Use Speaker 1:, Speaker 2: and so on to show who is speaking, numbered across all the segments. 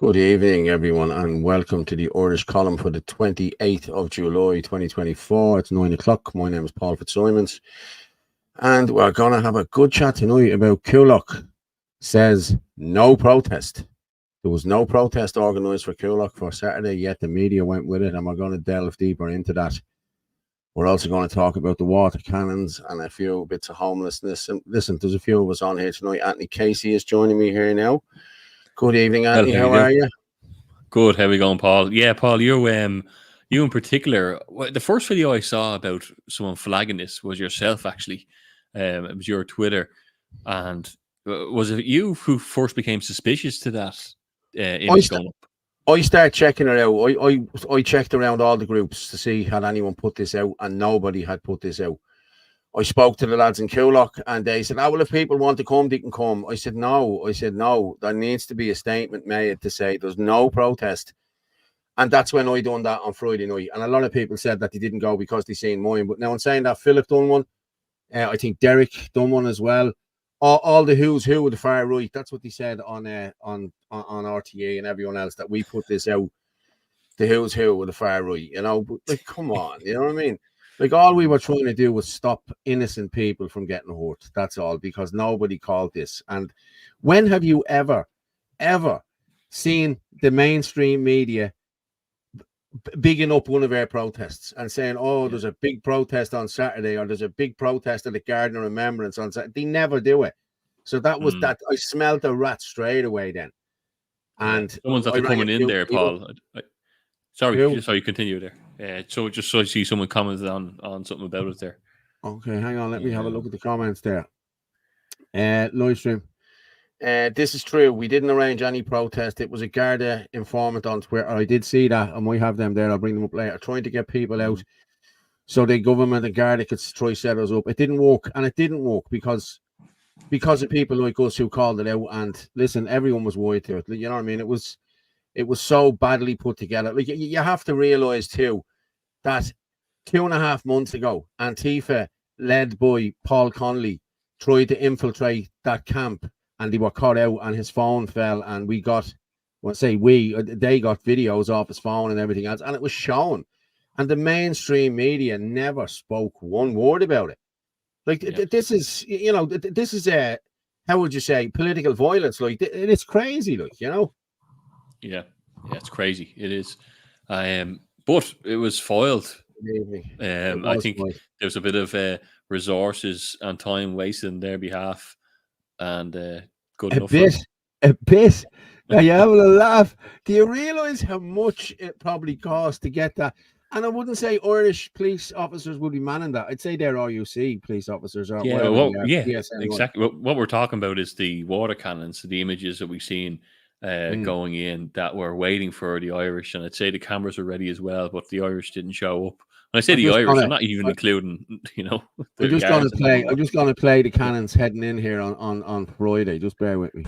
Speaker 1: Good evening, everyone, and welcome to the Irish column for the 28th of July, 2024. It's 9 o'clock. My name is Paul Fitzsimons, and we're going to have a good chat tonight about Coolock says no protest. There was no protest organised for Coolock for Saturday, yet the media went with it, and we're going to delve deeper into that. We're also going to talk about the water cannons and a few bits of homelessness. And listen, there's a few of us on here tonight. Anthony Casey is joining me here now. Good evening, Anthony. How are you?
Speaker 2: Good. How are we going, Paul? Yeah, Paul, you in particular. The first video I saw about someone flagging this was yourself, actually. It was your Twitter, and was it you who first became suspicious to that image going up?
Speaker 1: I started checking it out. I checked around all the groups to see had anyone put this out, and nobody had put this out. I spoke to the lads in Coolock, and they said, "Oh, well, if people want to come, they can come." I said, no. There needs to be a statement made to say there's no protest. And that's when I done that on Friday night. And a lot of people said that they didn't go because they seen mine. But now in saying that, Philip done one. I think Derek done one as well. All the who's who of the far right. That's what they said on RTA and everyone else, that we put this out. The who's who of the far right, you know. But like, come on, you know what I mean? Like, all we were trying to do was stop innocent people from getting hurt. That's all, because nobody called this. And when have you ever seen the mainstream media bigging up one of our protests and saying, "Oh, there's a big protest on Saturday," or "There's a big protest at the Garden of Remembrance on Saturday"? They never do it. So that was that. I smelled the rat straight away then. And
Speaker 2: someone's after coming in there, Paul. Sorry, continue there. So just so I see someone commented on something about it there.
Speaker 1: Okay, hang on. Let me have a look at the comments there. Live stream. This is true. We didn't arrange any protest. It was a Garda informant on Twitter. I did see that, and we have them there. I'll bring them up later. Trying to get people out so the government and Garda could try set us up. It didn't work, and it didn't work because of people like us who called it out. And listen, everyone was worried to it. You know what I mean? It was so badly put together. Like, you have to realize too that 2.5 months ago, Antifa, led by Paul Connolly, tried to infiltrate that camp, and they were caught out, and his phone fell, and they got videos off his phone and everything else, and it was shown. And the mainstream media never spoke one word about it. Like, this is, how would you say, political violence? Like, it's crazy, like, you know.
Speaker 2: Yeah, it's crazy. It is. But it was foiled. I think there's a bit of resources and time wasted on their behalf, and good enough.
Speaker 1: A bit. Now you're having a laugh. Do you realise how much it probably cost to get that? And I wouldn't say Irish police officers would be manning that. I'd say they're RUC police officers. Or
Speaker 2: exactly. What we're talking about is the water cannons, the images that we've seen going in, that were waiting for the Irish, and I'd say the cameras were ready as well, but the Irish didn't show up. When I say the Irish, I'm not even including,
Speaker 1: I'm just going to play the cannons heading in here on Friday. Just bear with me.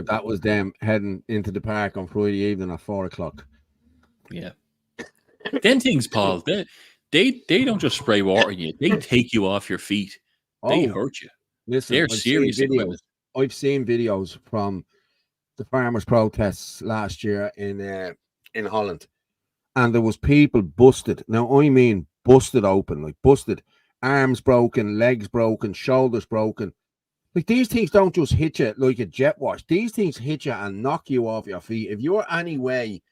Speaker 1: That was them heading into the park on Friday evening at 4 o'clock.
Speaker 2: Yeah. Then things, Paul, they don't just spray water on you. They take you off your feet. They hurt you.
Speaker 1: Listen,
Speaker 2: they're serious.
Speaker 1: I've seen videos from the farmers' protests last year in Holland, and there was people busted. Now, I mean busted open, like busted, arms broken, legs broken, shoulders broken. Like, these things don't just hit you like a jet wash. These things hit you and knock you off your feet. If you're any way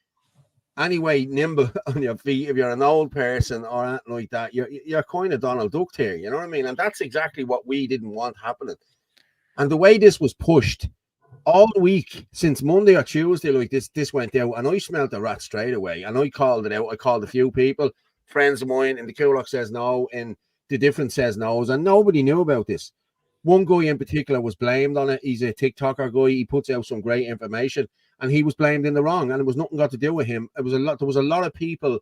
Speaker 1: nimble on your feet, if you're an old person or anything like that, you're kind of Donald Duck here, you know what I mean? And that's exactly what we didn't want happening. And the way this was pushed, all week since Monday or Tuesday, like this went out, and I smelled the rat straight away, and I called it out. I called a few people, friends of mine, and the Coolock says no, and the difference says no, and nobody knew about this. One guy in particular was blamed on it. He's a TikToker guy. He puts out some great information, and he was blamed in the wrong, and it was nothing got to do with him. It was a lot. There was a lot of people.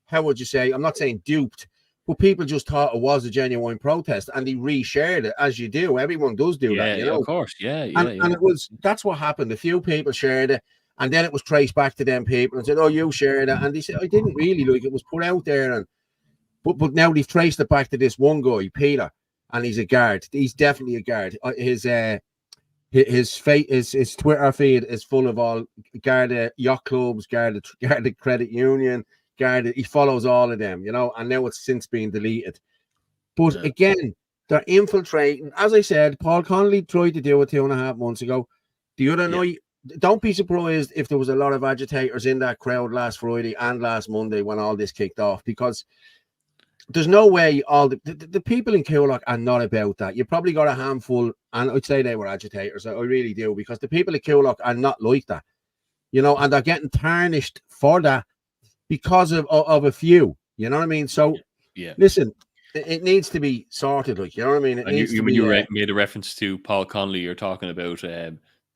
Speaker 1: How would you say? I'm not saying duped, but people just thought it was a genuine protest, and they reshared it, as you do. Everyone does do that, you know.
Speaker 2: Of course, and
Speaker 1: it was, that's what happened. A few people shared it, and then it was traced back to them people and said, "Oh, you shared it," and they said, "I didn't really." Like, it was put out there, and but now they've traced it back to this one guy, Peter, and he's a guard. He's definitely a guard. His Twitter feed is full of all guard yacht clubs, guard credit union. He follows all of them, you know, and now it's since been deleted. But again, they're infiltrating. As I said, Paul Connolly tried to do it 2.5 months ago. The other night, don't be surprised if there was a lot of agitators in that crowd last Friday and last Monday when all this kicked off, because there's no way all the people in Coolock are not about that. You probably got a handful, and I'd say they were agitators. I really do, because the people in Coolock are not like that, you know, and they're getting tarnished for that because of a few, you know what I mean? So, listen, it needs to be sorted, like, you know what I mean?
Speaker 2: When you made a reference to Paul Connolly, you're talking about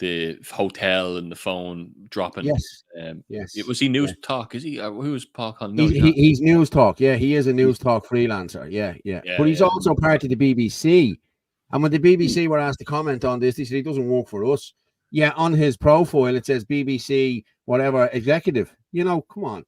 Speaker 2: the hotel and the phone dropping.
Speaker 1: Yes.
Speaker 2: Was he News Talk? Is he? Who was Paul Connolly?
Speaker 1: No, he's News Talk. Yeah, he is a News Talk freelancer. Yeah. But he's also part of the BBC. And when the BBC were asked to comment on this, he said he doesn't work for us. Yeah, on his profile it says BBC whatever executive. You know, come on.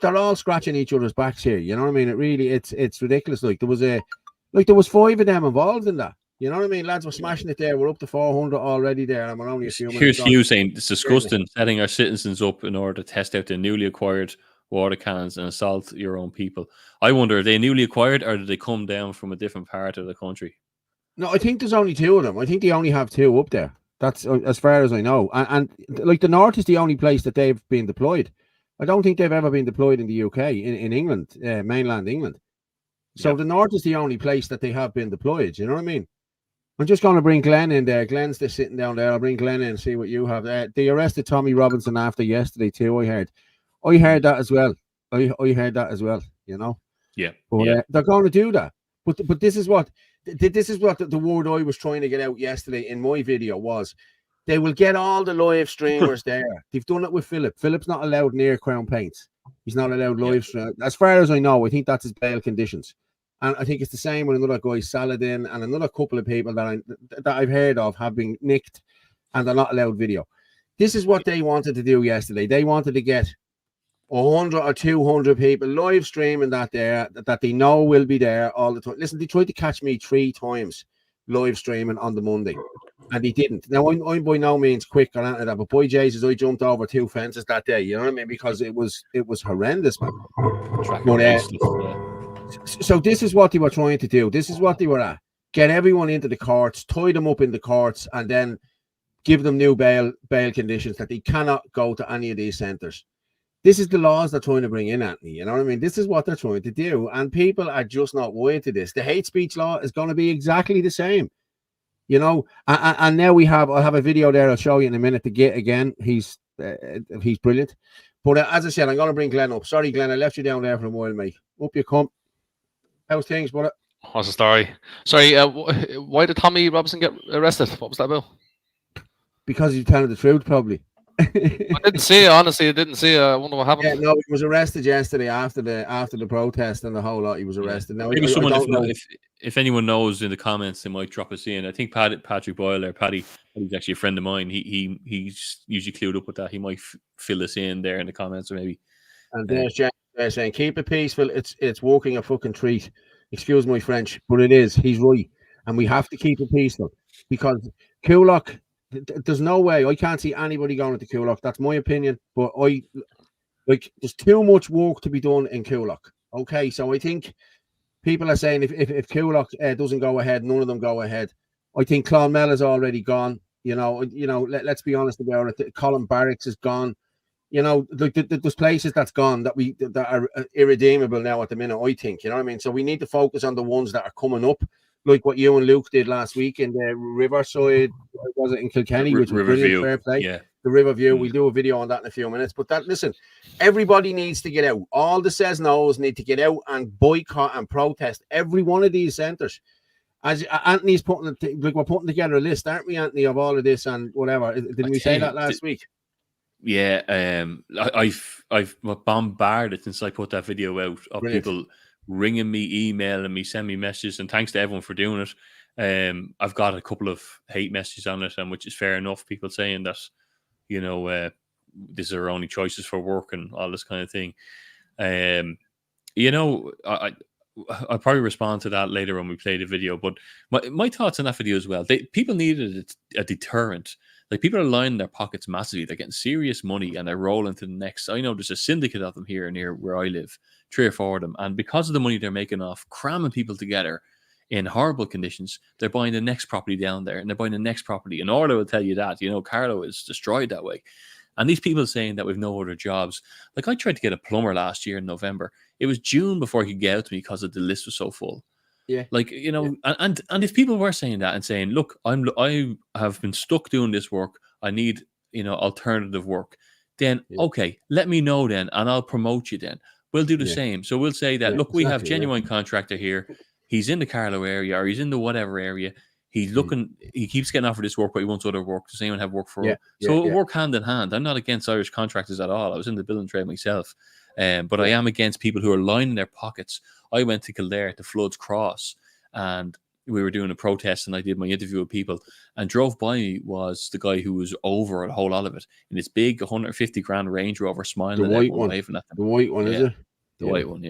Speaker 1: They're all scratching each other's backs here. You know what I mean? It really, it's ridiculous. Like, there was 5 of them involved in that. You know what I mean? Lads were smashing it there. We're up to 400 already there, and we're only a few minutes.
Speaker 2: Here's Hugh saying it's disgusting setting our citizens up in order to test out the newly acquired water cannons and assault your own people. I wonder, are they newly acquired, or did they come down from a different part of the country?
Speaker 1: No, I think there's only 2 of them. I think they only have 2 up there. That's as far as I know. And like, the North is the only place that they've been deployed. I don't think they've ever been deployed in the UK, in England, mainland England. So the North is the only place that they have been deployed. You know what I mean? I'm just going to bring Glenn in there. Glenn's just sitting down there. I'll bring Glenn in and see what you have. They arrested Tommy Robinson after yesterday too, I heard. I heard that as well. I heard that as well, you know? But they're going to do that. But this is what the word I was trying to get out yesterday in my video was, they will get all the live streamers there. They've done it with Philip. Philip's not allowed near Crown Paints. He's not allowed live stream. As far as I know, I think that's his bail conditions. And I think it's the same with another guy, Saladin, and another couple of people that I've heard of have been nicked, and they're not allowed video. This is what they wanted to do yesterday. They wanted to get 100 or 200 people live streaming that they know will be there all the time. Listen, they tried to catch me 3 times live streaming on the Monday, and he didn't. Now, I'm by no means quick or anything like that, but boy Jesus, I jumped over 2 fences that day, you know what I mean? Because it was horrendous, man. So this is what they were trying to do. This is what they were at. Get everyone into the courts, tie them up in the courts, and then give them new bail conditions that they cannot go to any of these centres. This is the laws they're trying to bring in, Anthony. You know what I mean? This is what they're trying to do. And people are just not wired to this. The hate speech law is going to be exactly the same. You know, and now I'll have a video there I'll show you in a minute to get again. He's brilliant. But as I said, I'm going to bring Glenn up. Sorry, Glenn, I left you down there for a while, mate. Up you come. How's things, brother?
Speaker 3: What's the story? Sorry, why did Tommy Robinson get arrested? What was that about?
Speaker 1: Because he's telling the truth, probably.
Speaker 3: I didn't see it, honestly. I didn't see it. I wonder what happened.
Speaker 1: Yeah, no, he was arrested yesterday after the protest and the whole lot. He was arrested. Now,
Speaker 2: maybe if anyone knows in the comments, they might drop us in. I think Patrick Boyle or Paddy, he's actually a friend of mine. He's usually clued up with that. He might fill us in there in the comments, or maybe. And
Speaker 1: there's James saying, "Keep it peaceful. It's walking a fucking treat." Excuse my French, but it is. He's right, and we have to keep it peaceful because Coolock. There's no way. I can't see anybody going into Coolock. That's my opinion. But there's too much work to be done in Coolock. Okay, so I think people are saying if Coolock doesn't go ahead, none of them go ahead. I think Clonmel is already gone. You know. Let's be honest about it. Colin Barracks is gone. You know, there's places that's gone that are irredeemable now at the minute. I think. You know what I mean. So we need to focus on the ones that are coming up. like what you and Luke did last week in the Riverside, was it in Kilkenny, which was brilliant,
Speaker 2: Riverview.
Speaker 1: fair play.
Speaker 2: Yeah.
Speaker 1: The Riverview. We'll do a video on that in a few minutes. But that, listen, everybody needs to get out. All the says no's need to get out and boycott and protest every one of these centres. As Anthony's putting, like, we're putting together a list, aren't we, Anthony, of all of this and whatever? Didn't we say that last week?
Speaker 2: Yeah, I've bombarded since I put that video out of people ringing me, emailing me, sending me messages, and thanks to everyone for doing it. I've got a couple of hate messages on it, and which is fair enough. People saying that, you know, these are our only choices for work and all this kind of thing. You know, I'll probably respond to that later when we play the video. But my thoughts on that video as well. People needed a deterrent. Like, people are lining their pockets massively. They're getting serious money and they're rolling to the next. I know there's a syndicate of them here near where I live, 3 or 4 of them. And because of the money they're making off cramming people together in horrible conditions, they're buying the next property down there and they're buying the next property. And Orla will tell you that, you know, Carlo is destroyed that way. And these people saying that we've no other jobs. Like, I tried to get a plumber last year in November. It was June before he could get out to me because the list was so full. Yeah, like, you know, and if people were saying that and saying, look, I have been stuck doing this work, I need, you know, alternative work, then okay, let me know then, and I'll promote you then. We'll do the same. So we'll say that, look, we have genuine contractor here. He's in the Carlow area, or he's in the whatever area. He's looking, he keeps getting offered this work, but he wants other work. Does anyone have work for him? So it'll work hand in hand. I'm not against Irish contractors at all. I was in the building trade myself. But I am against people who are lining their pockets. I went to Kildare to Flood's Cross, and we were doing a protest, and I did my interview with people, and drove by me was the guy who was over a whole lot of it in this big 150 grand Range Rover, smiling at everyone, waving at them.
Speaker 1: The white one, is it?
Speaker 2: The white one,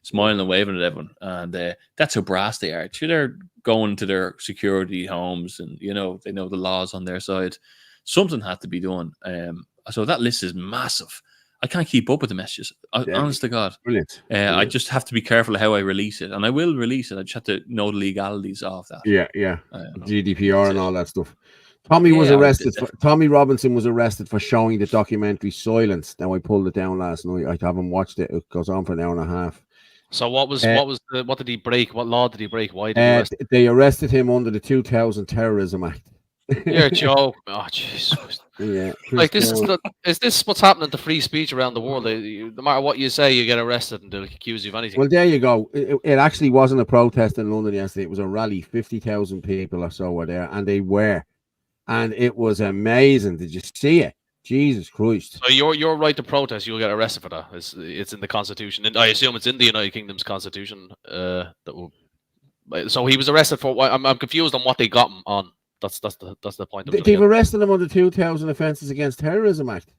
Speaker 2: smiling and waving at everyone. And that's how brass they are. They're going to their security homes, and, you know, they know the laws on their side. Something had to be done. So that list is massive. I can't keep up with the messages. Honest to God.
Speaker 1: Brilliant.
Speaker 2: I just have to be careful how I release it. And I will release it. I just have to know the legalities of that.
Speaker 1: Yeah. GDPR and all that stuff. Tommy was arrested. Tommy Robinson was arrested for showing the documentary Silence. Now, I pulled it down last night. I haven't watched it. It goes on for an hour and a half.
Speaker 3: So what did he break? What law did he break? Why did he arrest him?
Speaker 1: They arrested him under the 2000 Terrorism Act.
Speaker 3: You're a joke. Oh, Jesus.
Speaker 1: Yeah.
Speaker 3: Like, is this what's happening to free speech around the world? No matter what you say, you get arrested and they'll accuse you of anything.
Speaker 1: Well, there you go. It actually wasn't a protest in London yesterday. It was a rally. 50,000 people or so were there, and they were. And it was amazing. Did you see it? Jesus Christ.
Speaker 3: So your right to protest, you'll get arrested for that. It's in the Constitution. And I assume it's in the United Kingdom's Constitution. So he was arrested for what? I'm confused on what they got him on. That's the point.
Speaker 1: They've arrested him under 2000 Offences Against Terrorism Act.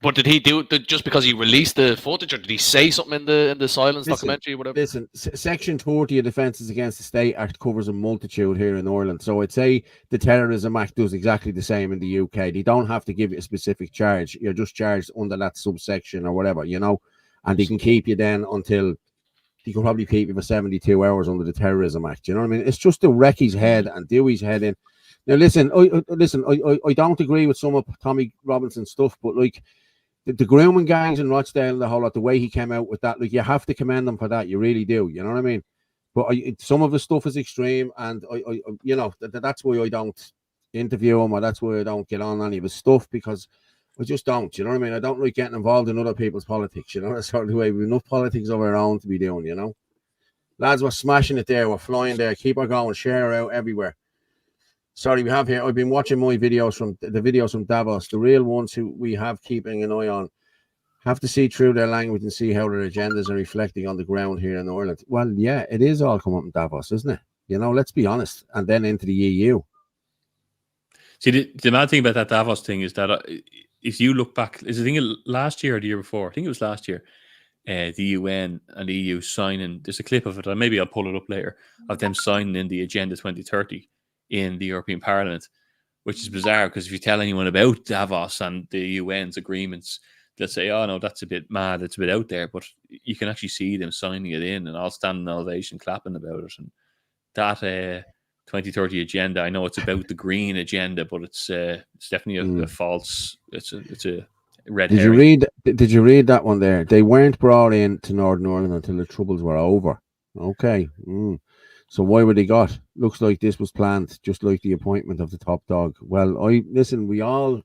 Speaker 3: But did he do it just because he released the footage, or did he say something in the Silence documentary or whatever?
Speaker 1: Listen, Section 40 of the Offences Against the State Act covers a multitude here in Ireland. So I'd say the Terrorism Act does exactly the same in the UK. They don't have to give you a specific charge. You're just charged under that subsection or whatever, you know, and they can keep you then until they can probably keep you for 72 hours under the Terrorism Act. You know what I mean? It's just to wreck his head and do his head in. Now, listen, I don't agree with some of Tommy Robinson's stuff, but like, the grooming gangs in Rochdale and the whole lot, the way he came out with that, like, you have to commend him for that. You really do. You know what I mean? But some of his stuff is extreme, and I you know, that's why I don't interview him, or that's why I don't get on any of his stuff, because I just don't. You know what I mean? I don't like getting involved in other people's politics. You know, that's sort of the way. We've enough politics of our own to be doing. You know, lads, we're smashing it there. We're flying there. Keep her going. Share her out everywhere. Sorry, we have here. I've been watching my videos from Davos. The real ones who we have keeping an eye on have to see through their language and see how their agendas are reflecting on the ground here in Ireland. Well, yeah, it is all come up in Davos, isn't it? You know, let's be honest. And then into the EU.
Speaker 2: See, the mad thing about that Davos thing is that if you look back, is the thing last year or the year before? I think it was last year. The UN and the EU signing. There's a clip of it, and maybe I'll pull it up later, of them signing in the Agenda 2030 in the European Parliament, which is bizarre, because if you tell anyone about Davos and the UN's agreements, they'll say, oh no, that's a bit mad, it's a bit out there, but you can actually see them signing it in and all standing ovation clapping about it. And that 2030 agenda, I know it's about the green agenda, but it's definitely a false, it's a red herring.
Speaker 1: Did you read that one there? They weren't brought in to Northern Ireland until the troubles were over. Okay. So why were they got? Looks like this was planned, just like the appointment of the top dog. Well, we all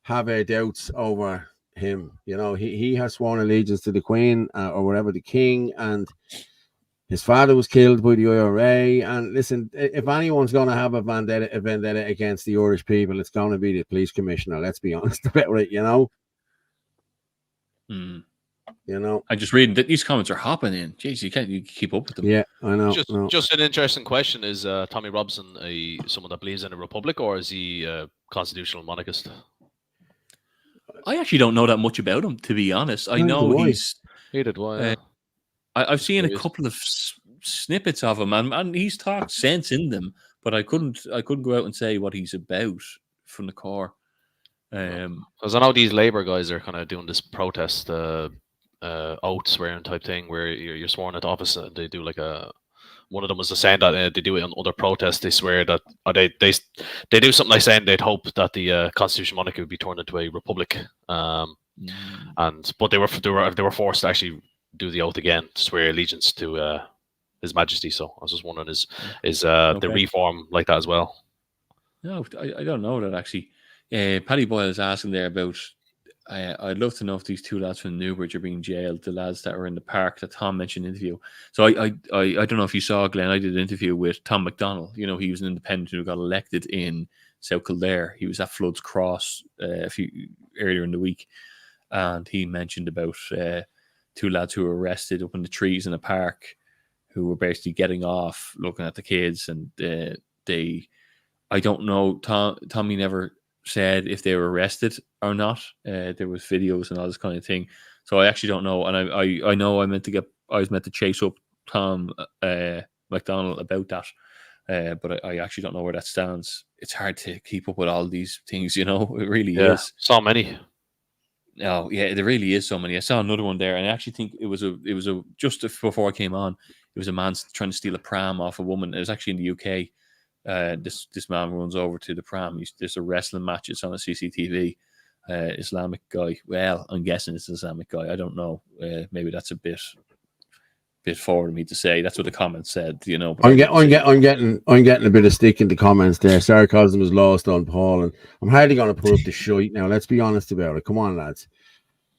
Speaker 1: have our doubts over him. You know, he has sworn allegiance to the Queen or whatever, the King, and his father was killed by the IRA. And listen, if anyone's going to have a vendetta against the Irish people, it's going to be the police commissioner. Let's be honest about it, you know. You know,
Speaker 2: I just reading that these comments are hopping in. Jeez, you keep up with them.
Speaker 1: Yeah, I know.
Speaker 3: Just an interesting question: is Tommy Robinson someone that believes in a republic, or is he a constitutional monarchist?
Speaker 2: I actually don't know that much about him, to be honest. I know he's.
Speaker 3: He did why.
Speaker 2: I've seen a couple of snippets of him, and he's talked sense in them, but I couldn't go out and say what he's about from the core.
Speaker 3: Because I know these Labour guys are kind of doing this protest, oath swearing type thing, where you're sworn at office, and they do like one of them was saying that they do it on other protests. They swear that they do something like saying they'd hope that the constitutional monarchy would be turned into a republic. But they were forced to actually do the oath again to swear allegiance to His Majesty. So I was just wondering, is the reform like that as well?
Speaker 2: No, I don't know that actually. Paddy Boyle is asking there about. I'd love to know if these two lads from Newbridge are being jailed. The lads that were in the park that Tom mentioned in the interview. So I don't know if you saw, Glenn. I did an interview with Tom McDonnell. You know, he was an independent who got elected in South Kildare. He was at Flood's Cross earlier in the week, and he mentioned about two lads who were arrested up in the trees in a park, who were basically getting off, looking at the kids, and I don't know. Tommy never said if they were arrested or not. There was videos and all this kind of thing, so I actually don't know. And I know I was meant to chase up Tom McDonnell about that, but I actually don't know where that stands. It's hard to keep up with all these things, you know. It really is
Speaker 3: so many.
Speaker 2: Oh yeah, there really is so many. I saw another one there, and I actually think it was just before I came on. It was a man trying to steal a pram off a woman. It was actually in the UK. This man runs over to the pram. There's a wrestling match. It's on a CCTV. Islamic guy. Well, I'm guessing it's an Islamic guy. I don't know. Maybe that's a bit forward of me to say. That's what the comments said. You know.
Speaker 1: I'm getting a bit of stick in the comments there. Sarcasm is lost on Paul, and I'm hardly going to put up the shite now. Let's be honest about it. Come on, lads.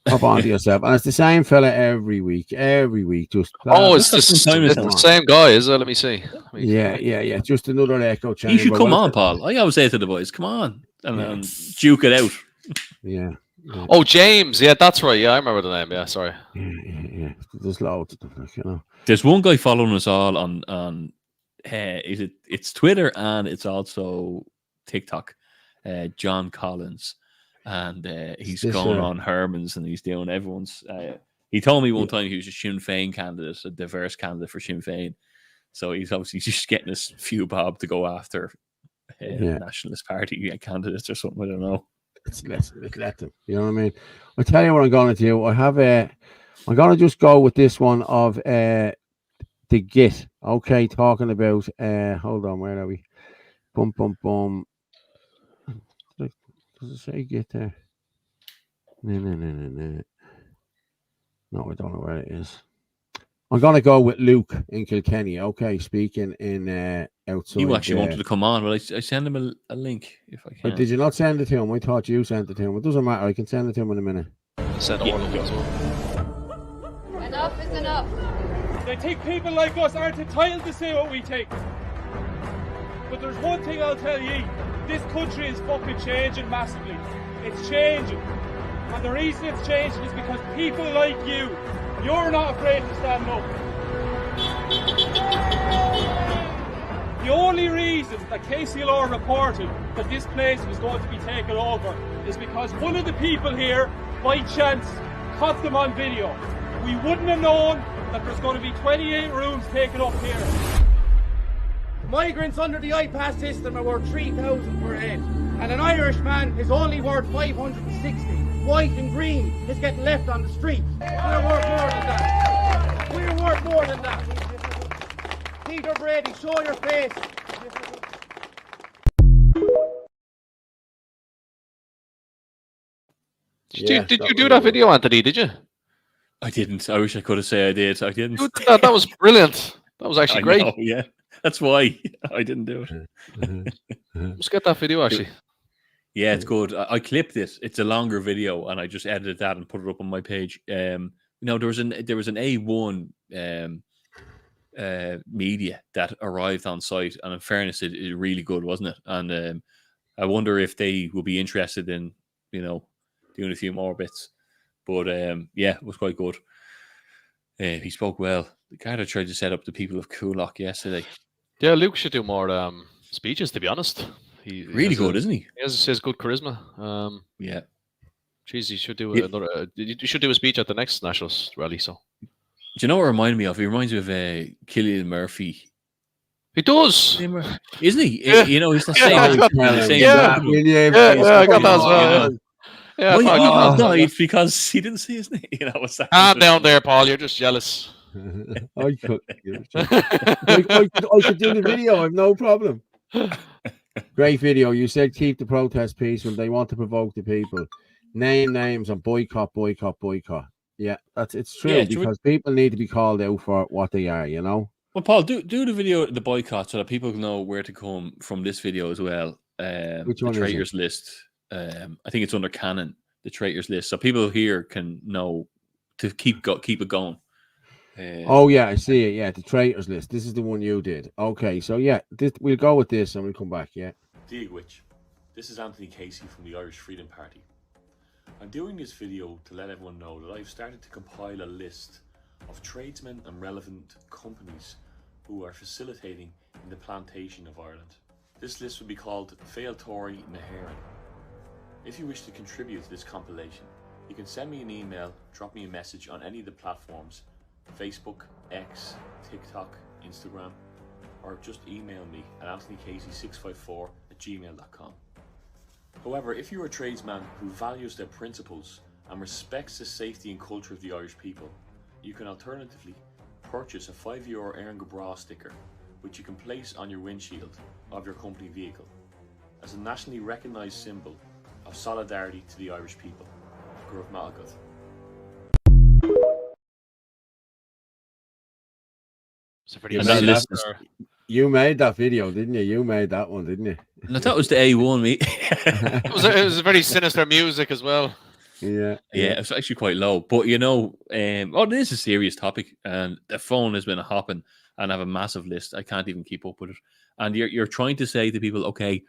Speaker 1: Hop onto yourself. And it's the same fella every week. Just
Speaker 3: it's the same guy, is it? Let me see.
Speaker 1: Yeah. Just another echo chamber.
Speaker 2: You should come on, Paul. I always say to the boys, come on and duke it out.
Speaker 1: Yeah.
Speaker 3: Oh, James. Yeah, that's right. Yeah, I remember the name. Yeah, sorry.
Speaker 1: Yeah. There's loads of them, you know.
Speaker 2: There's one guy following us all on it's Twitter and it's also TikTok. John Collins. And he's going on Herman's and he's doing everyone's. He told me one time he was a Sinn Féin candidate, a diverse candidate for Sinn Féin. So he's obviously just getting his few bob to go after Nationalist Party candidates or something. I don't know.
Speaker 1: Let them. You know what I mean? I'll tell you what I'm going to do. I'm going to just go with this one of the Git. Okay, talking about. Hold on, where are we? Boom. Does it say Git there? No. No, I don't know where it is. I'm going to go with Luke in Kilkenny. Okay, speaking in outside.
Speaker 2: You actually wanted to come on. Well, I send him a link if I can.
Speaker 1: Did you not send it to him? I thought you sent it to him. It doesn't matter. I can send it to him in a minute.
Speaker 3: Send all of them as well.
Speaker 4: Enough is enough.
Speaker 5: They think people like us aren't entitled to say what we think. But there's one thing I'll tell you. This country is fucking changing massively. It's changing. And the reason it's changing is because people like you're not afraid to stand up. The only reason that KCLR reported that this place was going to be taken over is because one of the people here, by chance, caught them on video. We wouldn't have known that there's going to be 28 rooms taken up here.
Speaker 6: Migrants under the iPass system are worth 3,000 per head, and an Irishman is only worth 560. White and green is getting left on the street. We're worth more than that. We're worth more than that. Peter Brady, show your face.
Speaker 3: Did you do that video, Anthony? Did you?
Speaker 2: I didn't. I wish I could have said I did. I didn't.
Speaker 3: That was brilliant. That was actually
Speaker 2: I
Speaker 3: great.
Speaker 2: know, yeah, that's why I didn't do it.
Speaker 3: Let's get that video actually.
Speaker 2: Yeah, it's good. I clipped it. It's a longer video, and I just edited that and put it up on my page. There was an A1 media that arrived on site, and in fairness, it really good, wasn't it? And I wonder if they will be interested in doing a few more bits. But yeah, it was quite good. He spoke well. The guy that tried to set up the people of Coolock yesterday.
Speaker 3: Yeah, Luke should do more speeches. To be honest, he
Speaker 2: Really good, isn't he?
Speaker 3: He has good charisma.
Speaker 2: Yeah.
Speaker 3: Geez, he should do another. You should do a speech at the next Nationals rally. So,
Speaker 2: do you know what it reminded me of? He reminds me of Cillian Murphy.
Speaker 3: He does,
Speaker 2: isn't he?
Speaker 3: Yeah.
Speaker 2: He's the same.
Speaker 3: Yeah, I got that as well. Yeah,
Speaker 2: why he not died because he didn't see his name.
Speaker 3: Calm down there, Paul. You're just jealous.
Speaker 1: I could do the video. I've no problem. Great video. You said keep the protest peaceful. They want to provoke the people. Name names and boycott. Yeah, it's true because people need to be called out for what they are.
Speaker 2: Well, Paul, do the video, the boycott, so that people know where to come from this video as well.
Speaker 1: Which one
Speaker 2: the traitors list. I think it's under canon, the traitors list, so people here can know to keep it going.
Speaker 1: Oh yeah, I see it. Yeah, the traitors list. This is the one you did. Okay, so yeah, we'll go with this and we'll come back. Yeah.
Speaker 7: Diagwich, this is Anthony Casey from the Irish Freedom Party. I'm doing this video to let everyone know that I've started to compile a list of tradesmen and relevant companies who are facilitating in the plantation of Ireland. This list would be called Fail Tory Nahéireann. If you wish to contribute to this compilation, you can send me an email, drop me a message on any of the platforms, Facebook, X, TikTok, Instagram, or just email me at anthonycasey654@gmail.com. However, if you're a tradesman who values their principles and respects the safety and culture of the Irish people, you can alternatively purchase a €5 Éireann go Bragh sticker, which you can place on your windshield of your company vehicle as a nationally recognised symbol of solidarity to the Irish people. Gurb Malgath.
Speaker 1: You made that video, didn't you? You made that one, didn't you?
Speaker 2: No, that was the A1 meet.
Speaker 3: It was a very sinister music as well.
Speaker 1: Yeah,
Speaker 2: it's actually quite low, but it is a serious topic, and the phone has been hopping, and I have a massive list. I can't even keep up with it. And you're trying to say to people, okay,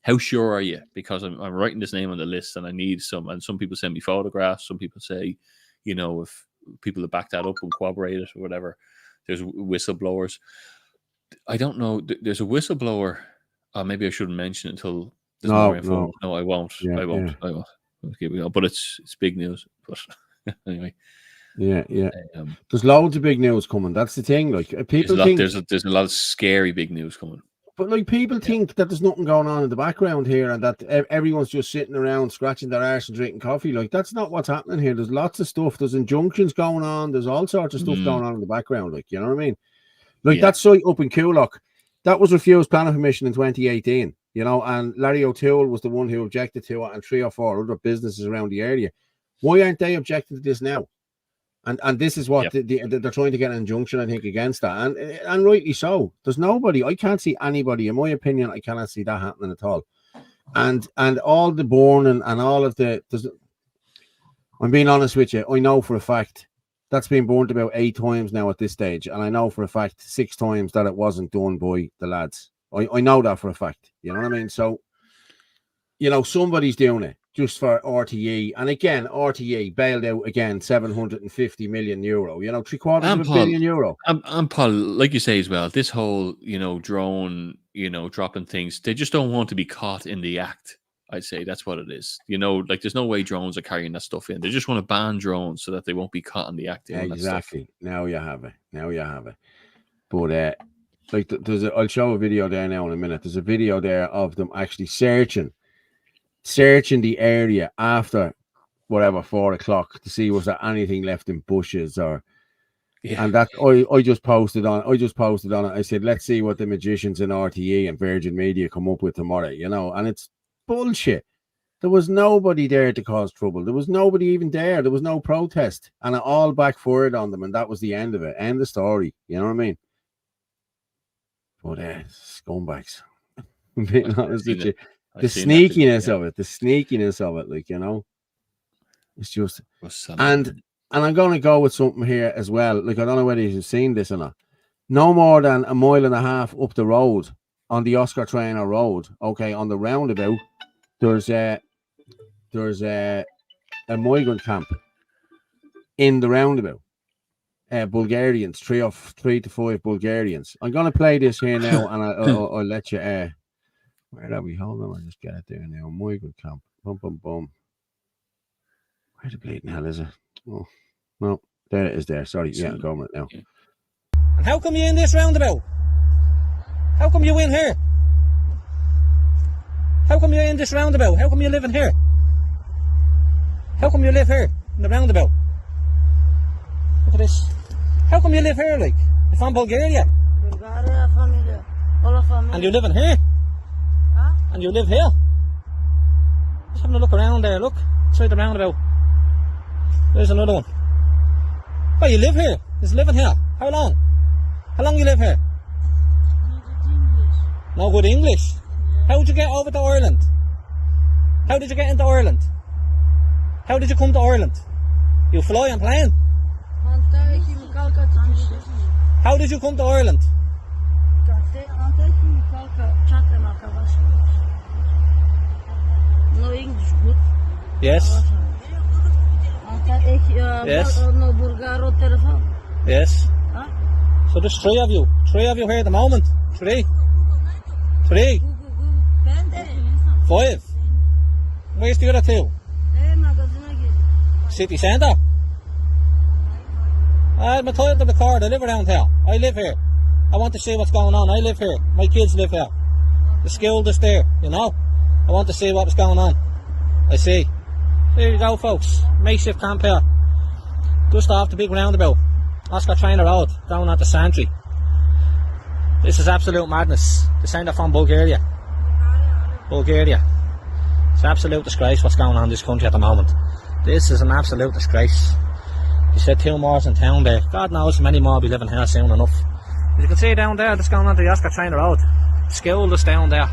Speaker 2: how sure are you? Because I'm writing this name on the list, and I need some. And some people send me photographs. Some people say, if people have backed that up and corroborated it or whatever. There's whistleblowers. I don't know. There's a whistleblower. Maybe I shouldn't mention it until there's more info. No, I won't.
Speaker 1: Yeah,
Speaker 2: I won't. Okay, we go. But it's big news. But anyway.
Speaker 1: Yeah. There's loads of big news coming. That's the thing. Like people think
Speaker 2: there's a lot of scary big news coming.
Speaker 1: But like people think that there's nothing going on in the background here, and that everyone's just sitting around scratching their arse and drinking coffee. Like that's not what's happening here. There's lots of stuff. There's injunctions going on. There's all sorts of stuff going on in the background. Like, you know what I mean? Like that site up in Coolock, that was refused planning permission in 2018. And Larry O'Toole was the one who objected to it, and 3 or 4 other businesses around the area. Why aren't they objecting to this now? And this is what they're trying to get an injunction, I think, against that, and rightly so. There's nobody. I can't see anybody. In my opinion, I cannot see that happening at all. And all the burning and all of I'm being honest with you. I know for a fact that's been burned about 8 times now at this stage, and I know for a fact 6 times that it wasn't done by the lads. I know that for a fact. You know what I mean? So, somebody's doing it. Just for RTE, and again, RTE bailed out again €750 million. €750 million.
Speaker 2: And Paul, like you say as well, this whole drone, dropping things, they just don't want to be caught in the act. I'd say that's what it is. Like there's no way drones are carrying that stuff in. They just want to ban drones so that they won't be caught in the act.
Speaker 1: Exactly. Now you have it. But I'll show a video there now in a minute. There's a video there of them actually searching the area after 4 o'clock to see was there anything left in bushes and that I just posted on it. I said, let's see what the magicians in RTE and Virgin Media come up with tomorrow, and it's bullshit. There was nobody there to cause trouble. There was nobody even there. There was no protest, and it all backfired on them, and that was the end of it. End of story. You know what I mean? But scumbags. Being honest with you. The
Speaker 2: I've seen that video,
Speaker 1: sneakiness of it, like, you know, it's just,
Speaker 2: and
Speaker 1: and I'm going to go with something here as well. Like, I don't know whether you've seen this or not. No more than a mile and a half up the road on the Oscar Traynor Road, okay, on the roundabout, there's a migrant camp in the roundabout. Bulgarians, 3 to 5 Bulgarians. I'm going to play this here now, and I'll let you. Where are we? Hold on, I'll just get it there now. Migrant camp. Boom, boom, boom. Where the bleeding hell is it? Oh, no, there it is. There. Sorry, yeah, I'm going right now.
Speaker 6: And how come you in this roundabout? How come you in here? How come you're in this roundabout? How come you live in here? How come you live here in the roundabout? Look at this. How come you live here, like? You're from Bulgaria?
Speaker 8: Bulgaria, family. All of family.
Speaker 6: And you live in here?
Speaker 8: Huh?
Speaker 6: And you live here? Just having a look around there, look. Inside the roundabout. There's another one. Oh, you live here? Just living here? How long? How long you live here? No good English? How did you get over to Ireland? How did you get into Ireland? How did you come to Ireland? You fly on plane? How did you come to Ireland?
Speaker 8: No English good.
Speaker 6: Yes. Yes.
Speaker 8: No Bulgaro telephone.
Speaker 6: Yes.
Speaker 8: Huh?
Speaker 6: So there's 3 of you. 3 of you here at the moment. 3. 3. 5. Where's the other 2? City centre. I'm entitled to the card. I live around here. I live here. I want to see what's going on. I live here. My kids live here. The school is there, you know. I want to see what's going on. I see. There you go, folks. Makeshift camp here. Just off the big roundabout. Oscar Traynor Road, down at the Santry. This is absolute madness. The centre from Bulgaria. Bulgaria. It's an absolute disgrace what's going on in this country at the moment. This is an absolute disgrace. You said 2 more in town there. God knows many more will be living here soon enough. As you can see down there, just going on to the Oscar Traynor Road. School is down there.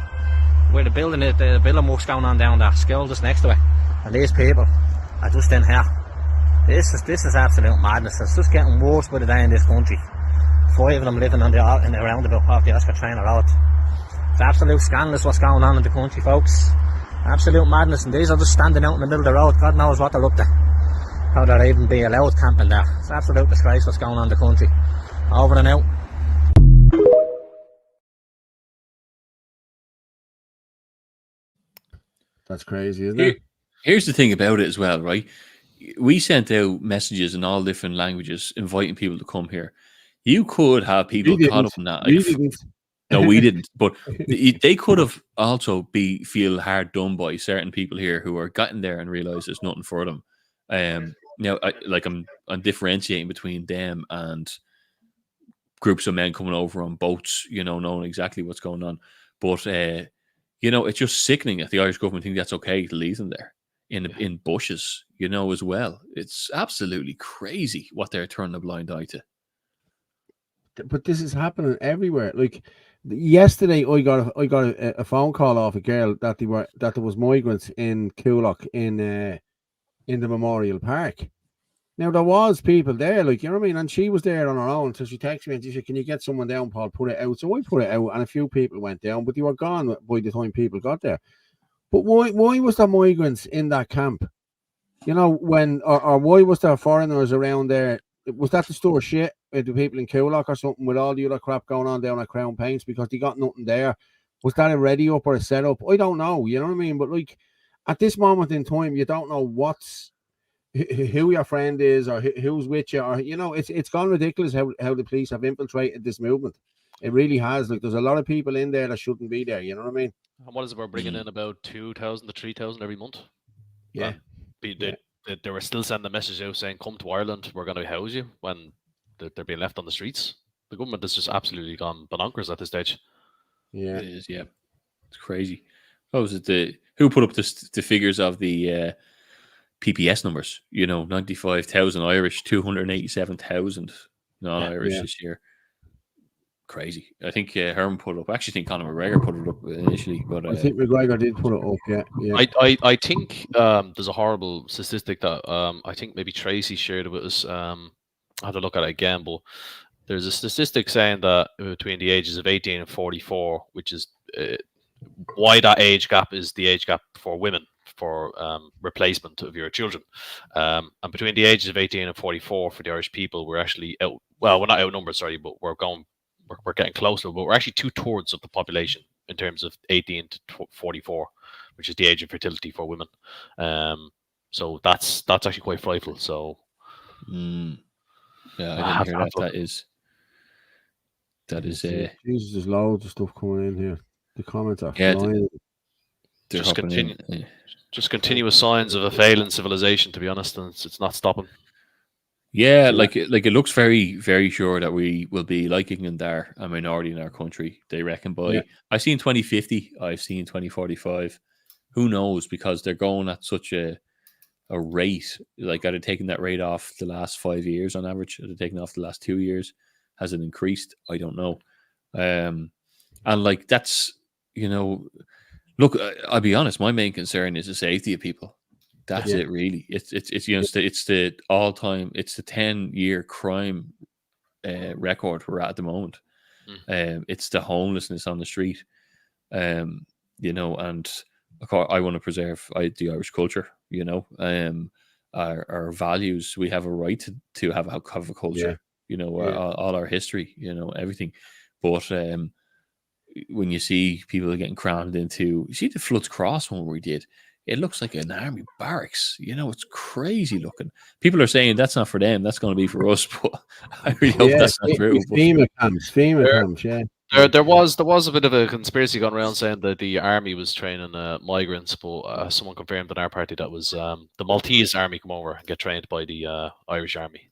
Speaker 6: Where the building is, the building work's going on down there. School just next to it. And these people are just in here. This is absolute madness. It's just getting worse by the day in this country. 5 of them living in the roundabout off the Oscar Traynor Road. It's absolute scandalous what's going on in the country, folks. Absolute madness, and these are just standing out in the middle of the road. God knows what they're up to. How they're even being allowed camping there. It's absolute disgrace what's going on in the country. Over and out.
Speaker 1: That's crazy, isn't it?
Speaker 2: Here's the thing about it as well, right? We sent out messages in all different languages inviting people to come here. You could have people caught up in that. Like, no, we didn't. But they could have also feel hard done by certain people here who are getting there and realize there's nothing for them. I'm differentiating between them and groups of men coming over on boats, you know, knowing exactly what's going on. But you know, it's just sickening that the Irish government think that's okay to leave them there in bushes, you know, as well. It's absolutely crazy what they're turning a blind eye to.
Speaker 1: But this is happening everywhere. Like yesterday, I got a phone call off a girl that there was migrants in Coolock in the Memorial Park. Now there was people there, like, you know what I mean, and she was there on her own. So she texted me and she said, "Can you get someone down, Paul? Put it out." So I put it out, and a few people went down, but they were gone by the time people got there. But why was there migrants in that camp? You know, when or why was there foreigners around there? Was that to store shit with the people in Coolock or something with all the other crap going on down at Crown Paints because they got nothing there? Was that a ready up or a setup? I don't know. You know what I mean? But like at this moment in time, you don't know who your friend is or who's with you, or you know, it's gone ridiculous how the police have infiltrated this movement. It really has. Like, there's a lot of people in there that shouldn't be there. You know what I mean?
Speaker 3: And what is it? We're bringing in about 2,000 to 3,000 every month.
Speaker 1: Yeah.
Speaker 3: They were still sending a message out saying, "Come to Ireland, we're going to house you," when they're being left on the streets. The government has just absolutely gone bonkers at this stage.
Speaker 1: Yeah,
Speaker 2: it is. Yeah, it's crazy. What was it? Who put up the figures of the PPS numbers? You know, 95,000 Irish, 287,000 non-Irish this year. crazy. I think Herman put it up. I actually think Conor McGregor put it up initially, but
Speaker 1: I think McGregor did put it up. Yeah.
Speaker 3: I think there's a horrible statistic that I think maybe Tracy shared it with us. I have to look at it again, but there's a statistic saying that between the ages of 18 and 44, which is why that age gap is the age gap for women for replacement of your children. And between the ages of 18 and 44 for the Irish people, we're actually we're not outnumbered, sorry, but we're getting closer, but we're actually 2/3 of the population in terms of 18 to 44, which is the age of fertility for women. So that's actually quite frightful. So
Speaker 2: yeah, I didn't hear that. That is
Speaker 1: Jesus, there's loads of stuff coming in here. The comments are
Speaker 2: flying.
Speaker 3: Just continuous signs of a failing civilization, to be honest, and it's not stopping.
Speaker 2: Yeah, like it looks very, very sure that we will be like England are a minority in our country. They reckon by I've seen 2050, I've seen 2045. Who knows? Because they're going at such a rate. Like, are they taking that rate off the last 5 years on average? Are they taking off the last 2 years? Has it increased? I don't know. And like that's, look, I'll be honest. My main concern is the safety of people. That's it, really. It's the all-time. It's the 10-year crime record we're at the moment. It's the homelessness on the street. And of course, I want to preserve the Irish culture. Our values. We have a right to have a culture. All our history. Everything. But when you see people getting crammed into, you see the Floods Cross one where we did. It looks like an army barracks. It's crazy looking. People are saying that's not for them. That's going to be for us. But I really hope that's not true.
Speaker 1: FEMA camps, yeah.
Speaker 3: There was a bit of a conspiracy going around saying that the army was training migrants, but someone confirmed in our party that was the Maltese army come over and get trained by the Irish army.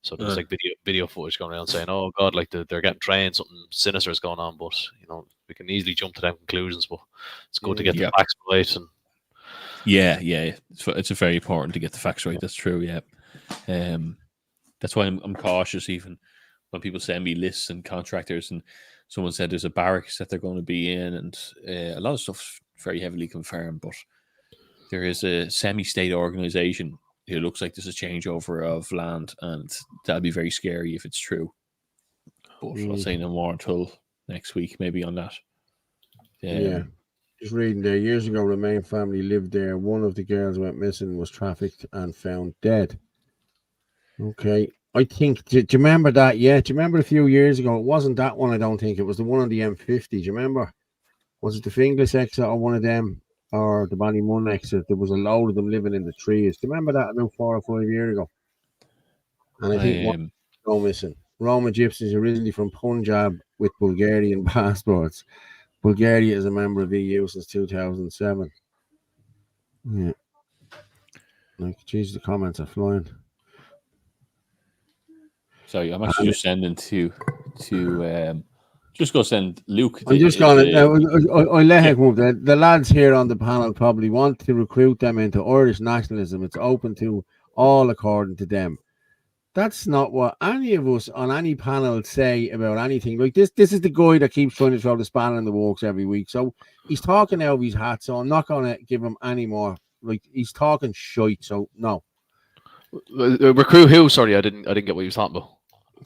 Speaker 3: So there's like video footage going around saying, "Oh God, like they're getting trained, something sinister is going on." But we can easily jump to them conclusions. But it's good to get the facts right. And
Speaker 2: yeah, it's very important to get the facts right. That's true. Yeah, that's why I'm cautious even when people send me lists and contractors, and someone said there's a barracks that they're going to be in, and a lot of stuff's very heavily confirmed. But there is a semi-state organization. It looks like there's a changeover of land, and that'd be very scary if it's true. But I'll say no more until next week, maybe on that.
Speaker 1: Just reading there. Years ago, Remain family lived there. One of the girls went missing, was trafficked, and found dead. Okay. I think, do you remember that? Yeah. Do you remember a few years ago? It wasn't that one, I don't think. It was the one on the M50. Do you remember? Was it the Finglas exit or one of them? Or the Ballymun exit? There was a load of them living in the trees. Do you remember that about 4 or 5 years ago? And I think one go missing. Roma gypsies originally from Punjab with Bulgarian passports. Bulgaria is a member of EU since 2007. Yeah. Like, geez, the comments are flying.
Speaker 2: Sorry, I'm actually just sending to just go send Luke.
Speaker 1: I'm just going to. I let him move. The lads here on the panel probably want to recruit them into Irish nationalism. It's open to all according to them. That's not what any of us on any panel say about anything. Like this is the guy that keeps trying to throw the spanner in the works every week. So he's talking out of his hat. So I'm not going to give him any more. Like, he's talking shite. So no.
Speaker 3: Recruit who? Sorry, I didn't get what you were talking about.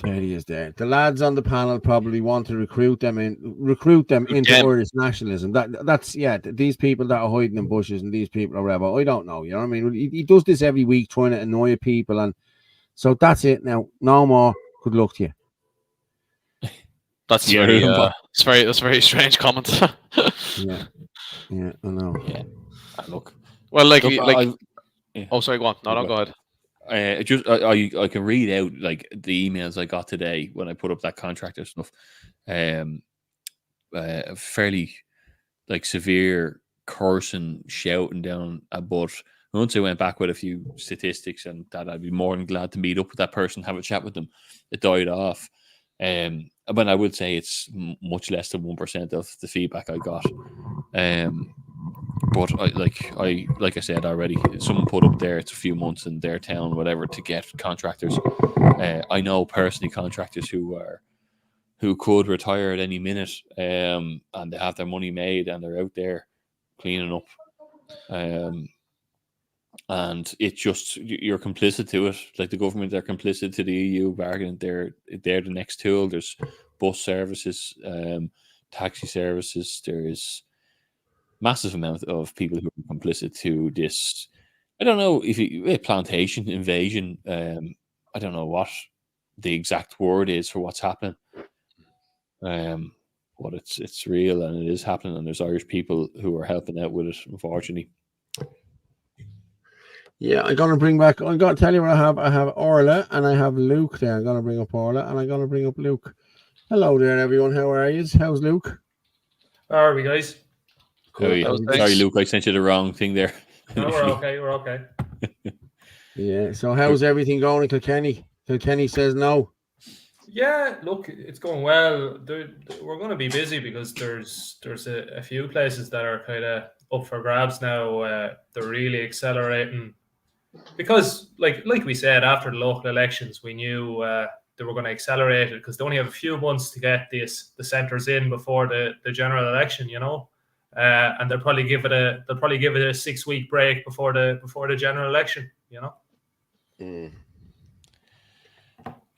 Speaker 1: There he is. There, the lads on the panel probably want to recruit them into Irish nationalism. That's these people that are hiding in bushes and these people are rebel. I don't know. You know what I mean? He does this every week, trying to annoy people, and so that's it. Now, no more. Good luck to you.
Speaker 3: That's a very strange comment.
Speaker 1: yeah, I know.
Speaker 2: Yeah, look.
Speaker 3: Well, oh, sorry, go on. No, go ahead.
Speaker 2: I can read out like the emails I got today when I put up that contractor stuff. Fairly like severe cursing, shouting down a butt. Once I went back with a few statistics and that, I'd be more than glad to meet up with that person, have a chat with them. It died off. But I would say it's much less than 1% of the feedback I got. But like I said already, someone put up there, it's a few months in their town, whatever, to get contractors. I know personally contractors who who could retire at any minute, and they have their money made, and they're out there cleaning up. And it's just, you're complicit to it. Like the government, they're complicit to the EU bargain. They're the next tool. There's bus services, taxi services. There's massive amount of people who are complicit to this. I don't know if plantation invasion. I don't know what the exact word is for what's happening. But it's real and it is happening, and there's Irish people who are helping out with it, unfortunately.
Speaker 1: Yeah, I'm gonna tell you what I have. I have Orla and I have Luke there. I'm gonna bring up Orla and I'm gonna bring up Luke. Hello there, everyone. How are you? How's Luke?
Speaker 9: How are we, guys?
Speaker 2: Cool. Sorry, Luke, I sent you the wrong thing there.
Speaker 9: No, we're okay. We're okay.
Speaker 1: Yeah. So how's everything going in Kilkenny? Kilkenny says no.
Speaker 9: Yeah, look, it's going well. We're going to be busy because there's a few places that are kind of up for grabs now. They're really accelerating because, like we said, after the local elections, we knew they were going to accelerate it because they only have a few months to get the centres in before the general election, you know. And they'll probably give it a 6-week break before the general election, you know.
Speaker 1: Mm.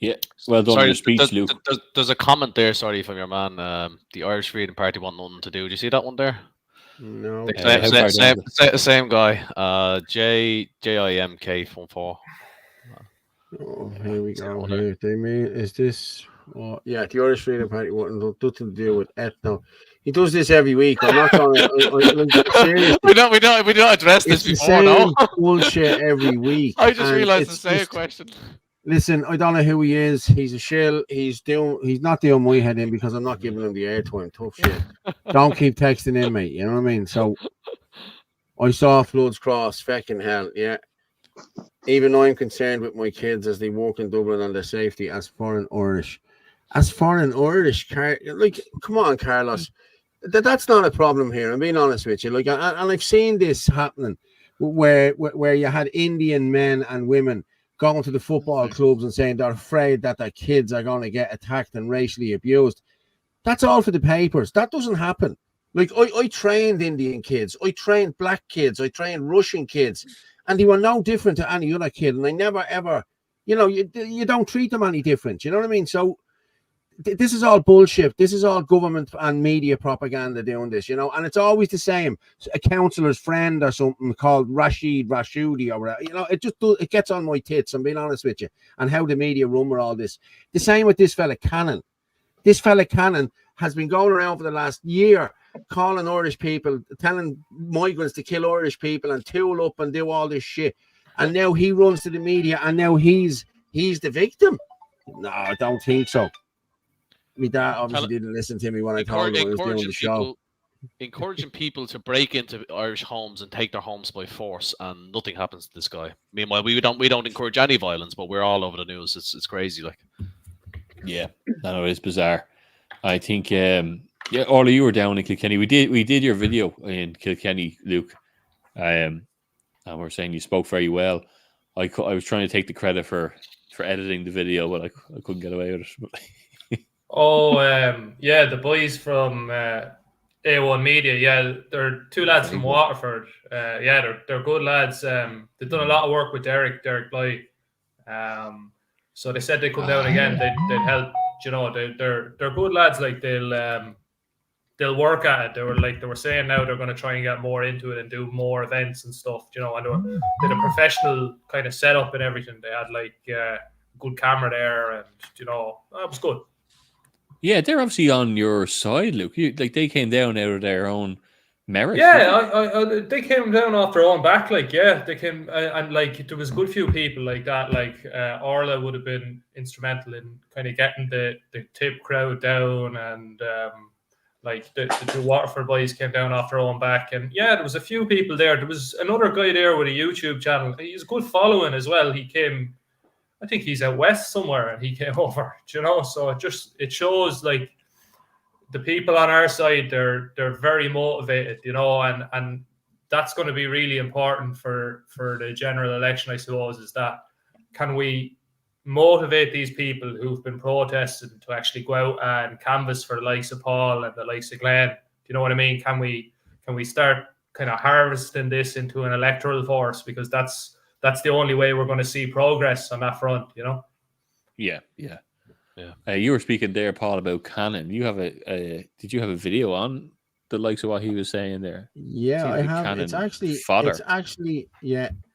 Speaker 2: Yeah, well done. Your speech, Luke.
Speaker 3: There's a comment there. Sorry, from your man. The Irish Freedom Party want nothing to do. Do you see that one there?
Speaker 1: No.
Speaker 3: Same guy. JIMK14.
Speaker 1: Oh, here we go. Here. They mean, is this? Oh, yeah, the Irish Freedom Party want nothing to do with ethno. He does this every week. I'm not going to. Seriously.
Speaker 3: We don't address this before, no?
Speaker 1: Bullshit every week.
Speaker 3: I just realised the same question.
Speaker 1: Listen, I don't know who he is. He's a shill. He's not doing my head in because I'm not giving him the airtime. Tough shit. Don't keep texting in, mate. You know what I mean? So I saw floods cross fucking hell. Yeah. Even I'm concerned with my kids as they walk in Dublin and their safety as foreign Irish. Like, come on, Carlos. That's not a problem here. I'm being honest with you. Like, and I've seen this happening where you had Indian men and women going to the football clubs and saying they're afraid that their kids are going to get attacked and racially abused. That's all for the papers. That doesn't happen. Like, I trained Indian kids. I trained black kids. I trained Russian kids. And they were no different to any other kid. And I never, ever, you know, you don't treat them any different. You know what I mean? So this is all bullshit. This is all government and media propaganda doing this, you know, and it's always the same. A councillor's friend or something called Rashidi or whatever, you know, it gets on my tits, I'm being honest with you, and how the media run with all this. The same with this fella Cannon. This fella Cannon has been going around for the last year calling Irish people, telling migrants to kill Irish people and tool up and do all this shit. And now he runs to the media and now he's the victim. No, I don't think so. My dad obviously didn't listen to me when I told him I was doing the show.
Speaker 3: Encouraging people to break into Irish homes and take their homes by force, and nothing happens to this guy. Meanwhile, we don't encourage any violence, but we're all over the news. It's crazy, like.
Speaker 2: Yeah, no, it's bizarre. I think, Orla, you were down in Kilkenny. We did your video in Kilkenny, Luke, and we're saying you spoke very well. I was trying to take the credit for editing the video, but I couldn't get away with it.
Speaker 9: Yeah, the boys from A1 Media, yeah, they're two lads from Waterford. Yeah, they're good lads. They've done a lot of work with Derek Bly. So they said they'd come down again. They'd help. You know, they're good lads. Like they'll work at it. They were saying now they're going to try and get more into it and do more events and stuff. You know, and they did a professional kind of setup and everything. They had like good camera there, and you know, that was good.
Speaker 2: Yeah, they're obviously on your side, Luke. They came down out of their own merit.
Speaker 9: Yeah, they came down off their own back. Like, yeah, they came and like there was a good few people like that. Like Orla would have been instrumental in kind of getting the tip crowd down, and like the Waterford boys came down off their own back. And yeah, there was a few people there. There was another guy there with a YouTube channel. He's a good following as well. He came. I think he's out west somewhere, and he came over, you know. So it shows like the people on our side, they're very motivated, you know, and that's going to be really important for the general election, I suppose. Is that can we motivate these people who've been protesting to actually go out and canvass for the likes of Paul and the likes of Glenn? Do you know what I mean? Can we start kind of harvesting this into an electoral force? Because that's the only way we're going to see progress on that front, you know?
Speaker 2: Yeah. You were speaking there, Paul, about Cannon. You have did you have a video on the likes of what he was saying there?
Speaker 1: Yeah, I have.
Speaker 2: Cannon
Speaker 1: It's actually
Speaker 2: fodder.
Speaker 1: It's actually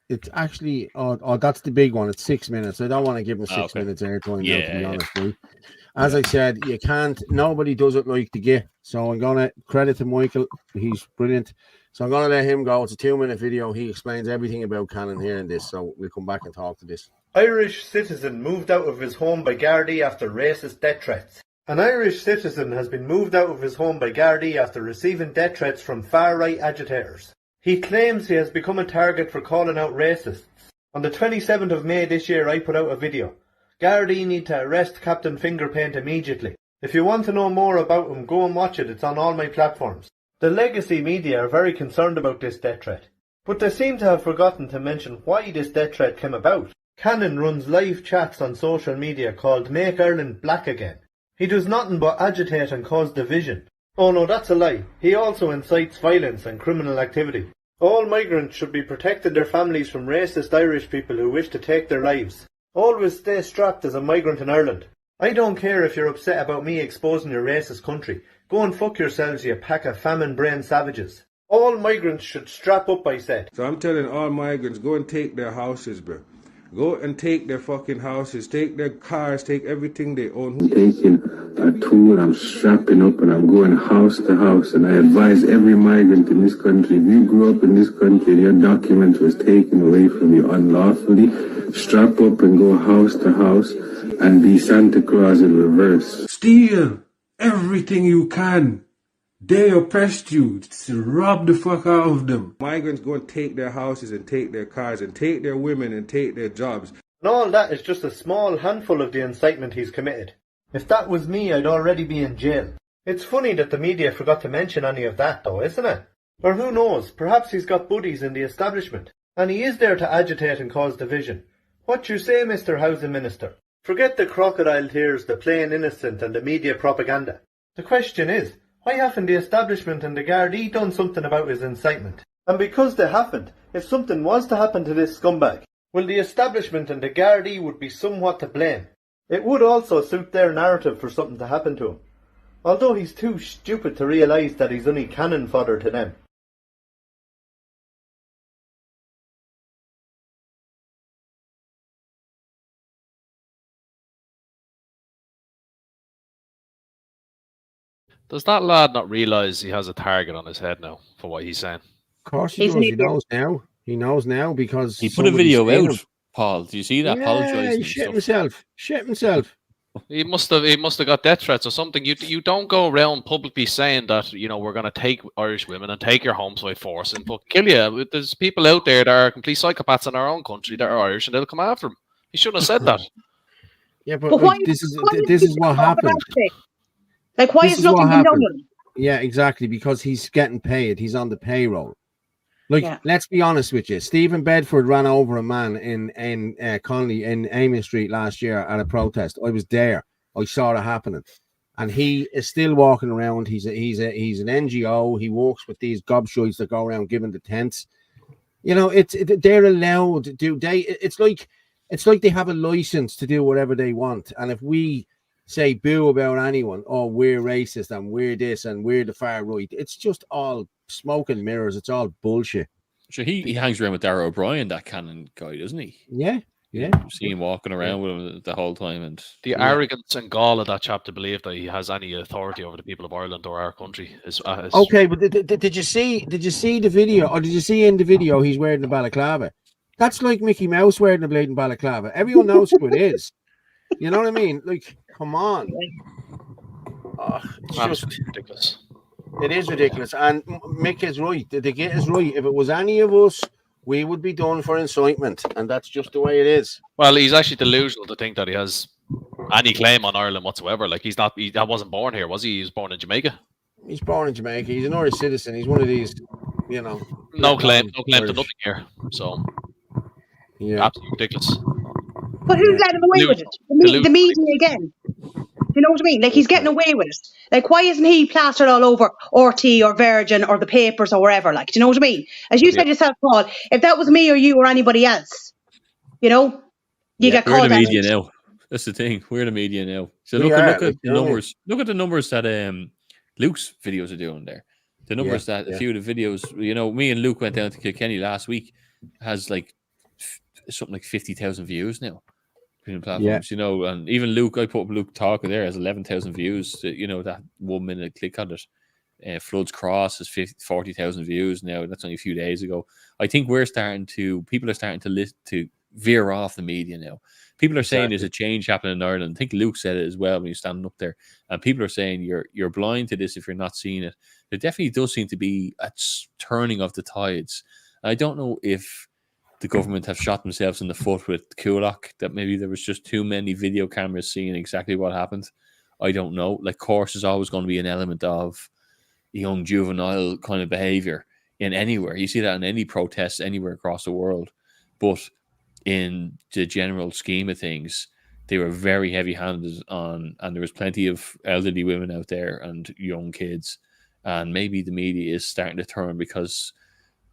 Speaker 1: that's the big one. It's 6 minutes. I don't want to give him 6 minutes airtime now, to be honest, right? As I said, you can't. Nobody does it like the Git. So I'm gonna credit to Michael. He's brilliant. So I'm gonna let him go. It's a 2-minute video. He explains everything about Cannon here in this. So we'll come back and talk to this.
Speaker 10: Irish citizen moved out of his home by Gardaí after racist death threats. An Irish citizen has been moved out of his home by Gardaí after receiving death threats from far-right agitators. He claims he has become a target for calling out racists. On the 27th of May this year, I put out a video. Gardaí need to arrest Captain Fingerpaint immediately. If you want to know more about him, go and watch it. It's on all my platforms. The legacy media are very concerned about this death threat, but they seem to have forgotten to mention why this death threat came about. Cannon runs live chats on social media called Make Ireland Black Again. He does nothing but agitate and cause division. Oh no, that's a lie. He also incites violence and criminal activity. All migrants should be protecting their families from racist Irish people who wish to take their lives. Always stay strapped as a migrant in Ireland. I don't care if you're upset about me exposing your racist country. Go and fuck yourselves, you pack of famine-brain savages. All migrants should strap up, I said.
Speaker 11: So I'm telling all migrants, go and take their houses, bro. Go and take their fucking houses, take their cars, take everything they own.
Speaker 12: Taking a tool, I'm strapping up and I'm going house to house, and I advise every migrant in this country, if you grew up in this country and your document was taken away from you unlawfully, strap up and go house to house and be Santa Claus in reverse.
Speaker 11: Steal everything you can. They oppressed you. Rob the fuck out of them. Migrants go and take their houses and take their cars and take their women and take their jobs.
Speaker 10: And all that is just a small handful of the incitement he's committed. If that was me, I'd already be in jail. It's funny that the media forgot to mention any of that though, isn't it? Or who knows, perhaps he's got buddies in the establishment, and he is there to agitate and cause division. What you say, Mr. Housing Minister? Forget the crocodile tears, the plain innocent and the media propaganda. The question is, why haven't the establishment and the Gardaí done something about his incitement? And because they haven't, if something was to happen to this scumbag, well, the establishment and the Gardaí would be somewhat to blame. It would also suit their narrative for something to happen to him, although he's too stupid to realise that he's only cannon fodder to them.
Speaker 3: Does that lad not realise he has a target on his head now for what he's saying?
Speaker 1: Of course he does. He knows now. He knows now because
Speaker 2: he put a video out. Paul, do you see that?
Speaker 1: Yeah, he shit himself. Shit himself.
Speaker 3: He must have got death threats or something. You don't go around publicly saying that, you know, we're going to take Irish women and take your homes by force and kill you. There's people out there that are complete psychopaths in our own country that are Irish and they'll come after him. He shouldn't have said that.
Speaker 1: Yeah, but like, this is what happened.
Speaker 13: Like, why is nothing been done?
Speaker 1: Yeah, exactly, because he's getting paid. He's on the payroll. Like, let's be honest with you. Stephen Bedford ran over a man in Connolly in Amy Street last year at a protest. I was there. I saw it happening, and he is still walking around. He's an NGO. He works with these gobshites that go around giving the tents. You know, they're allowed to do. It's like they have a license to do whatever they want, and if we say boo about anyone, oh, we're racist and we're this and we're the far right, it's just all smoke and mirrors. It's all bullshit.
Speaker 2: So he hangs around with Darragh O'Brien, that Cannon guy, doesn't he?
Speaker 1: Yeah. You
Speaker 2: see him walking around with him the whole time, and
Speaker 3: the arrogance and gall of that chap to believe that he has any authority over the people of Ireland or our country is
Speaker 1: okay. But did you see the video, or did you see in the video he's wearing the balaclava? That's like Mickey Mouse wearing the blatant balaclava. Everyone knows who it is. You know what I mean? Like, come on. It's just
Speaker 3: ridiculous.
Speaker 1: It is ridiculous. And Mick is right. The Git is right. If it was any of us, we would be done for incitement. And that's just the way it is.
Speaker 3: Well, he's actually delusional to think that he has any claim on Ireland whatsoever. Like, he wasn't born here, was he? He was born in Jamaica.
Speaker 1: He's born in Jamaica. He's an Irish citizen. He's one of these, you know.
Speaker 3: No claim to nothing here. So,
Speaker 1: yeah,
Speaker 3: absolutely ridiculous.
Speaker 13: But who's letting him away with it? The media again. You know what I mean? Like, he's getting away with it. Like, why isn't he plastered all over RT or Virgin or the papers or wherever? Like, do you know what I mean? As you said yourself, Paul, if that was me or you or anybody else, you know, you get called
Speaker 2: We're the
Speaker 13: out.
Speaker 2: media now. That's the thing. We're the media now. So look at the numbers. Look at the numbers that Luke's videos are doing there. The numbers that a few of the videos, you know, me and Luke went down to Kilkenny last week, has like something like 50,000 views now. Platforms, you know, and even Luke, I put up Luke talking there, has 11,000 views. You know, that 1 minute click on it. Floods Cross has 40,000 views now. That's only a few days ago. I think people are starting to veer off the media now. People are saying there's a change happening in Ireland. I think Luke said it as well when he was standing up there. And people are saying you're blind to this if you're not seeing it. There definitely does seem to be a turning of the tides. I don't know if the government have shot themselves in the foot with Coolock, that maybe there was just too many video cameras seeing exactly what happened. I don't know. Like, course is always going to be an element of young juvenile kind of behavior in anywhere. You see that in any protests anywhere across the world. But in the general scheme of things, they were very heavy-handed on, and there was plenty of elderly women out there and young kids. And maybe the media is starting to turn because...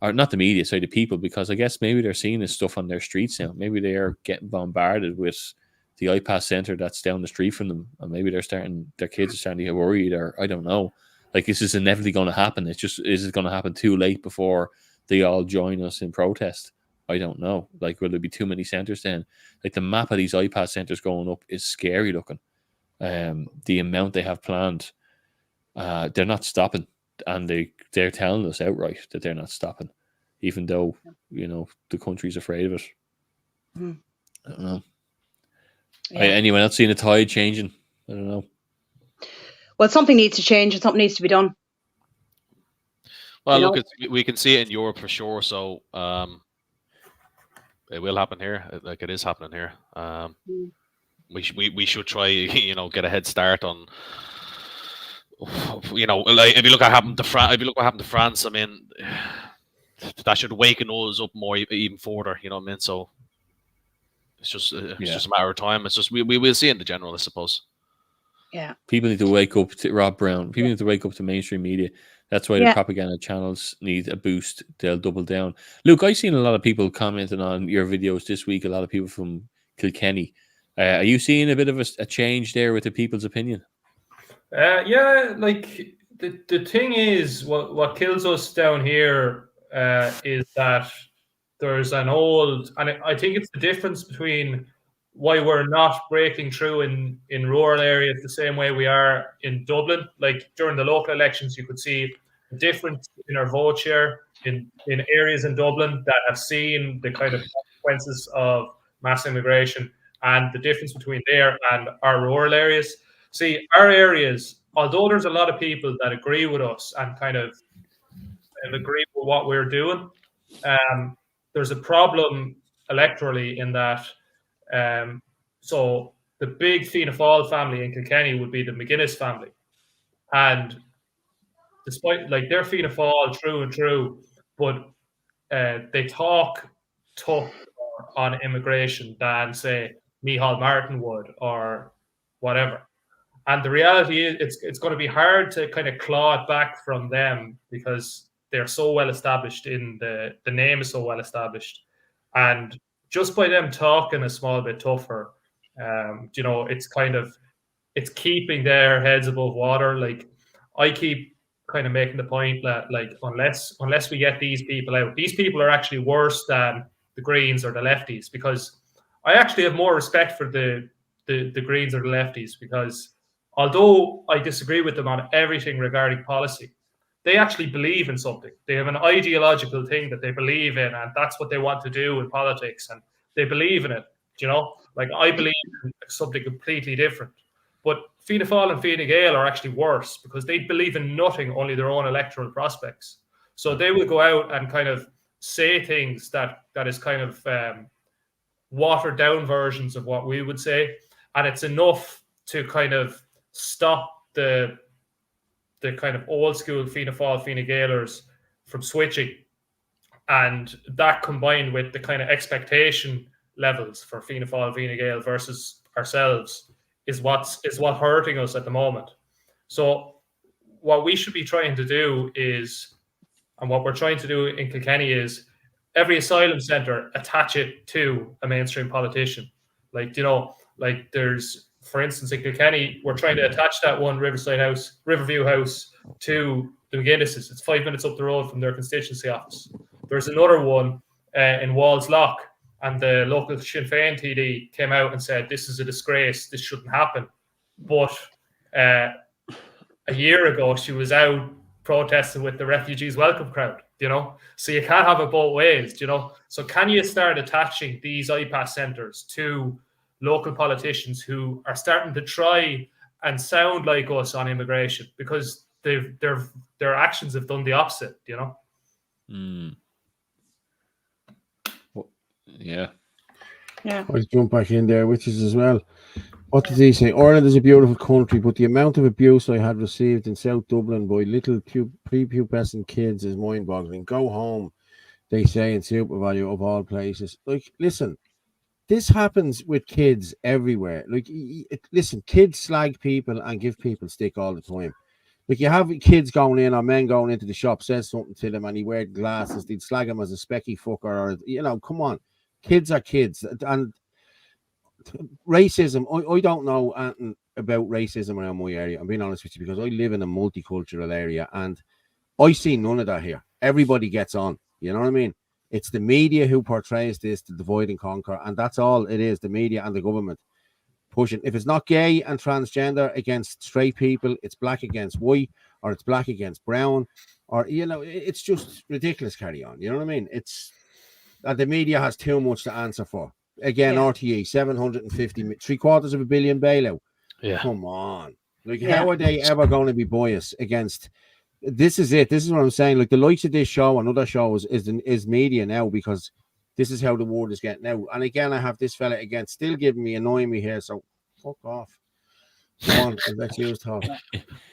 Speaker 2: or not the media, sorry, the people, because I guess maybe they're seeing this stuff on their streets now. Maybe they are getting bombarded with the iPass center that's down the street from them, and maybe their kids are starting to get worried, or I don't know. Like, this is inevitably going to happen. It's just, is it going to happen too late before they all join us in protest? I don't know. Like, will there be too many centers then? Like, the map of these iPass centers going up is scary looking. The amount they have planned, they're not stopping. And they're telling us outright that they're not stopping, even though, you know, the country's afraid of it. I don't know. Anyone else seeing the tide changing? I don't know.
Speaker 13: Well, something needs to change and something needs to be done.
Speaker 3: Well, look, we can see it in Europe for sure. So it will happen here. Like, it is happening here. We should try, you know, get a head start on. You know, like, if you look at what happened to France, I mean, that should waken us up more, even further. You know what I mean? So it's just a matter of time. It's just we will see in the general, I suppose.
Speaker 13: Yeah.
Speaker 2: People need to wake up to Rob Brown. People need to wake up to mainstream media. That's why the propaganda channels need a boost. They'll double down. Luke, I've seen a lot of people commenting on your videos this week. A lot of people from Kilkenny. Are you seeing a bit of a change there with the people's opinion?
Speaker 9: Like, the thing is, what kills us down here is that there's an old, and I think it's the difference between why we're not breaking through in rural areas the same way we are in Dublin. Like, during the local elections, you could see a difference in our vote share in areas in Dublin that have seen the kind of consequences of mass immigration, and the difference between there and our rural areas. See, our areas, although there's a lot of people that agree with us and kind of agree with what we're doing, there's a problem electorally in that. So the big Fianna Fáil family in Kilkenny would be the McGuinness family. And despite, like, they're Fianna Fáil through and through, but they talk tough on immigration than, say, Micheál Martin would or whatever. And the reality is it's going to be hard to kind of claw it back from them because they're so well established the name is so well established. And just by them talking a small bit tougher, you know, it's keeping their heads above water. Like, I keep kind of making the point that, like, unless we get these people out, these people are actually worse than the Greens or the lefties, because I actually have more respect for the Greens or the lefties, because although I disagree with them on everything regarding policy, they actually believe in something. They have an ideological thing that they believe in, and that's what they want to do in politics, and they believe in it. You know, like, I believe in something completely different. But Fianna Fáil and Fine Gael are actually worse because they believe in nothing, only their own electoral prospects. So they will go out and kind of say things that is kind of watered down versions of what we would say, and it's enough to kind of stop the kind of old school Fianna Fáil, Fine Gaelers from switching. And that, combined with the kind of expectation levels for Fianna Fáil, Fine Gael versus ourselves is what's hurting us at the moment. So what we should be trying to do is, and what we're trying to do in Kilkenny is, every asylum centre attach it to a mainstream politician. Like, you know, like there's, for instance, in Kilkenny, we're trying to attach that one Riverview House to the McGuinnesses. It's 5 minutes up the road from their constituency office. There's another one in Walls Lock, and the local Sinn Féin TD came out and said, this is a disgrace, this shouldn't happen. But a year ago, she was out protesting with the refugees welcome crowd, you know? So you can't have it both ways, you know? So can you start attaching these IPAS centres to local politicians who are starting to try and sound like us on immigration, because their actions have done the opposite, you know?
Speaker 2: Yeah.
Speaker 1: I'll jump back in there, which is as well. What did he say? Ireland is a beautiful country, but the amount of abuse I had received in South Dublin by little prepubescent kids is mind-boggling. Go home, they say in Super Value of all places. Like, listen, this happens with kids everywhere. Like, listen, kids slag people and give people stick all the time. Like, you have kids going in, or men going into the shop, says something to them, and he wears glasses, they'd slag him as a specky fucker, or, you know, come on. Kids are kids. And racism, I don't know anything about racism around my area, I'm being honest with you, because I live in a multicultural area, and I see none of that here. Everybody gets on, you know what I mean? It's the media who portrays this to divide and conquer, and that's all it is, the media and the government pushing. If it's not gay and transgender against straight people, it's black against white, or it's black against brown, or, you know, it's just ridiculous. Carry on, you know what I mean? It's that the media has too much to answer for. Again, RTE, 750, $750 million bailout.
Speaker 3: Yeah.
Speaker 1: Come on. Like, how are they ever going to be biased against? This is it. This is what I'm saying. Like, the likes of this show and other shows is media now, because this is how the word is getting out. And again, I have this fella again still annoying me here. So fuck off. Come on, let's use talk.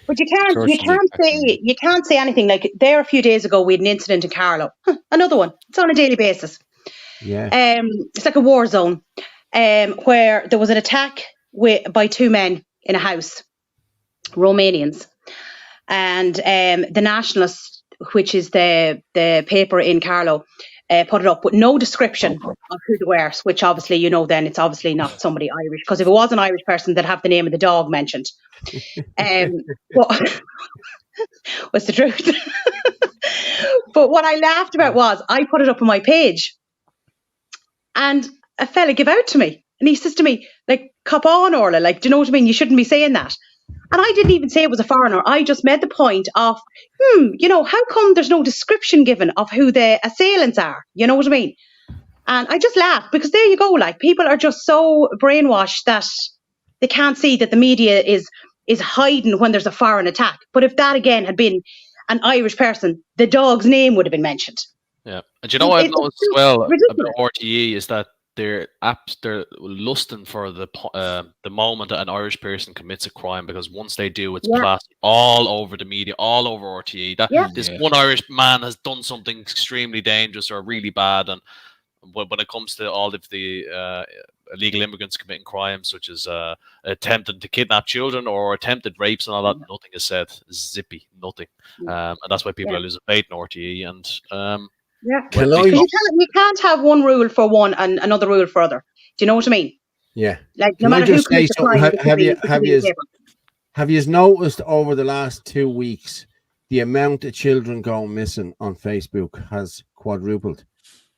Speaker 13: But you can't say anything. Like, there a few days ago, we had an incident in Carlow. Another one. It's on a daily basis.
Speaker 1: Yeah.
Speaker 13: It's like a war zone, where there was an attack by two men in a house, Romanians, and the Nationalist, which is the paper in Carlow, put it up with no description of who they were, which obviously, you know, then it's obviously not somebody Irish, because if it was an Irish person, they'd have the name of the dog mentioned. But what's the truth? But what I laughed about was, I put it up on my page, and a fella gave out to me, and he says to me, like, cop on, Orla, like, do you know what I mean? You shouldn't be saying that. And I didn't even say it was a foreigner. I just made the point of, you know, how come there's no description given of who the assailants are? You know what I mean? And I just laughed, because there you go. Like, people are just so brainwashed that they can't see that the media is hiding when there's a foreign attack. But if that again had been an Irish person, the dog's name would have been mentioned.
Speaker 3: Yeah, and you know what I've noticed as well about RTE is that they're lusting for the moment that an Irish person commits a crime, because once they do, it's plastered all over the media, all over RTE. This one Irish man has done something extremely dangerous or really bad, and when it comes to all of the illegal immigrants committing crimes such as attempting to kidnap children or attempted rapes and all that, nothing is said. Zippy, nothing, and that's why people are losing faith in RTE. And
Speaker 13: you can't have one rule for one and another rule for other. Do you know what I mean?
Speaker 1: Yeah.
Speaker 13: Like, no matter who commits the crime,
Speaker 1: have you noticed over the last 2 weeks the amount of children going missing on Facebook has quadrupled?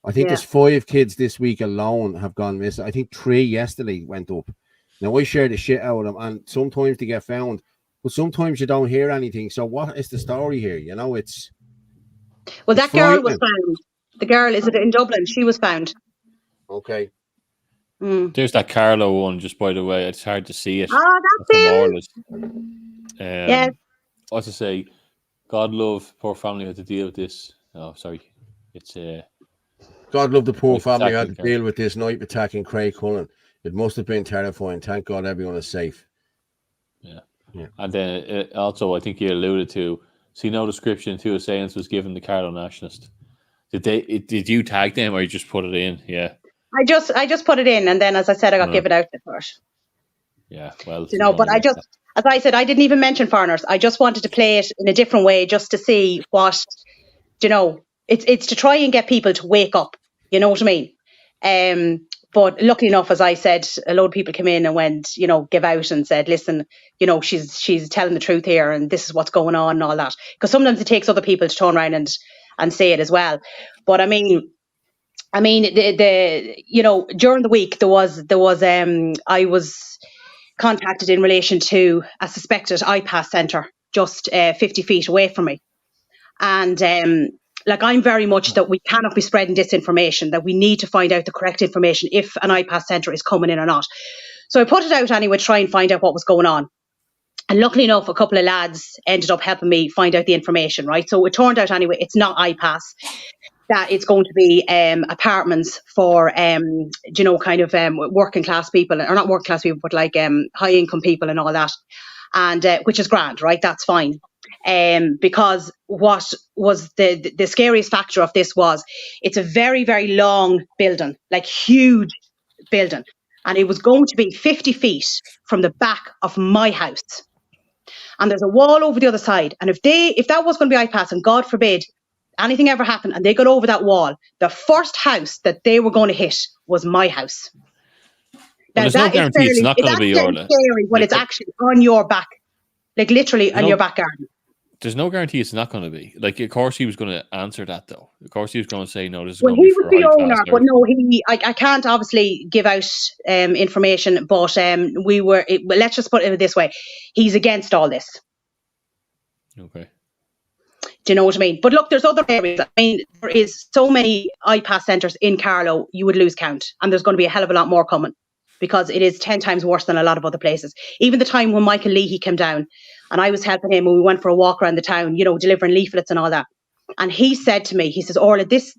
Speaker 1: I think there's 5 kids this week alone have gone missing. I think 3 yesterday went up. Now, I share the shit out of them, and sometimes they get found, but sometimes you don't hear anything. So what is the story here? You know, it's...
Speaker 13: Well, that girl was found. The girl, is it in Dublin? She was found.
Speaker 1: Okay.
Speaker 2: There's that Carlow one, just by the way. It's hard to see it.
Speaker 13: That's him.
Speaker 2: What to say? God love poor family had to deal with this. Oh, sorry. It's
Speaker 1: God love the poor family had to deal with this night attack in Craigcullen. It must have been terrifying. Thank God everyone is safe.
Speaker 2: Yeah. And then also, I think you alluded to, see, no description to assailants was given the Carlow Nationalist. Did you tag them, or you just put it in? Yeah.
Speaker 13: I just put it in, and then, as I said, I got given out for it.
Speaker 2: Yeah, well,
Speaker 13: You know, but I just, as I said, I didn't even mention foreigners. I just wanted to play it in a different way, just to see what, you know, it's to try and get people to wake up. You know what I mean? But luckily enough, as I said, a load of people came in and went, you know, give out and said, listen, you know, she's telling the truth here, and this is what's going on and all that. Because sometimes it takes other people to turn around and say it as well. But I mean, the you know, during the week there was I was contacted in relation to a suspected iPass centre just 50 feet away from me, and like, I'm very much that we cannot be spreading disinformation, that we need to find out the correct information if an iPass centre is coming in or not. So I put it out anyway to try and find out what was going on. And luckily enough, a couple of lads ended up helping me find out the information, right? So it turned out anyway, it's not iPass, that it's going to be apartments for, you know, kind of working class people, or not working class people, but like high income people and all that. And which is grand, right? That's fine. Because what was the scariest factor of this was, it's a very, very long building, like huge building. And it was going to be 50 feet from the back of my house. And there's a wall over the other side. And if that was going to be iPass, and God forbid anything ever happened and they got over that wall, the first house that they were going to hit was my house.
Speaker 2: Well, there's no guarantee it's not going to be Orla.
Speaker 13: Scary when it's actually on your back, like literally on your back garden.
Speaker 2: There's no guarantee it's not going to be. Like, of course he was going to answer that, though. Of course he was going to say, no, this is going to be for
Speaker 13: he was the owner, but no, I can't obviously give out information, but let's just put it this way. He's against all this.
Speaker 2: Okay.
Speaker 13: Do you know what I mean? But look, there's other areas. I mean, there is so many iPass centres in Carlow, you would lose count. And there's going to be a hell of a lot more coming, because it is 10 times worse than a lot of other places. Even the time when Michael Leahy came down and I was helping him, and we went for a walk around the town, you know, delivering leaflets and all that. And he said to me, he says, Orla, this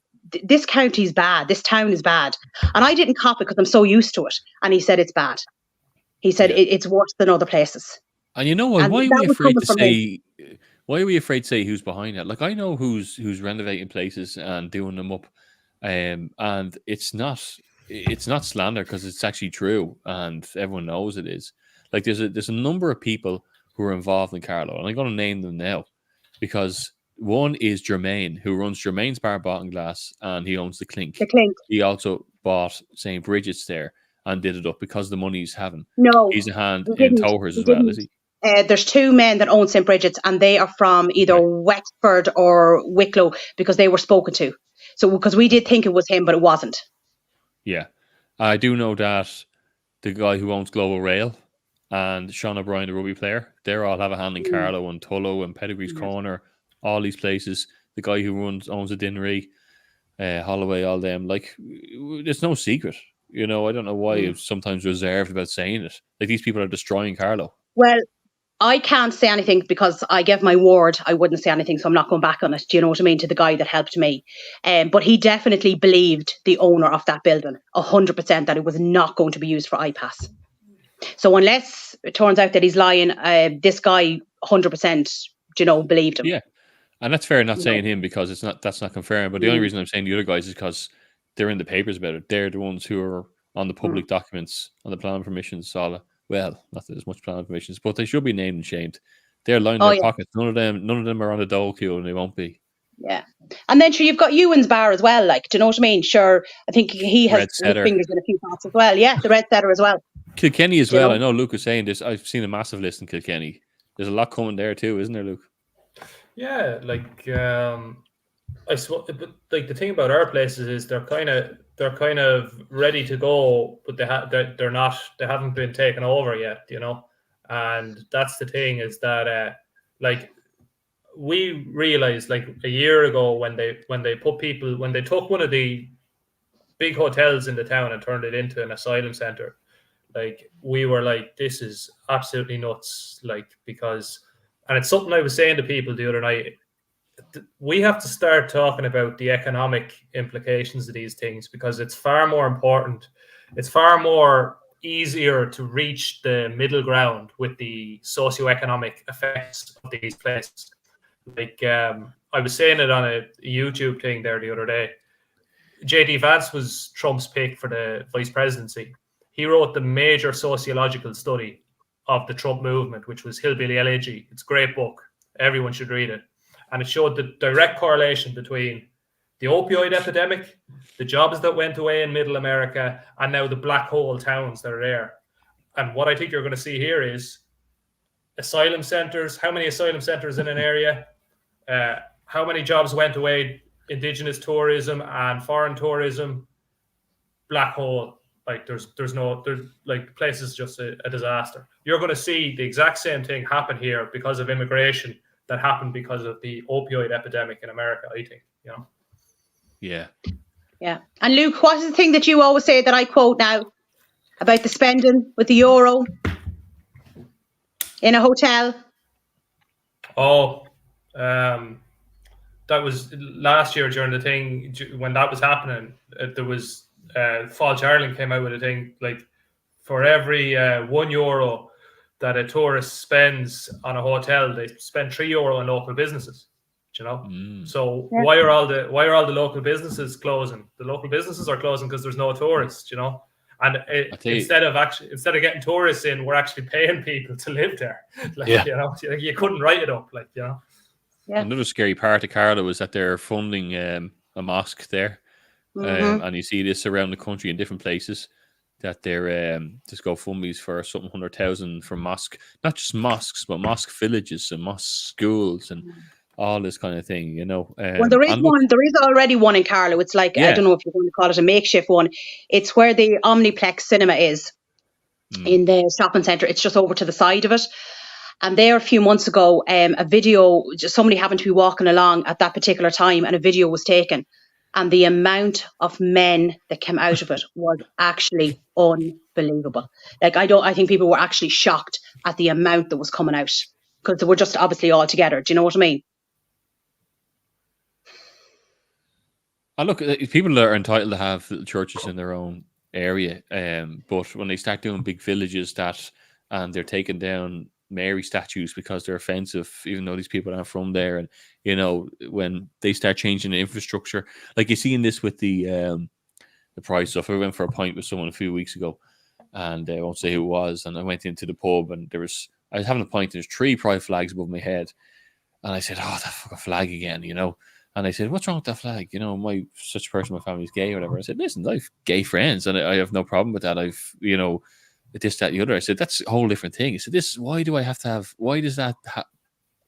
Speaker 13: county's bad. This town is bad. And I didn't cop it because I'm so used to it. And he said, it's bad. He said, it's worse than other places.
Speaker 2: And you know what? Why are we afraid to say... Why are we afraid to say who's behind that? Like, I know who's renovating places and doing them up, and it's not slander, because it's actually true, and everyone knows it is. Like, there's a number of people who are involved in Carlow, and I'm going to name them now, because one is Jermaine, who runs Jermaine's Bar Bottom Glass, and he owns the Clink.
Speaker 13: The Clink.
Speaker 2: He also bought St. Bridget's there and did it up because the money he's having.
Speaker 13: No,
Speaker 2: he's a hand in Towers as well, is he?
Speaker 13: There's two men that own St. Bridget's, and they are from either Wexford or Wicklow, because they were spoken to. So, because we did think it was him, but it wasn't.
Speaker 2: Yeah. I do know that the guy who owns Global Rail and Sean O'Brien, the rugby player, they all have a hand in Carlow and Tullow and Pedigree's Corner, all these places. The guy who owns a Dinnery, Holloway, all them. Like, it's no secret. You know, I don't know why it's sometimes reserved about saying it. Like, these people are destroying Carlow.
Speaker 13: Well, I can't say anything because I gave my word I wouldn't say anything, so I'm not going back on it. Do you know what I mean? To the guy that helped me. But he definitely believed, the owner of that building, 100%, that it was not going to be used for iPass. So unless it turns out that he's lying, this guy 100%, you know, believed him.
Speaker 2: Yeah. And that's fair, not saying him, because that's not confirmed. But the only reason I'm saying the other guys is because they're in the papers about it. They're the ones who are on the public documents, on the planning permissions, all that. Well, not that there's much planning permissions, but they should be named and shamed. They're lining their pockets. None of them are on the dole queue, and they won't be.
Speaker 13: Yeah. And then sure, you've got Ewan's Bar as well, like, do you know what I mean? Sure, I think he has his fingers in a few pots as well. Yeah, the Red Setter as well.
Speaker 2: Kilkenny as well. I know Luke was saying this. I've seen a massive list in Kilkenny. There's a lot coming there too, isn't there, Luke? Yeah,
Speaker 9: like like the thing about our places is they're kind of ready to go, but they haven't been taken over yet, you know. And that's the thing, is that like, we realized like a year ago when they took one of the big hotels in the town and turned it into an asylum center, like, we were like, this is absolutely nuts, like, because, and it's something I was saying to people the other night, we have to start talking about the economic implications of these things, because it's far more important. It's far more easier to reach the middle ground with the socioeconomic effects of these places. Like, I was saying it on a YouTube thing there the other day. J.D. Vance was Trump's pick for the vice presidency. He wrote the major sociological study of the Trump movement, which was Hillbilly Elegy. It's a great book. Everyone should read it. And it showed the direct correlation between the opioid epidemic, the jobs that went away in middle America, and now the black hole towns that are there. And what I think you're going to see here is asylum centers. How many asylum centers in an area? How many jobs went away? Indigenous tourism and foreign tourism. Black hole. Like there's like places just a disaster. You're going to see the exact same thing happen here because of immigration that happened because of the opioid epidemic in America. I think, you know.
Speaker 2: Yeah.
Speaker 13: Yeah. And Luke, what is the thing that you always say that I quote now about the spending with the euro in a hotel?
Speaker 9: Oh, that was last year during the thing when that was happening. There was Falch Ireland came out with a thing like for every €1 that a tourist spends on a hotel, they spend €3 on local businesses. You know, so
Speaker 13: Yeah.
Speaker 9: why are all the local businesses closing? The local businesses are closing because there's no tourists. You know, and instead of getting tourists in, we're actually paying people to live there. Like,
Speaker 3: Yeah.
Speaker 9: you know, you couldn't write it up, like, you know.
Speaker 13: Yeah.
Speaker 2: Another scary part of Carlo was that they're funding a mosque there, and you see this around the country in different places that they're just GoFundMe's for something 100,000 for mosque, not just mosques, but mosque villages and mosque schools and all this kind of thing, you know.
Speaker 13: Well, there is one. There is already one in Carlo. It's like, I don't know if you're going to call it a makeshift one. It's where the Omniplex cinema is in the shopping centre. It's just over to the side of it. And there a few months ago, a video, just somebody happened to be walking along at that particular time and a video was taken. And the amount of men that came out of it was actually unbelievable. Like, I think people were actually shocked at the amount that was coming out because they were just obviously all together. Do you know what I mean?
Speaker 2: And look, people are entitled to have churches in their own area, but when they start doing big villages and they're taking down Mary statues because they're offensive, even though these people aren't from there, and you know, when they start changing the infrastructure, like you see in this with the price stuff. I went for a pint with someone a few weeks ago, and I won't say who it was, and I went into the pub, and I was having a pint, and there's 3 pride flags above my head, and I said, "Oh, that fucking flag again," you know. And I said, "What's wrong with that flag? You know, such a person, my family's gay or whatever." I said, "Listen, I've gay friends, and I have no problem with that. I've, you know, this, that, the other." I said, "That's a whole different thing." I said, why does that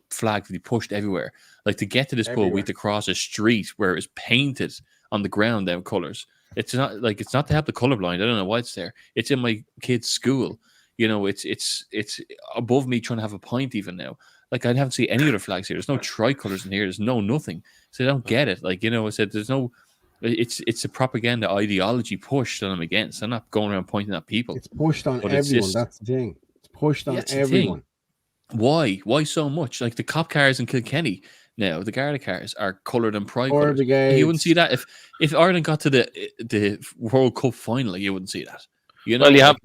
Speaker 2: flag be pushed everywhere? Like, to get to this pub, we have to cross a street where it's painted on the ground, them colours. It's not to help the colourblind. I don't know why it's there. It's in my kid's school. You know, it's above me trying to have a pint even now. Like, I haven't seen any other flags here. There's no tricolours in here. There's no nothing. So I don't get it. Like, you know, I said, there's no... It's a propaganda ideology push that I'm against. I'm not going around pointing at people.
Speaker 1: It's pushed on everyone. That's the thing. It's pushed on everyone.
Speaker 2: Why? Why so much? Like, the cop cars in Kilkenny now, the Garda cars are coloured in pride colours. You wouldn't see that if Ireland got to the World Cup final. You wouldn't see that. You know,
Speaker 3: well,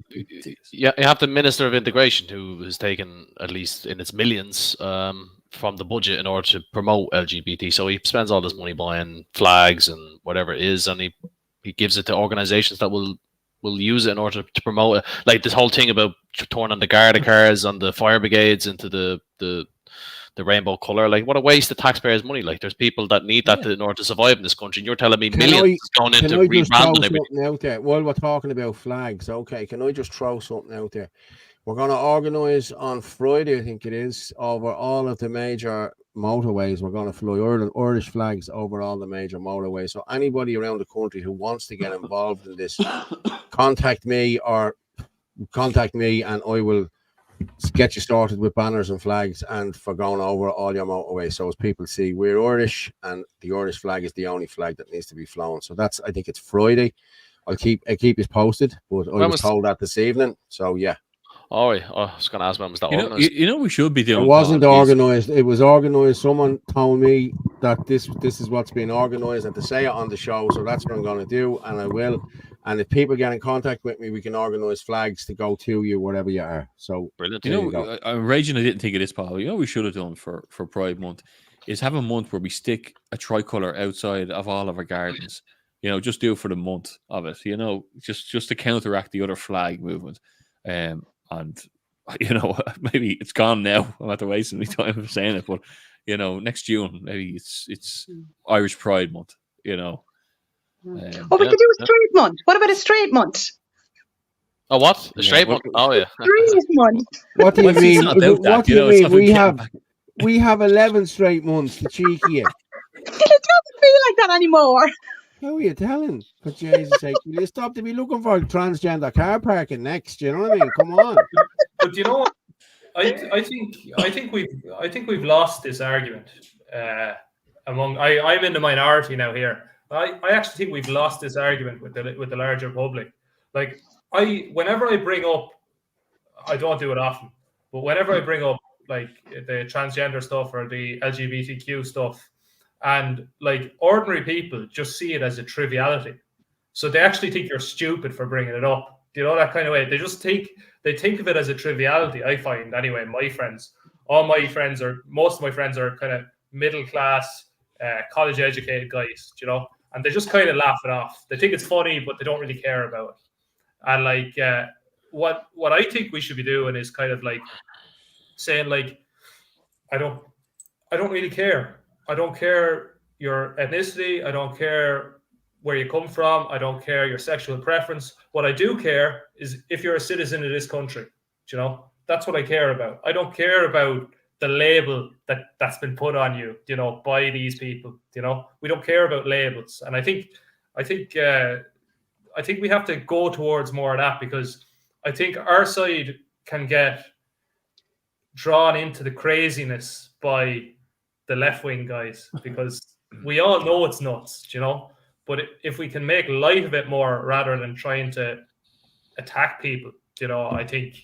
Speaker 3: you have the Minister of Integration who has taken at least in its millions from the budget in order to promote LGBT. So he spends all this money buying flags and whatever it is, and he gives it to organizations that will use it in order to promote it. Like this whole thing about turning the Garda cars on the fire brigades into the rainbow color. Like, what a waste of taxpayers' money. Like, there's people that need that in order to survive in this country. And you're telling me millions is going into rebranding everything.
Speaker 1: Out there while we're talking about flags, okay? Can I just throw something out there? We're going to organise on Friday, I think it is, over all of the major motorways. We're going to fly Irish flags over all the major motorways. So anybody around the country who wants to get involved in this, contact me and I will get you started with banners and flags and for going over all your motorways. So as people see, we're Irish and the Irish flag is the only flag that needs to be flown. So I think it's Friday. I'll keep you posted, but I was told that this evening. So yeah.
Speaker 3: Oh, I was going to ask when was that organised?
Speaker 2: You know, we should be doing.
Speaker 1: It wasn't organised. It was organised. Someone told me that this is what's being organised and to say it on the show. So that's what I'm going to do, and I will. And if people get in contact with me, we can organise flags to go to you wherever you are. So
Speaker 3: brilliant.
Speaker 2: You know, I'm raging. I didn't think of this, Paul. You know, we should have done for Pride Month is have a month where we stick a tricolour outside of all of our gardens. You know, just do it for the month of it. You know, just to counteract the other flag movement. And you know, maybe it's gone now. I'm not wasting my time of saying it, but you know, next June maybe it's Irish Pride Month. You know.
Speaker 13: We could do a straight month. What about a straight month?
Speaker 3: Oh, what? A straight month? Oh, yeah.
Speaker 13: Straight month.
Speaker 1: What do you mean? What do you mean?
Speaker 2: It's
Speaker 1: We have 11 straight months. The cheeky.
Speaker 13: It doesn't feel like that anymore.
Speaker 1: How are you telling? For Jesus' sake, will you stop to be looking for transgender car parking next? You know what I mean? Come on.
Speaker 9: But you know what? I think we've lost this argument. I'm in the minority now here. I actually think we've lost this argument with the larger public. Like whenever I bring up, I don't do it often, but whenever I bring up like the transgender stuff or the LGBTQ stuff, and like ordinary people just see it as a triviality, so they actually think you're stupid for bringing it up. You know, that kind of way. They think of it as a triviality. I find anyway. Most of my friends are kind of middle class, college educated guys. You know, and they just kind of laugh it off. They think it's funny, but they don't really care about it. And like, what I think we should be doing is kind of like saying like, I don't really care. I don't care your ethnicity. I don't care where you come from. I don't care your sexual preference. What I do care is if you're a citizen of this country. You know, that's what I care about. I don't care about the label that's been put on you, you know, by these people. You know, we don't care about labels. And I think we have to go towards more of that, because I think our side can get drawn into the craziness by the left-wing guys, because we all know it's nuts, you know. But if we can make light of it more rather than trying to attack people, you know, I think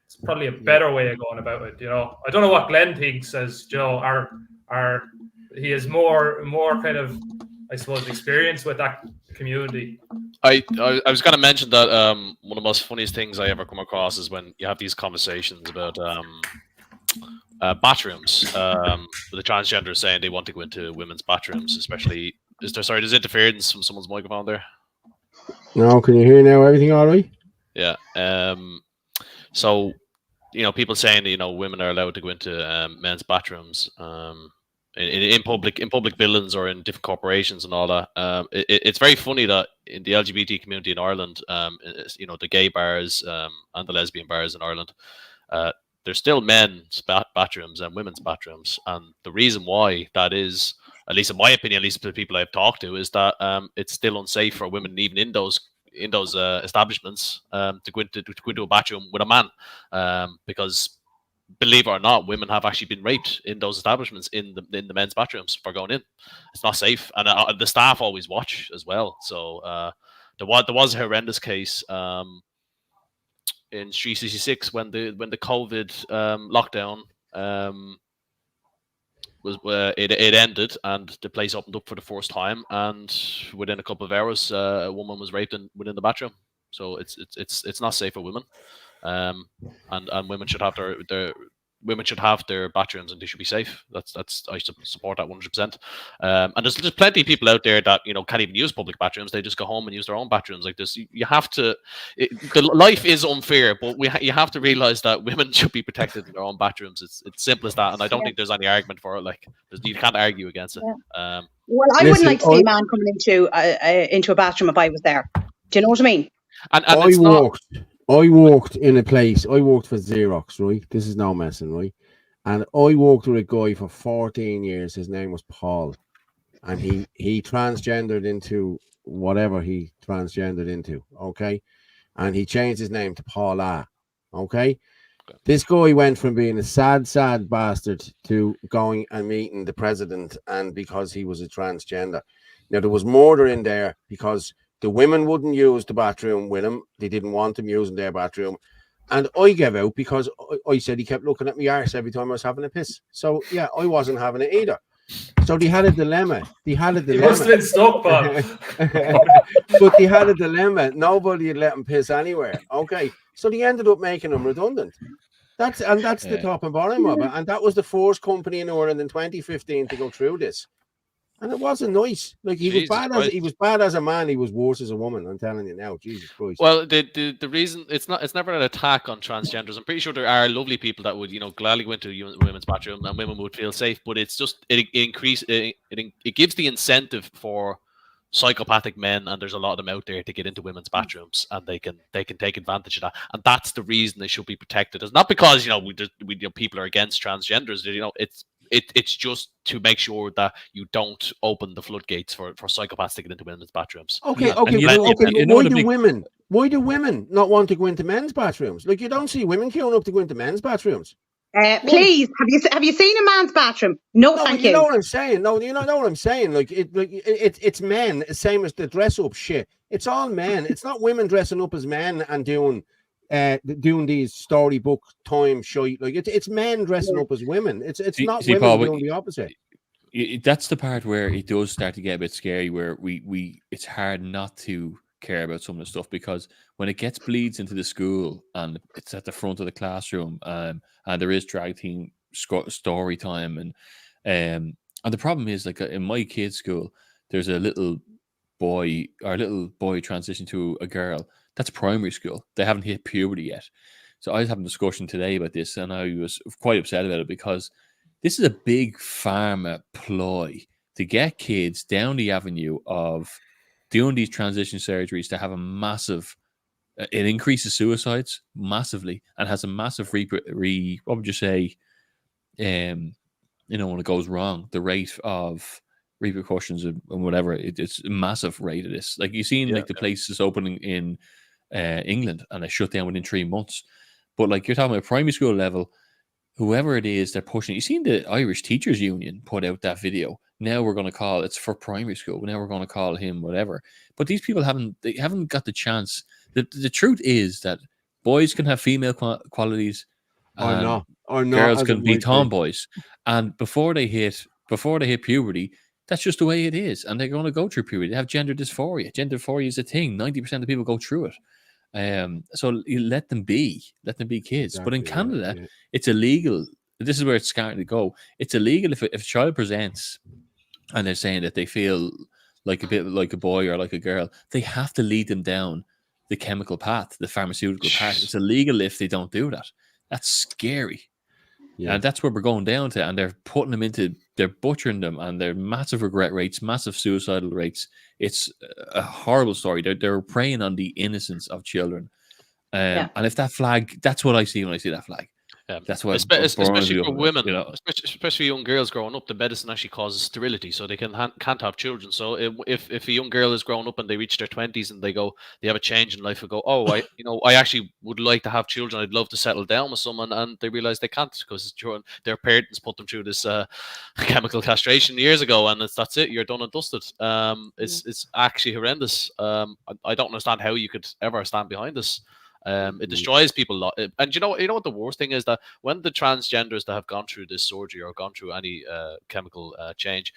Speaker 9: it's probably a better way of going about it. You know, I don't know what Glenn thinks, as you know, he has more kind of, I suppose, experience with that community.
Speaker 3: I was going to mention that one of the most funniest things I ever come across is when you have these conversations about bathrooms, with the transgenders saying they want to go into women's bathrooms, especially. There's interference from someone's microphone there.
Speaker 1: No, can you hear now? Everything all right?
Speaker 3: Yeah. So, you know, people saying that, you know, women are allowed to go into men's bathrooms in public buildings or in different corporations and all that. It's very funny that in the LGBT community in Ireland, you know, the gay bars and the lesbian bars in Ireland, there's still men's bathrooms and women's bathrooms, and the reason why that is, at least in my opinion, at least the people I've talked to, is that it's still unsafe for women, even in those establishments, to go into a bathroom with a man, because believe it or not, women have actually been raped in those establishments in the men's bathrooms for going in. It's not safe, and the staff always watch as well. So there was a horrendous case in Street 66 when the COVID lockdown it ended, and the place opened up for the first time, and within a couple of hours a woman was raped within the bathroom. So it's not safe for women, and women should have their bathrooms, and they should be safe. That's I support that 100%. And there's plenty of people out there that, you know, can't even use public bathrooms. They just go home and use their own bathrooms like this. You have to. Life is unfair, but you have to realize that women should be protected in their own bathrooms. It's simple as that, and I don't think there's any argument for it. Like, you can't argue against it.
Speaker 13: Yeah. Well, I wouldn't like to see a man coming into a bathroom if I was there. Do you know what I mean?
Speaker 3: And
Speaker 1: I walked in a place. I worked for Xerox, right? This is no messing, right? And I worked with a guy for 14 years. His name was Paul, and he transgendered into whatever he transgendered into. Okay, and he changed his name to Paula. Okay, this guy went from being a sad bastard to going and meeting the president, and because he was a transgender. Now there was murder in there because the women wouldn't use the bathroom with him. They didn't want him using their bathroom. And I gave out because I said he kept looking at me arse every time I was having a piss. So, yeah, I wasn't having it either. So they had a dilemma. He must have
Speaker 9: been stuck, Bob.
Speaker 1: But they had a dilemma. Nobody had let him piss anywhere. Okay. So they ended up making him redundant. That's the top and bottom of it. And that was the first company in Ireland in 2015 to go through this. And it wasn't nice. Like he
Speaker 3: Jesus
Speaker 1: was bad as a man. He was worse as a woman. I'm telling you now, Jesus Christ.
Speaker 3: Well, the reason it's never an attack on transgenders. I'm pretty sure there are lovely people that would gladly go into women's bathroom and women would feel safe. But it's just it gives the incentive for psychopathic men, and there's a lot of them out there, to get into women's bathrooms, and they can take advantage of that. And that's the reason they should be protected. It's not because people are against transgenders. It's just to make sure that you don't open the floodgates for psychopaths to get into women's bathrooms.
Speaker 1: Okay. Why do women not want to go into men's bathrooms? Like, you don't see women queuing up to go into men's bathrooms.
Speaker 13: Please, have you seen a man's bathroom? No, thank you.
Speaker 1: You know what I'm saying? No, you know what I'm saying. It's men, same as the dress up shit. It's all men. It's not women dressing up as men and doing these storybook time shit. Like it's men dressing up as women. It's not women Paul, doing the opposite.
Speaker 2: That's the part where it does start to get a bit scary. Where it's hard not to care about some of the stuff, because when it bleeds into the school and it's at the front of the classroom, and there is drag team story time, and the problem is, like, in my kid's school, there's a little boy transitioning to a girl. That's primary school. They haven't hit puberty yet. So I was having a discussion today about this, and I was quite upset about it, because this is a big pharma ploy to get kids down the avenue of doing these transition surgeries to have a massive, it increases suicides massively and has a massive what would you say, when it goes wrong, the rate of repercussions and whatever, it's a massive rate of this. Like, you've seen the places opening in England, and they shut down within 3 months. But like, you're talking about primary school level, whoever it is, they're pushing. You've seen the Irish Teachers Union put out that video. Now we're going to call it's for primary school. Now we're going to call him whatever. But these people haven't got the chance. The truth is that boys can have female qualities,
Speaker 1: or
Speaker 2: girls can be tomboys, and before they hit puberty, that's just the way it is, and they're going to go through puberty. They have gender dysphoria. Gender dysphoria is a thing. 90% of people go through it. So you let them be kids. Exactly, but in Canada, it's illegal. This is where it's starting to go. It's illegal if a child presents and they're saying that they feel like a bit like a boy or like a girl, they have to lead them down the chemical path, the pharmaceutical path. It's illegal if they don't do that. That's scary. Yeah. And that's where we're going down to. And they're putting them they're butchering them, and they're massive regret rates, massive suicidal rates. It's a horrible story. They're preying on the innocence of children. And if that flag, that's what I see when I see that flag. That's what,
Speaker 3: especially for women, especially young girls growing up, the medicine actually causes sterility, so they can't have children. So if a young girl is growing up and they reach their 20s and they have a change in life and go, oh, I actually would like to have children. I'd love to settle down with someone, and they realize they can't because their parents put them through this chemical castration years ago, and that's it. You're done and dusted. It's actually horrendous. I don't understand how you could ever stand behind this. It destroys people a lot. And you know what the worst thing is, that when the transgenders that have gone through this surgery or gone through any chemical change,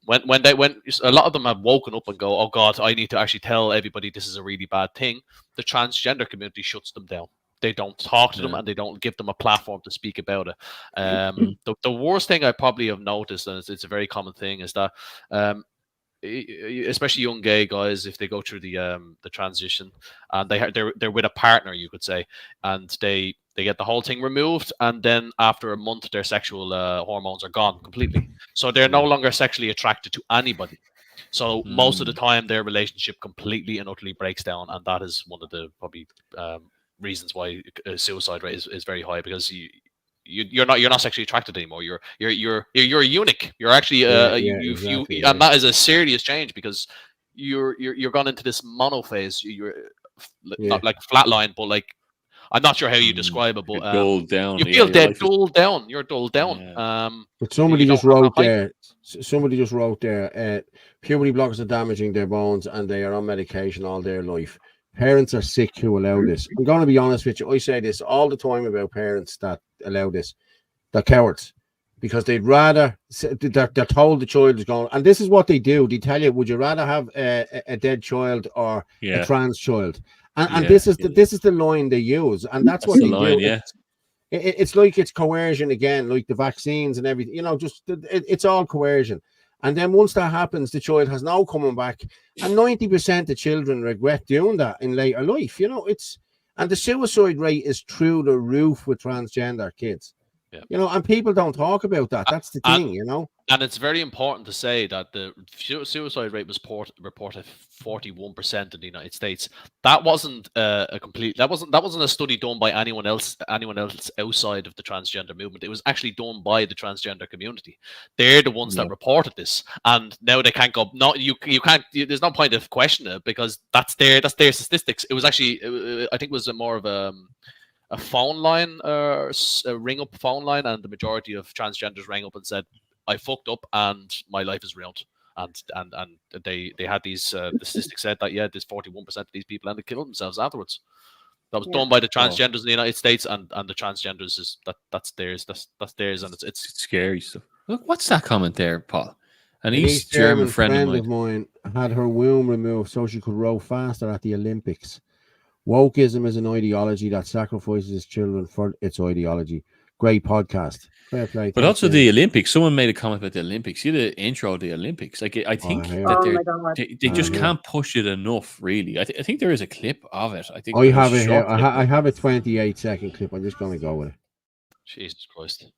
Speaker 3: when a lot of them have woken up and go, oh God, I need to actually tell everybody this is a really bad thing, the transgender community shuts them down. They don't talk to them, and they don't give them a platform to speak about it. The worst thing I probably have noticed, and it's a very common thing, is that especially young gay guys, if they go through the transition and they're with a partner, you could say, and they get the whole thing removed, and then after a month their sexual hormones are gone completely, so they're no longer sexually attracted to anybody. So most of the time their relationship completely and utterly breaks down, and that is one of the probably reasons why suicide rate is very high, because you're not sexually attracted anymore. You're a eunuch. You're actually and that is a serious change, because you're gone into this mono phase. You're not like flatline, but like, I'm not sure how you describe it, but
Speaker 2: dulled down.
Speaker 3: You feel dead, dulled down. You're dulled down.
Speaker 1: But somebody just wrote there. Puberty blockers are damaging their bones, and they are on medication all their life. Parents are sick who allow this. I'm going to be honest with you. I say this all the time about parents that allow this. They're cowards, because they'd rather, they're told the child is going, and this is what they do. They tell you, would you rather have a dead child or a trans child? And this is the line they use, and that's what they do.
Speaker 2: Yeah.
Speaker 1: It's like it's coercion again, like the vaccines and everything. Just it's all coercion. And then once that happens, the child has no coming back. And 90% of children regret doing that in later life. You know, and the suicide rate is through the roof with transgender kids.
Speaker 3: Yeah.
Speaker 1: You know, and people don't talk about that. That's the thing, you know.
Speaker 3: And it's very important to say that the suicide rate was reported 41% in the United States. That wasn't that wasn't a study done by anyone else outside of the transgender movement. It was actually done by the transgender community. They're the ones that reported this, and now they can't go. No, you can't. There's no point of questioning it because that's their statistics. It was actually I think it was more of a phone line, a ring up phone line, and the majority of transgenders rang up and said, I fucked up and my life is ruined. And they had these the statistics said that there's 41% of these people and they killed themselves afterwards. That was done by the transgenders in the United States, and the transgenders is that's theirs. That's theirs, and it's
Speaker 2: scary stuff. Look, what's that comment there, Paul? An
Speaker 1: East
Speaker 2: German
Speaker 1: friend of mine had her womb removed so she could row faster at the Olympics. Wokeism is an ideology that sacrifices children for its ideology. Great podcast. Fair play.
Speaker 2: But also the Olympics. Someone made a comment about the Olympics. See the intro of the Olympics. Like I think that they just can't push it enough. Really, I think there is a clip of it. I think
Speaker 1: I have it here. I have a 28-second clip. I'm just going to go with it.
Speaker 3: Jesus Christ.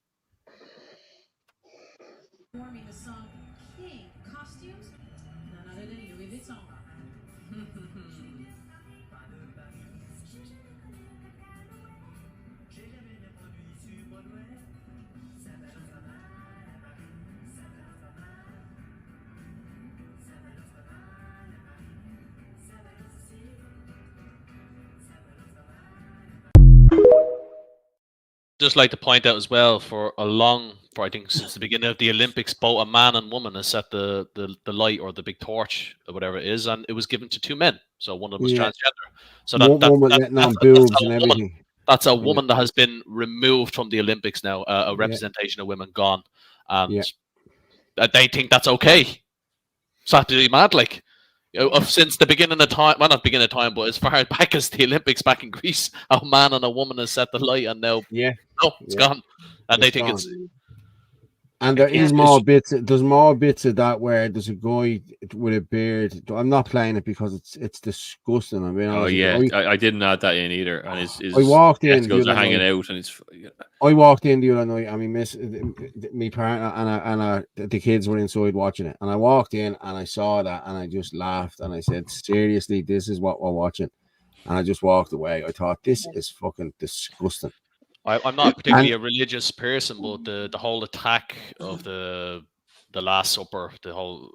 Speaker 3: Just like to point out as well, I think since the beginning of the Olympics, both a man and woman has set the light or the big torch or whatever it is, and it was given to two men. So one of them was transgender. So that's a woman that has been removed from the Olympics now, a representation of women gone, and they think that's okay. It's absolutely mad, like. Since the beginning of time, well, not beginning of time, but as far back as the Olympics back in Greece, a man and a woman has set the light, and now, it's gone, and they think it's.
Speaker 1: And there is more bits. There's more bits of that where there's a guy with a beard. I'm not playing it because it's disgusting. I mean,
Speaker 2: I didn't add that in either. And
Speaker 1: I walked in.
Speaker 2: Are hanging out, and it's.
Speaker 1: I walked in the other night. I mean, my partner and the kids were inside watching it, and I walked in and I saw that, and I just laughed and I said, "Seriously, this is what we're watching," and I just walked away. I thought this is fucking disgusting.
Speaker 3: I'm not particularly a religious person, but the whole attack of the Last Supper, the whole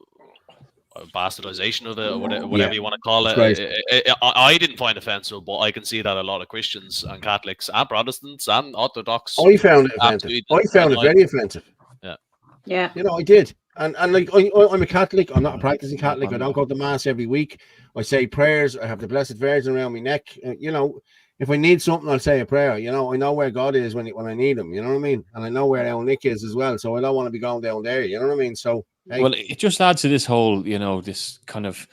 Speaker 3: bastardization of it, or whatever you want to call it, I didn't find offensive, but I can see that a lot of Christians and Catholics and Protestants and Orthodox.
Speaker 1: I found it offensive. I found it very offensive.
Speaker 13: Yeah.
Speaker 1: You know, I did. And like I'm a Catholic. I'm not a practicing Catholic. I don't go to mass every week. I say prayers. I have the Blessed Virgin around my neck. You know. If I need something, I'll say a prayer. You know, I know where God is when I need him. You know what I mean? And I know where El Nick is as well. So I don't want to be going down there. You know what I mean? So,
Speaker 2: well, it just adds to this whole, you know, this kind of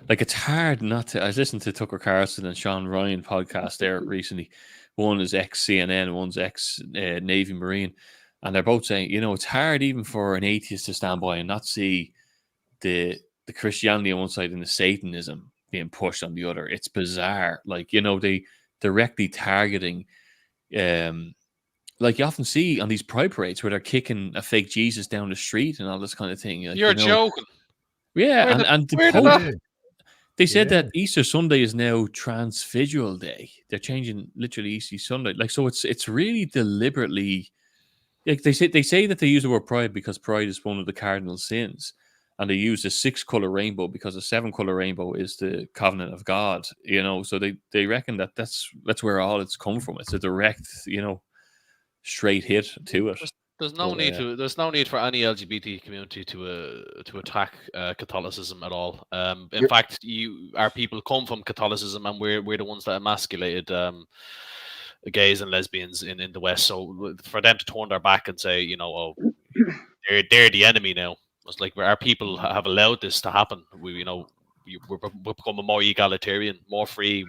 Speaker 2: like it's hard not to. I was listening to Tucker Carlson and Sean Ryan podcast there recently. One is ex CNN, one's ex Navy Marine, and they're both saying, you know, it's hard even for an atheist to stand by and not see the Christianity on one side and the Satanism being pushed on the other. It's bizarre. Like, you know, they directly targeting like you often see on these pride parades where they're kicking a fake Jesus down the street and all this kind of thing. Like,
Speaker 3: You're joking.
Speaker 2: Yeah, and the Pope, they said that Easter Sunday is now Transvisual Day. They're changing literally Easter Sunday. Like, so it's really deliberately, like they say that they use the word pride because pride is one of the cardinal sins. And they use the 6-color rainbow because the 7-color rainbow is the covenant of God, you know. So they reckon that that's where all it's come from. It's a direct, you know, straight hit to it.
Speaker 3: There's no need for any LGBT community to attack Catholicism at all. In fact, our people come from Catholicism, and we're the ones that emasculated gays and lesbians in the West. So for them to turn their back and say, you know, they're the enemy now. It's like our people have allowed this to happen. We're becoming more egalitarian, more free.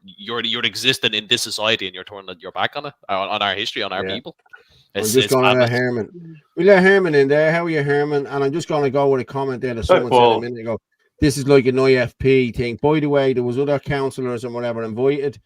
Speaker 3: You're existing in this society, and you're turning your back on it, on our history, on our people.
Speaker 1: I'm just going to let Herman. We let Herman in there. How are you, Herman? And I'm just going to go with a comment there that someone said a minute ago. This is like an IFP thing. By the way, there was other councillors and whatever invited.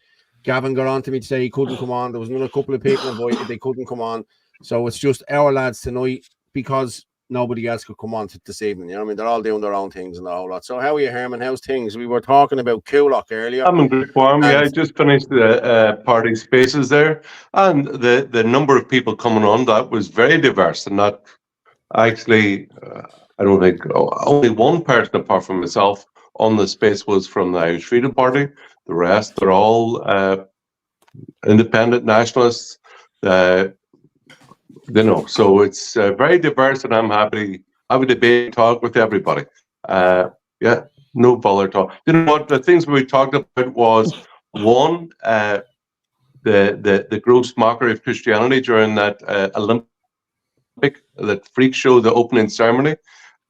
Speaker 1: Gavin got on to me to say he couldn't come on. There was another couple of people invited. They couldn't come on. So it's just our lads tonight because nobody else could come on this evening. You know what I mean? They're all doing their own things and the whole lot. So how are you, Herman? How's things? We were talking about Coolock earlier.
Speaker 14: I'm in good form. Yeah, I just finished the party spaces there, and the number of people coming on that was very diverse. And that actually, I don't think only one person apart from myself on the space was from the Irish Freedom Party. The rest are all independent nationalists. So it's very diverse, and I'm happy to debate and talk with everybody. Yeah, no bother at all. You know what? The things we talked about was one, the gross mockery of Christianity during that Olympic, that freak show, the opening ceremony,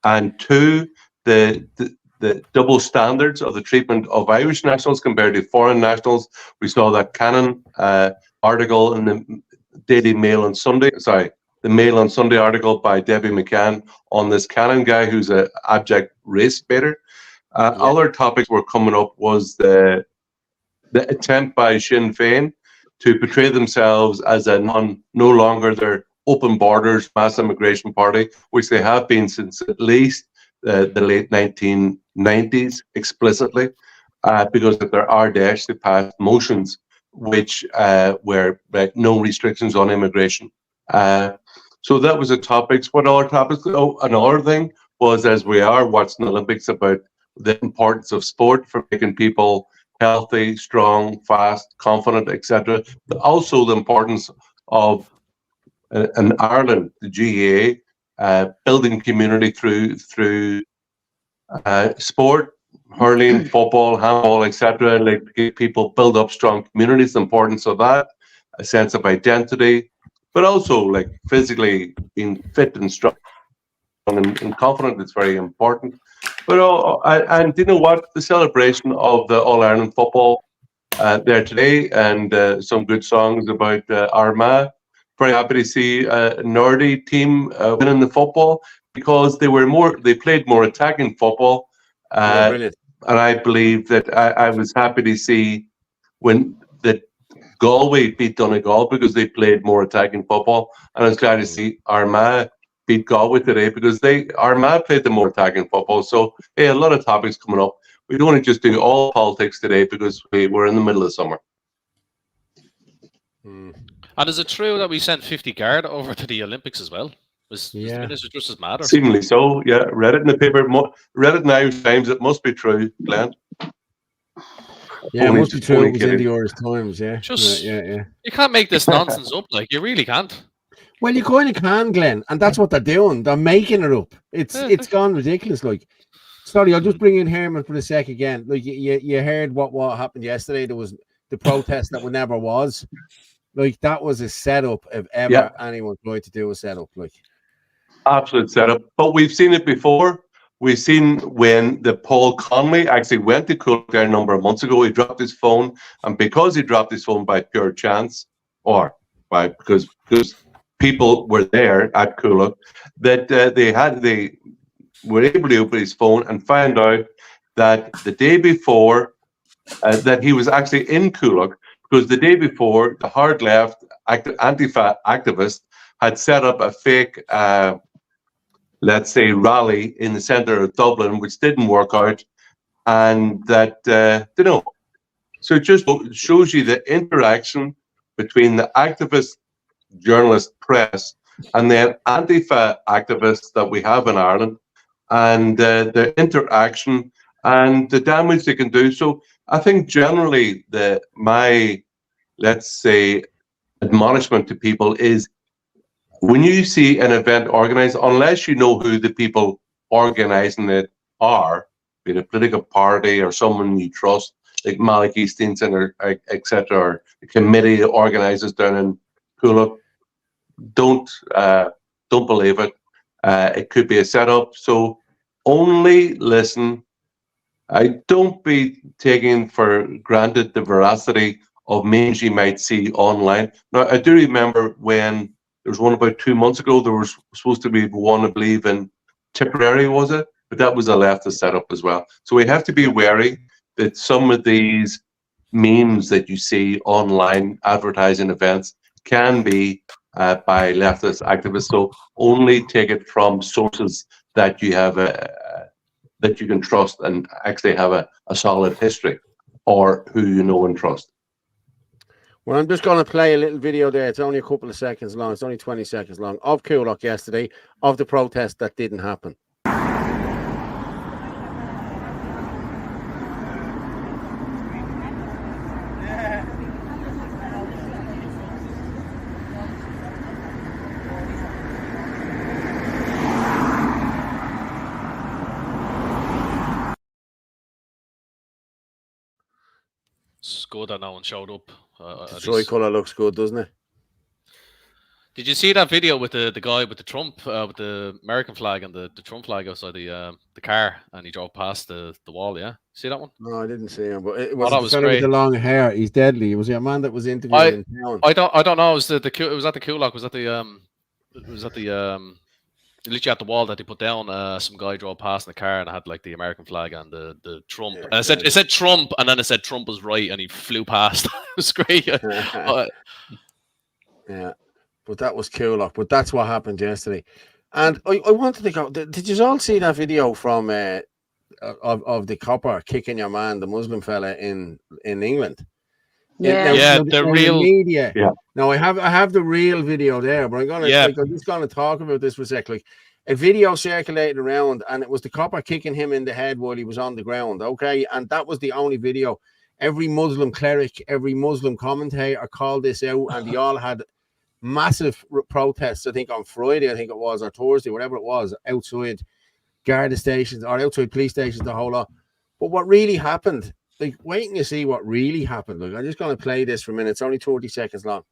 Speaker 14: and two, the double standards of the treatment of Irish nationals compared to foreign nationals. We saw that Canon article in the Daily Mail on Sunday. Sorry, the Mail on Sunday article by Debbie McCann on this Canon guy who's an abject race baiter. Other topics were coming up was the attempt by Sinn Féin to portray themselves as no longer their open borders mass immigration party, which they have been since at least the late 1990s explicitly, because of their Ardèche, they passed motions which were no restrictions on immigration. So that was the topics. What other topics? Oh, another thing was, as we are watching the Olympics, about the importance of sport for making people healthy, strong, fast, confident, etc. But also the importance of in Ireland, the GAA, building community through sport, hurling, football, handball, etc. Like people build up strong communities. The importance of that, a sense of identity, but also like physically being fit and strong and confident is very important. But and you know what? The celebration of the All Ireland football there today, and some good songs about Armagh. Very happy to see a Nordy team winning the football because they played more attacking football. And I believe that I was happy to see when the Galway beat Donegal because they played more attacking football, and I was glad to see Armagh beat Galway today because Armagh played the more attacking football. So hey, a lot of topics coming up. We don't want to just do all politics today because we're in the middle of summer.
Speaker 3: And is it true that we sent 50 guard over to the Olympics as well? Was the minister just as mad?
Speaker 14: Seemingly so, yeah. Read it in the paper, read it in the Irish Times. It must be true, Glenn.
Speaker 1: Yeah, it must be true. It was in the Irish Times, yeah.
Speaker 3: Yeah. You can't make this nonsense up, like, you really can't.
Speaker 1: Well, you kind of can, Glenn, and that's what they're doing. They're making it up. It's gone ridiculous. Like, sorry, I'll just bring in Herman for a sec again. Like, you heard what happened yesterday. There was the protest that never was. Like, that was a setup if ever anyone tried to do a setup. Like,
Speaker 14: absolute setup. But we've seen it before. We've seen when the Paul Connolly actually went to Coolock there a number of months ago. He dropped his phone, and because he dropped his phone by pure chance, or because people were there at Coolock, that they were able to open his phone and find out that the day before that he was actually in Coolock, because the day before the hard left Antifa activist had set up a fake let's say rally in the centre of Dublin, which didn't work out, and that so it just shows you the interaction between the activist journalist press and the Antifa activists that we have in Ireland, and the interaction and the damage they can do. So I think generally my let's say admonishment to people is, when you see an event organized, unless you know who the people organizing it are, be it a political party or someone you trust, like Malachy Steenson or etc., or the committee that organizes down in Coolock, don't believe it. It could be a setup. So only listen. Don't be taking for granted the veracity of memes you might see online. Now, I do remember when There was one about 2 months ago. There was supposed to be one, I believe, in Tipperary, was it? But that was a leftist setup as well. So we have to be wary that some of these memes that you see online advertising events can be by leftist activists. So only take it from sources that you have that you can trust and actually have a solid history, or who you know and trust.
Speaker 1: Well, I'm just going to play a little video there. It's only a couple of seconds long. It's only 20 seconds long, of Coolock yesterday, of the protest that didn't happen.
Speaker 3: It's good that no one showed up.
Speaker 1: The tricolour looks good, doesn't it?
Speaker 3: Did you see that video with the guy with the Trump, with the American flag and the Trump flag outside the car, and he drove past the wall? Yeah, see that one?
Speaker 1: No, I didn't see him, but it was,
Speaker 3: that was
Speaker 1: the fellow with
Speaker 3: great.
Speaker 1: the long hair. He's deadly. Was he a man that was interviewed in town?
Speaker 3: I don't know. It was at the Coolock. Was that literally at the wall that they put down. Some guy drove past in the car and had like the American flag and the Trump.
Speaker 1: Yeah,
Speaker 3: and it said Trump, and then it said Trump was right, and he flew past. It was great.
Speaker 1: Yeah, but that was Coolock. But that's what happened yesterday. And I wanted to go. Did you all see that video from of the copper kicking your man, the Muslim fella in England?
Speaker 3: Yeah, the real
Speaker 1: media.
Speaker 14: Yeah.
Speaker 1: No, I have the real video there, but I'm just gonna talk about this for a sec. Like, a video circulated around, and it was the copper kicking him in the head while he was on the ground. Okay, and that was the only video. Every Muslim cleric, every Muslim commentator called this out, and they all had massive protests. I think on Friday, or Thursday, whatever it was, outside Garda stations or outside police stations, the whole lot. But what really happened? Like, waiting to see what really happened. Look, I'm just going to play this for a minute. It's only 30 seconds long.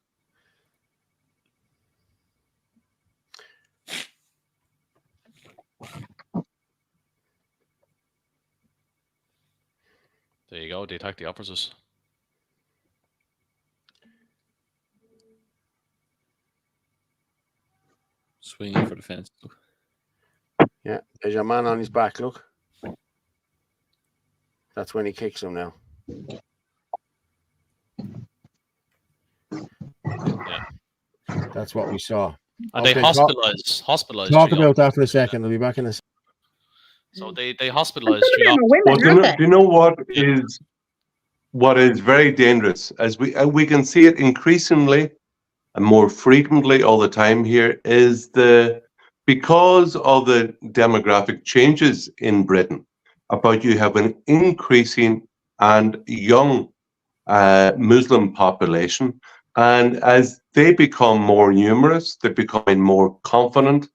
Speaker 3: There you go. They attack the officers.
Speaker 2: Swinging for the fence.
Speaker 1: Yeah, there's your man on his back. Look. That's when he kicks him now.
Speaker 3: Yeah.
Speaker 1: That's what we saw.
Speaker 3: And they hospitalized.
Speaker 1: Talk about that for a second. I'll be back in a second.
Speaker 3: So they hospitalized.
Speaker 14: Do you know what is very dangerous? As we can see it increasingly and more frequently all the time here, is because of the demographic changes in Britain, about you have an increasing and young Muslim population, and as they become more numerous, they're becoming more confident,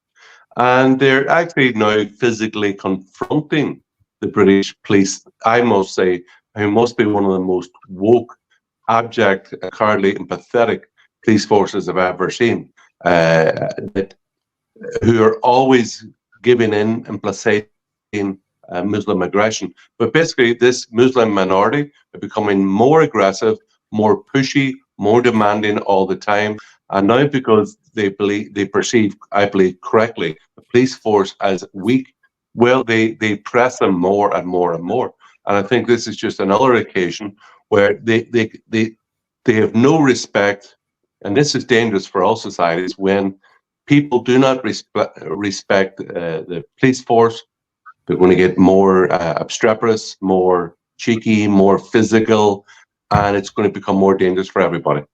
Speaker 14: and they're actually now physically confronting the British police. I must say, who must be one of the most woke, abject, cowardly, and pathetic police forces I've ever seen, who are always giving in and placating Muslim aggression. But basically, this Muslim minority are becoming more aggressive, more pushy, more demanding all the time. And now, because they perceive, I believe correctly, the police force as weak, well, they press them more and more and more. And I think this is just another occasion where they have no respect, and this is dangerous for all societies, when people do not respect the police force. They're going to get more obstreperous, more cheeky, more physical, and it's going to become more dangerous for everybody.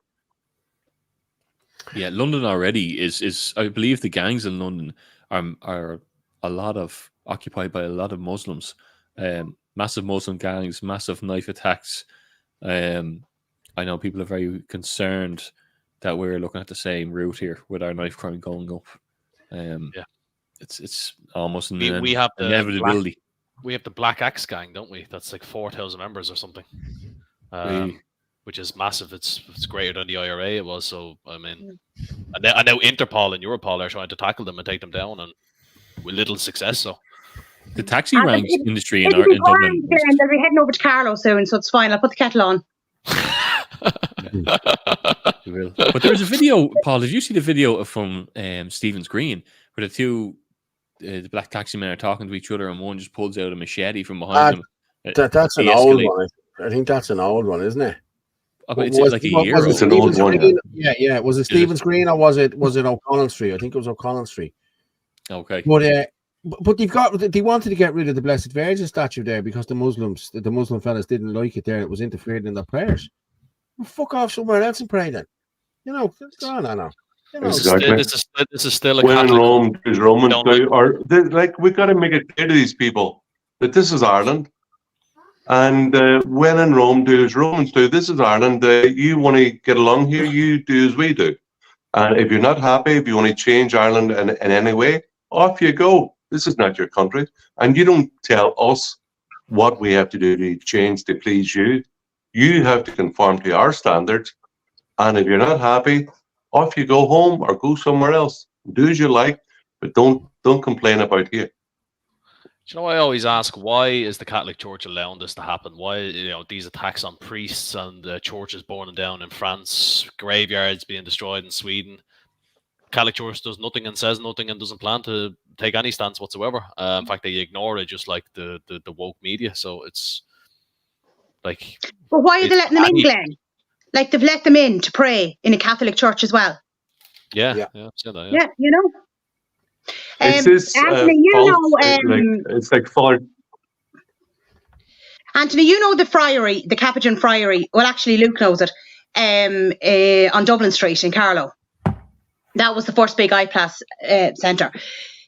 Speaker 2: Yeah, London already is I believe the gangs in London are occupied by a lot of Muslims. Massive Muslim gangs, massive knife attacks. I know people are very concerned that we're looking at the same route here with our knife crime going up.
Speaker 3: Yeah.
Speaker 2: It's almost an
Speaker 3: we have
Speaker 2: inevitability.
Speaker 3: We have the Black Axe gang, don't we? That's like 4,000 members or something, which is massive. It's greater than the IRA it was. So I mean, and now Interpol and Europol are trying to tackle them and take them down, and with little success. So
Speaker 2: the taxi rank industry in
Speaker 13: Dublin.
Speaker 2: Dublin.
Speaker 13: They'll be heading over to Carlo soon, so it's fine. I'll put the kettle on.
Speaker 2: We will. But there was a video, Paul. Did you see the video from Stephen's Green where the two the black taxi men are talking to each other, and one just pulls out a machete from behind them?
Speaker 1: That's an old one. I think that's an old one, isn't it?
Speaker 2: It's like a year old.
Speaker 14: It's an old one.
Speaker 1: Yeah. Was it Stephen's Green or was it O'Connell Street? I think it was O'Connell Street.
Speaker 2: Okay.
Speaker 1: But they wanted to get rid of the Blessed Virgin statue there because the Muslim fellas didn't like it there. It was interfering in their prayers. Well, fuck off somewhere else and pray then. You know, go on, no. You know,
Speaker 14: Exactly.
Speaker 3: This is still a
Speaker 14: when in
Speaker 3: Catholic.
Speaker 14: Rome, there's Romans do, or we got to make it clear to these people that this is Ireland, and when in Rome, do as Romans do. This is Ireland. You want to get along here, you do as we do. And if you're not happy, if you want to change Ireland in any way, off you go. This is not your country, and you don't tell us what we have to do to change to please you. You have to conform to our standards, and if you're not happy, off you go home or go somewhere else. Do as you like, but don't complain about here.
Speaker 3: Do you know, I always ask, why is the Catholic Church allowing this to happen? Why, these attacks on priests and churches burning down in France, graveyards being destroyed in Sweden? Catholic Church does nothing and says nothing and doesn't plan to take any stance whatsoever. In fact, they ignore it, just like the woke media. So it's like.
Speaker 13: But why are they letting them in, Glenn? Like, they've let them in to pray in a Catholic church as well.
Speaker 3: Yeah.
Speaker 13: Yeah, you know.
Speaker 14: It's this
Speaker 13: Anthony,
Speaker 14: it's like Father.
Speaker 13: Anthony, you know the friary, the Capuchin friary. Well, actually, Luke knows it. On Dublin Street in Carlow. That was the first big iPlass centre.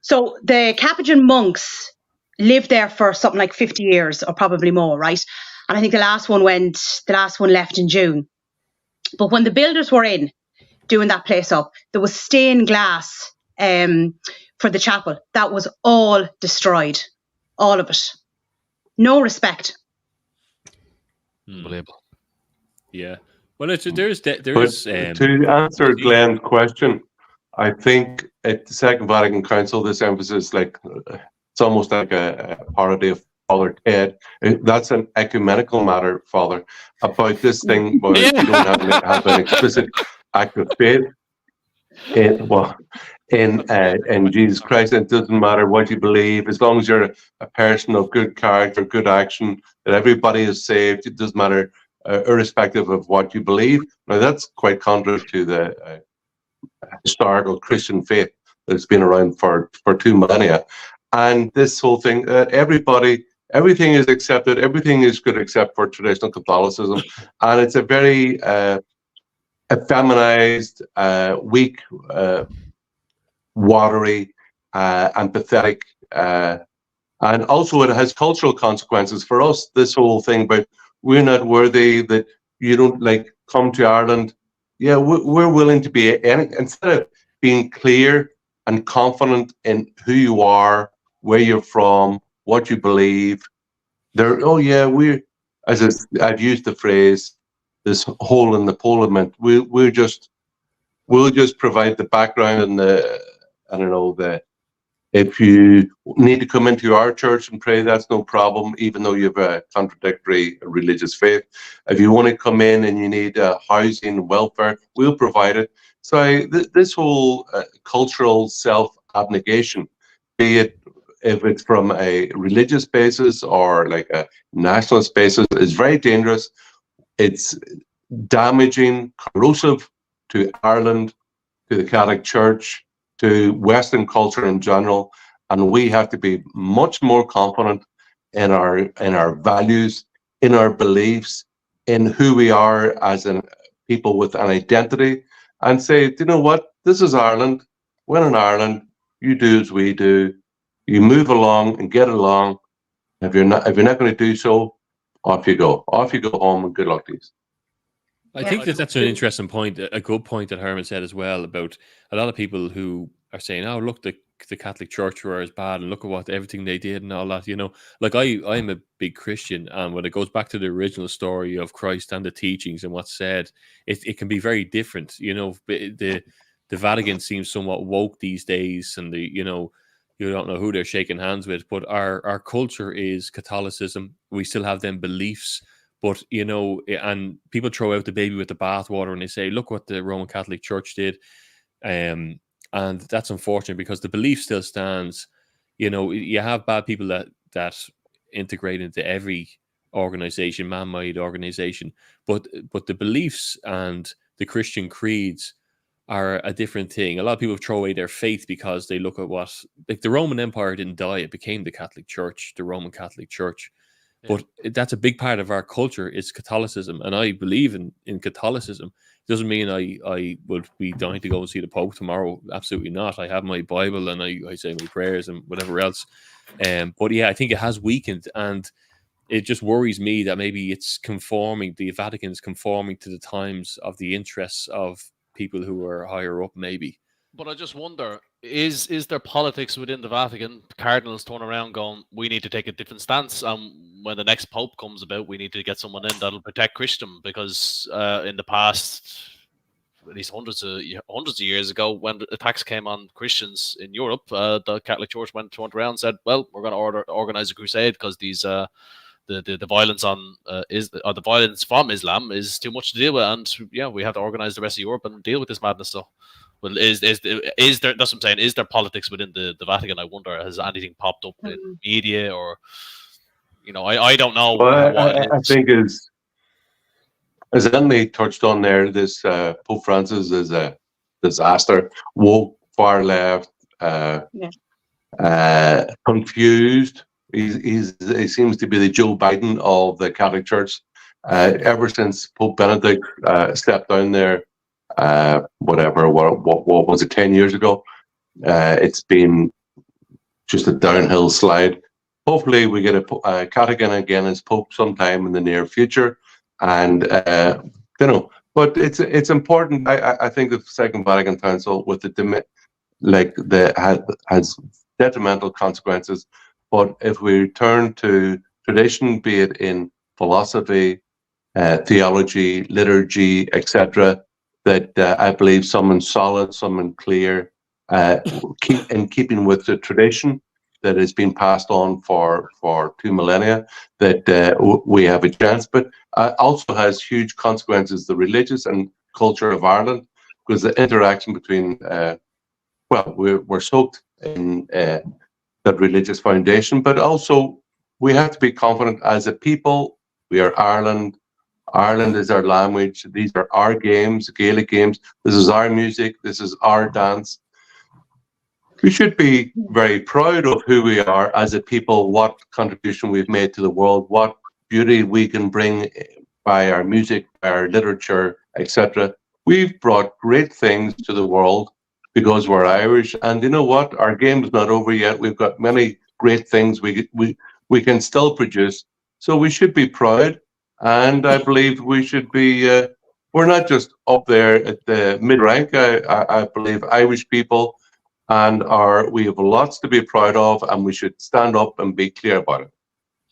Speaker 13: So the Capuchin monks lived there for something like 50 years or probably more, right? And I think the last one left in June. But when the builders were in doing that place up, there was stained glass for the chapel. That was all destroyed. All of it. No respect.
Speaker 3: Unbelievable.
Speaker 2: Yeah. Well, to
Speaker 14: answer Glenn's question, I think at the Second Vatican Council, this emphasis, it's almost like a parody of Father Ted. That's an ecumenical matter, Father, about this thing where you don't have an explicit act of faith in Jesus Christ. It doesn't matter what you believe, as long as you're a person of good character, good action, that everybody is saved. It doesn't matter, irrespective of what you believe. Now, that's quite contrary to the historical Christian faith that's been around for 2 millennia. And this whole thing, everything is accepted, everything is good except for traditional Catholicism. And it's a very effeminized, weak, watery, and pathetic. And also it has cultural consequences for us, this whole thing, but we're not worthy, that you don't come to Ireland. Yeah, we're willing to be instead of being clear and confident in who you are, where you're from, what you believe. I've used the phrase, this hole in the parliament. We'll just provide the background and if you need to come into our church and pray, that's no problem, even though you have a contradictory religious faith. If you want to come in and you need housing, welfare, we'll provide it. So this whole cultural self-abnegation, be it if it's from a religious basis or like a nationalist basis, is very dangerous. It's damaging, corrosive to Ireland, to the Catholic Church, to Western culture in general, and we have to be much more confident in our values, in our beliefs, in who we are as people with an identity, and say, do you know what? This is Ireland. When in Ireland, you do as we do. You move along and get along. If you're not going to do so, off you go. Off you go home, and good luck to you.
Speaker 2: I think that's an interesting point, a good point that Herman said as well, about a lot of people who are saying, oh, look, the Catholic Church were as bad, and look at everything they did and all that, Like, I'm a big Christian, and when it goes back to the original story of Christ and the teachings and what's said, it can be very different. The Vatican seems somewhat woke these days, and you don't know who they're shaking hands with, but our culture is Catholicism. We still have them beliefs, But, you know, and people throw out the baby with the bathwater and they say, look what the Roman Catholic Church did. And that's unfortunate because the belief still stands. You know, you have bad people that integrate into every organization, man-made organization, but the beliefs and the Christian creeds are a different thing. A lot of people throw away their faith because they look at what, like, the Roman Empire didn't die; it became the Catholic Church, the Roman Catholic Church. Yeah. But that's a big part of our culture is Catholicism, and I believe in Catholicism. It doesn't mean I would be dying to go and see the Pope tomorrow. Absolutely not. I have my Bible and I say my prayers and whatever else. But yeah, I think it has weakened, and it just worries me that maybe it's conforming. The Vatican's conforming to the times of the interests of people who are higher up, maybe.
Speaker 3: But I just wonder, is there politics within the Vatican? Cardinals turn around going, we need to take a different stance. When the next Pope comes about, we need to get someone in that'll protect Christendom, because in the past, at least hundreds of years ago, when attacks came on Christians in Europe, the Catholic Church went around and said, well, we're going to organize a crusade because these the violence the violence from Islam is too much to deal with, and yeah, we have to organize the rest of Europe and deal with this madness. So, well, is there? That's what I'm saying. Is there politics within the Vatican? I wonder, has anything popped up in media, or you know, I don't know.
Speaker 14: Well, I think as Anthony touched on there, this Pope Francis is a disaster. Woke, far left, confused. He seems to be the Joe Biden of the Catholic Church. Ever since Pope Benedict stepped down there, what was it, 10 years ago? It's been just a downhill slide. Hopefully, we get a Vatican again as Pope sometime in the near future, and you know. But it's important. I think the Second Vatican Council with has detrimental consequences. But if we return to tradition, be it in philosophy, theology, liturgy, etc., that I believe someone solid, someone clear, in keeping with the tradition that has been passed on for 2 millennia, that we have a chance. But also has huge consequences, the religious and culture of Ireland, because the interaction between, we're soaked in that religious foundation, but also we have to be confident as a people. We are Ireland. Ireland is our language. These are our games, Gaelic games. This is our music. This is our dance. We should be very proud of who we are as a people, what contribution we've made to the world, what beauty we can bring by our music, by our literature, etc. We've brought great things to the world because we're Irish, and you know what? Our game's not over yet. We've got many great things we can still produce. So we should be proud, and I believe we should be. We're not just up there at the mid rank. I believe Irish people, and we have lots to be proud of, and we should stand up and be clear about it.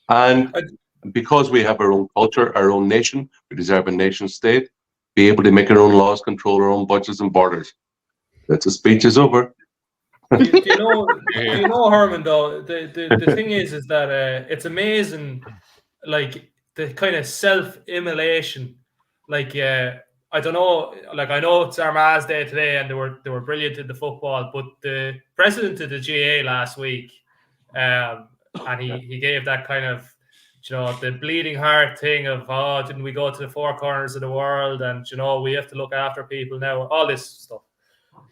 Speaker 14: And because we have our own culture, our own nation, we deserve a nation state, be able to make our own laws, control our own budgets and borders. That's the speech is over.
Speaker 9: you know, Herman, though, the thing is that it's amazing, like, the kind of self-immolation. Like, I don't know, like, I know it's Armagh's Day today and they were brilliant in the football, but the president of the GA last week, and he gave that kind of, you know, the bleeding heart thing of, oh, didn't we go to the four corners of the world, and, you know, we have to look after people now, all this stuff.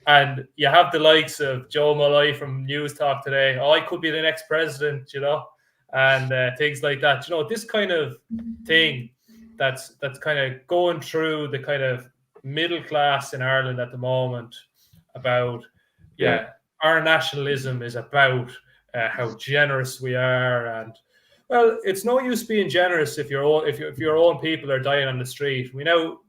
Speaker 9: And you have the likes of Joe Molloy from News Talk today. Oh, I could be the next president, you know, and things like that. You know, this kind of thing that's kind of going through the kind of middle class in Ireland at the moment about, our nationalism is about how generous we are. And, well, it's no use being generous if your own people are dying on the street. We know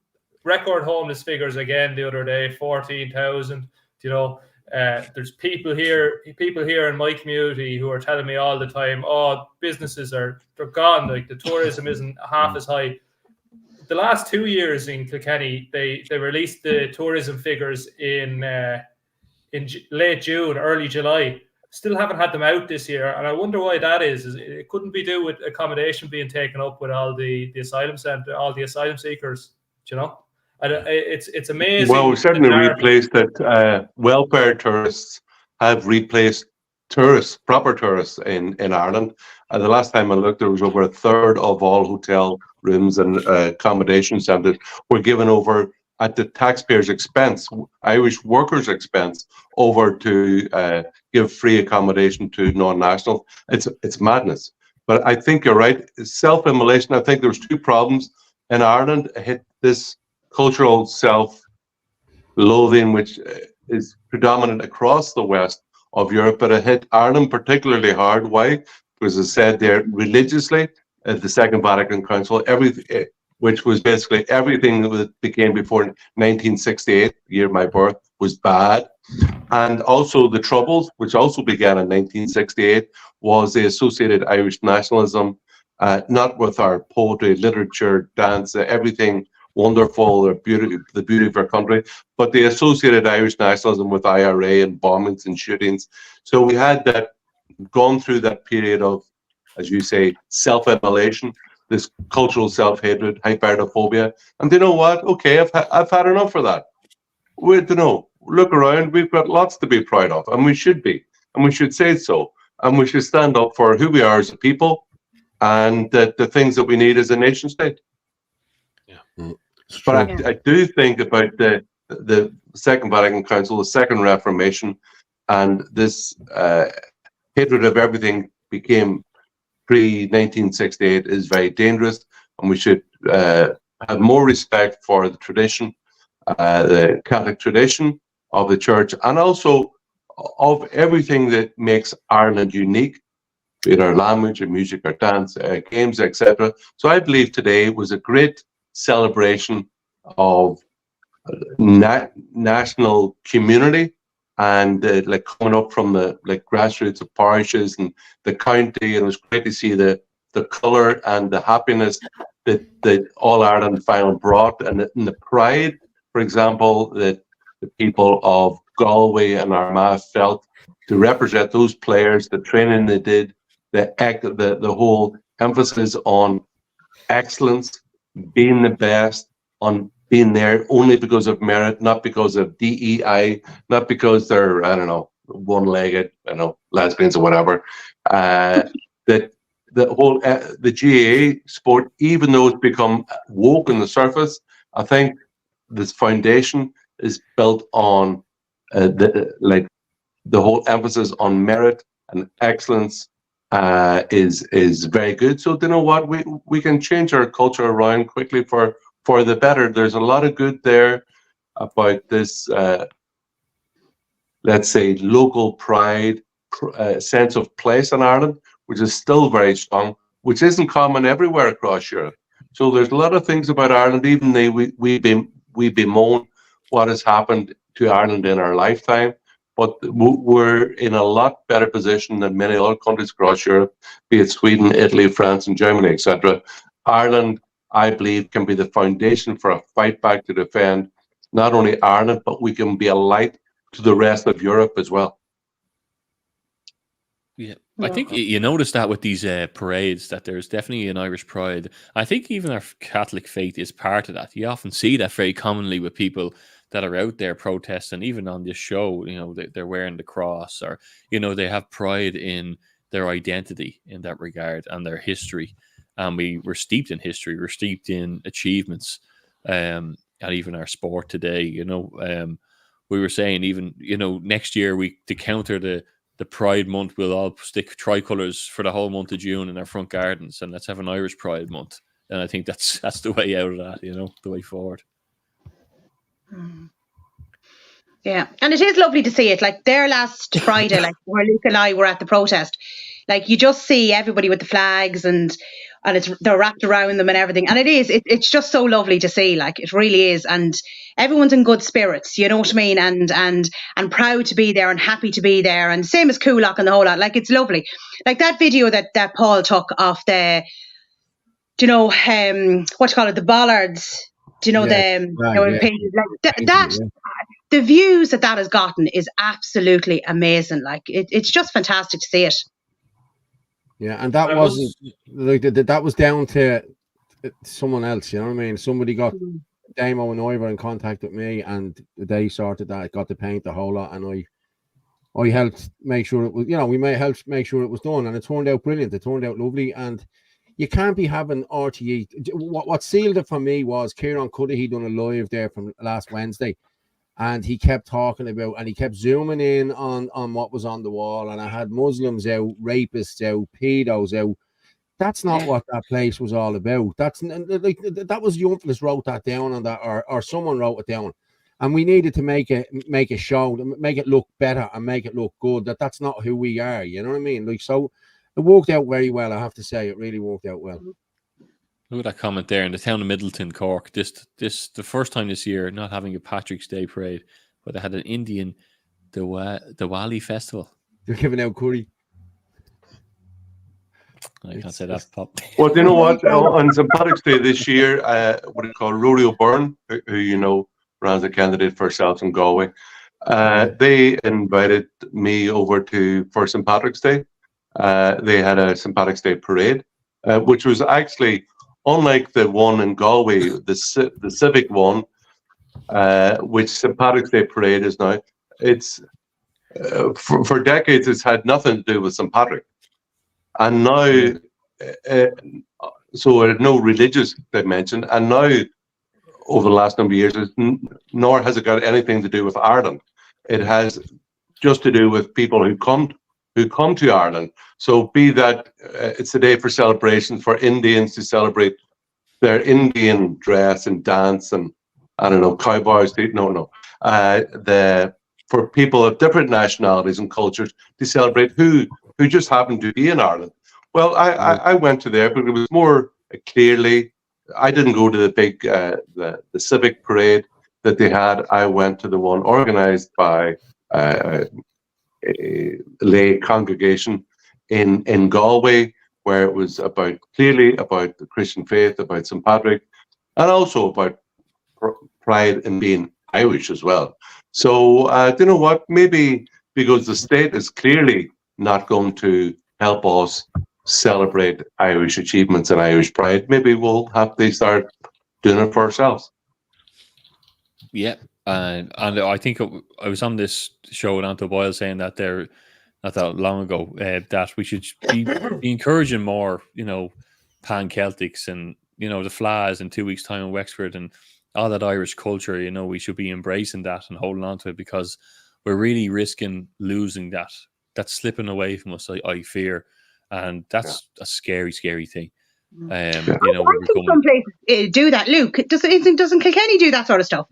Speaker 9: record homeless figures again the other day, 14,000. You know, there's people here in my community who are telling me all the time, oh, businesses they're gone. Like, the tourism isn't half as high. The last 2 years in Kilkenny, they released the tourism figures in late June, early July, still haven't had them out this year, and I wonder why that is. It couldn't be due with accommodation being taken up with all the asylum center, all the asylum seekers, you know. And it's amazing.
Speaker 14: Well, we've certainly replaced it. Welfare tourists have replaced tourists, proper tourists in Ireland. The last time I looked, there was over a third of all hotel rooms and accommodation centres were given over at the taxpayers' expense, Irish workers' expense, over to give free accommodation to non-nationals. It's madness. But I think you're right. Self-immolation, I think there's two problems in Ireland. Hit this cultural self-loathing, which is predominant across the west of Europe, but it hit Ireland particularly hard. Why? Because, as I said there, religiously, the Second Vatican Council, which was basically everything that became before 1968, the year of my birth, was bad. And also the Troubles, which also began in 1968, was the associated Irish nationalism, not with our poetry, literature, dance, everything wonderful, the beauty of our country, but the associated Irish nationalism with IRA and bombings and shootings. So we had that, gone through that period of, as you say, self-immolation, this cultural self-hatred, hypernophobia. And you know what? Okay, I've had enough of that. Look around, we've got lots to be proud of, and we should be, and we should say so, and we should stand up for who we are as a people and the things that we need as a nation state. But I do think about the Second Vatican Council, the Second Reformation, and this hatred of everything became pre-1968 is very dangerous, and we should have more respect for the tradition, the Catholic tradition of the Church, and also of everything that makes Ireland unique, be it our language, our music, our dance, games, etc. So I believe today was a great celebration of national community and like coming up from the grassroots of parishes and the county, and it was great to see the colour and the happiness that All Ireland final brought, and the pride, for example, that the people of Galway and Armagh felt to represent those players, the training they did, the whole emphasis on excellence, being the best, on being there only because of merit, not because of DEI, not because they're, I don't know, one-legged, lesbians or whatever. That the whole the GAA sport, even though it's become woke on the surface, I think this foundation is built on the whole emphasis on merit and excellence is very good. So you know what, we can change our culture around quickly for the better. There's a lot of good there about this, let's say, local pride, sense of place in Ireland, which is still very strong, which isn't common everywhere across Europe. So there's a lot of things about Ireland, even though we bemoan what has happened to Ireland in our lifetime, but we're in a lot better position than many other countries across Europe, be it Sweden, Italy, France, and Germany, etc. Ireland, I believe, can be the foundation for a fight back to defend not only Ireland, but we can be a light to the rest of Europe as well.
Speaker 2: Yeah, I think you notice that with these parades, that there's definitely an Irish pride. I think even our Catholic faith is part of that. You often see that very commonly with people that are out there protesting, even on this show, they're wearing the cross, or, they have pride in their identity in that regard and their history. And we're steeped in history, we're steeped in achievements, and even our sport today, we were saying even, next year to counter the Pride Month, we'll all stick tricolours for the whole month of June in our front gardens, and let's have an Irish Pride Month. And I think that's the way out of that, the way forward.
Speaker 13: Yeah, and it is lovely to see it. Like there last Friday, where Luke and I were at the protest, you just see everybody with the flags and they're wrapped around them and everything. And it's just so lovely to see. It really is. And everyone's in good spirits, you know what I mean? And proud to be there and happy to be there. And same as Coolock and the whole lot. It's lovely. That video that Paul took of the, what you call it, the bollards. Do you know the pages? the views that has gotten is absolutely amazing. Like it's just fantastic to see it.
Speaker 1: Yeah, and that wasn't like that was down to someone else. You know what I mean? Somebody got Damo and Ivor in contact with me, and they sorted that. Got to paint the whole lot, and I helped make sure it was. You know, we helped make sure it was done, and it turned out brilliant. It turned out lovely, and you can't be having RTE. What sealed it for me was Kieran Cuddihy done a live there from last Wednesday, and he kept talking about, and he kept zooming in on what was on the wall, and I had Muslims out, rapists out, pedos out. That's not what that place was all about. That's like that was Youngflis wrote that down on that, or someone wrote it down, and we needed to make a show, make it look better and make it look good. That's not who we are. You know what I mean? Like, so it worked out very well. I have to say, it really worked out well.
Speaker 2: Look at that comment there in the town of Middleton, Cork. This the first time this year not having a Patrick's Day parade, but they had an Indian Diwali festival.
Speaker 1: They're giving out curry.
Speaker 2: I can't say that, Pop.
Speaker 14: Well, you know what? On St. Patrick's Day this year, what do you call Rory O'Byrne, who you know ran as a candidate for South in Galway, they invited me over for St. Patrick's Day. They had a St. Patrick's Day parade, which was actually unlike the one in Galway, the civic one, which St. Patrick's Day parade is now. It's for decades it's had nothing to do with St. Patrick. And now, so it had no religious dimension. And now, over the last number of years, nor has it got anything to do with Ireland. It has just to do with people who come to Ireland. So be that it's a day for celebration for Indians to celebrate their Indian dress and dance and, I don't know, cowboys. For people of different nationalities and cultures to celebrate who just happened to be in Ireland. Well, I went to there, but it was more clearly, I didn't go to the big, the civic parade that they had. I went to the one organized by a lay congregation in Galway, where it was clearly about the Christian faith, about St. Patrick, and also about pride in being Irish as well. So, you know what? Maybe because the state is clearly not going to help us celebrate Irish achievements and Irish pride, maybe we'll have to start doing it for ourselves.
Speaker 2: Yeah, and I think I was on this show with Anto Boyle saying that there not that long ago that we should be encouraging more, you know, pan-Celtics and, you know, the Flags in 2 weeks' time in Wexford and all that Irish culture. You know, we should be embracing that and holding on to it, because we're really risking losing that. That's slipping away from us, I fear, and that's a scary, scary thing. You know,
Speaker 13: I think some places do that. Luke, doesn't Kilkenny do that sort of stuff?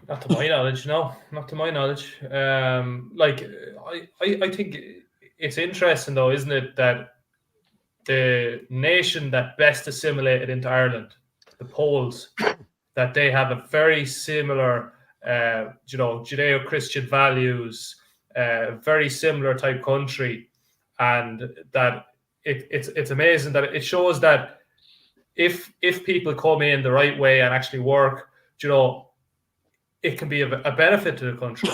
Speaker 9: Not to my knowledge, no. Not to my knowledge. Like, I think it's interesting, though, isn't it, that the nation that best assimilated into Ireland, the Poles, that they have a very similar, you know, Judeo-Christian values, very similar type country, and that it's amazing that it shows that if people come in the right way and actually work, you know, it can be a benefit to the country.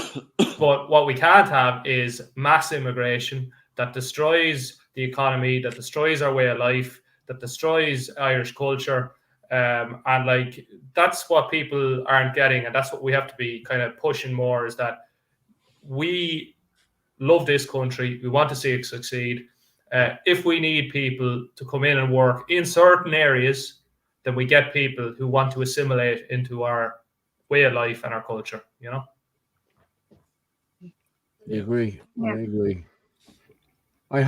Speaker 9: But what we can't have is mass immigration that destroys the economy, that destroys our way of life, that destroys Irish culture. And like, that's what people aren't getting. And that's what we have to be kind of pushing more, is that we love this country. We want to see it succeed. If we need people to come in and work in certain areas, then we get people who want to assimilate into our way of life and our culture, you know?
Speaker 1: I agree. Yeah. I agree. I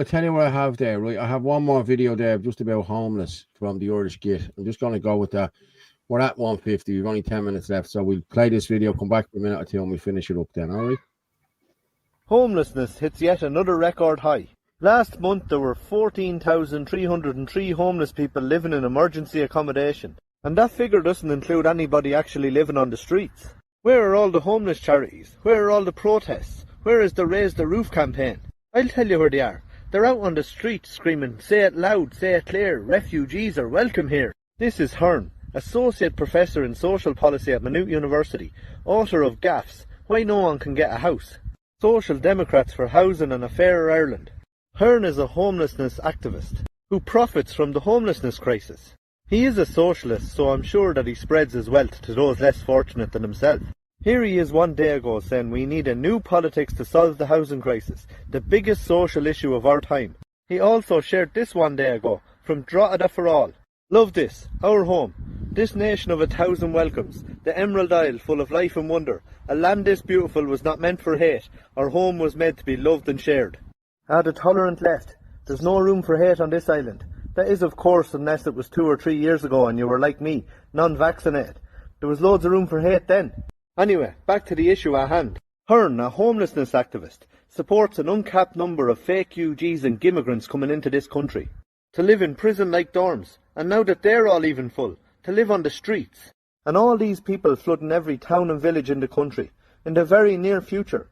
Speaker 1: tell you what I have there, right? I have one more video there just about homeless from the Irish Git. I'm just going to go with that. We're at 150. We've only 10 minutes left. So we'll play this video, come back for a minute or two, and we'll finish it up then, all right?
Speaker 10: Homelessness hits yet another record high. Last month, there were 14,303 homeless people living in emergency accommodation. And that figure doesn't include anybody actually living on the streets. Where are all the homeless charities? Where are all the protests? Where is the Raise the Roof campaign? I'll tell you where they are. They're out on the street screaming, "Say it loud, say it clear, refugees are welcome here." This is Hearn, Associate Professor in Social Policy at Maynooth University, author of Gaffs, Why No One Can Get a House, Social Democrats for Housing and a Fairer Ireland. Hearn is a homelessness activist who profits from the homelessness crisis. He is a socialist, so I'm sure that he spreads his wealth to those less fortunate than himself. Here he is one day ago saying we need a new politics to solve the housing crisis, the biggest social issue of our time. He also shared this one day ago from Drogheda for All. Love this, our home, this nation of 1,000 welcomes, the Emerald Isle full of life and wonder. A land this beautiful was not meant for hate, our home was meant to be loved and shared. The tolerant left, there's no room for hate on this island. That is of course unless it was 2 or 3 years ago and you were like me, non-vaccinated. There was loads of room for hate then. Anyway, back to the issue at hand. Hearn, a homelessness activist, supports an uncapped number of fake UGs and immigrants coming into this country to live in prison-like dorms, and now that they're all even full, to live on the streets. And all these people flooding every town and village in the country, in the very near future,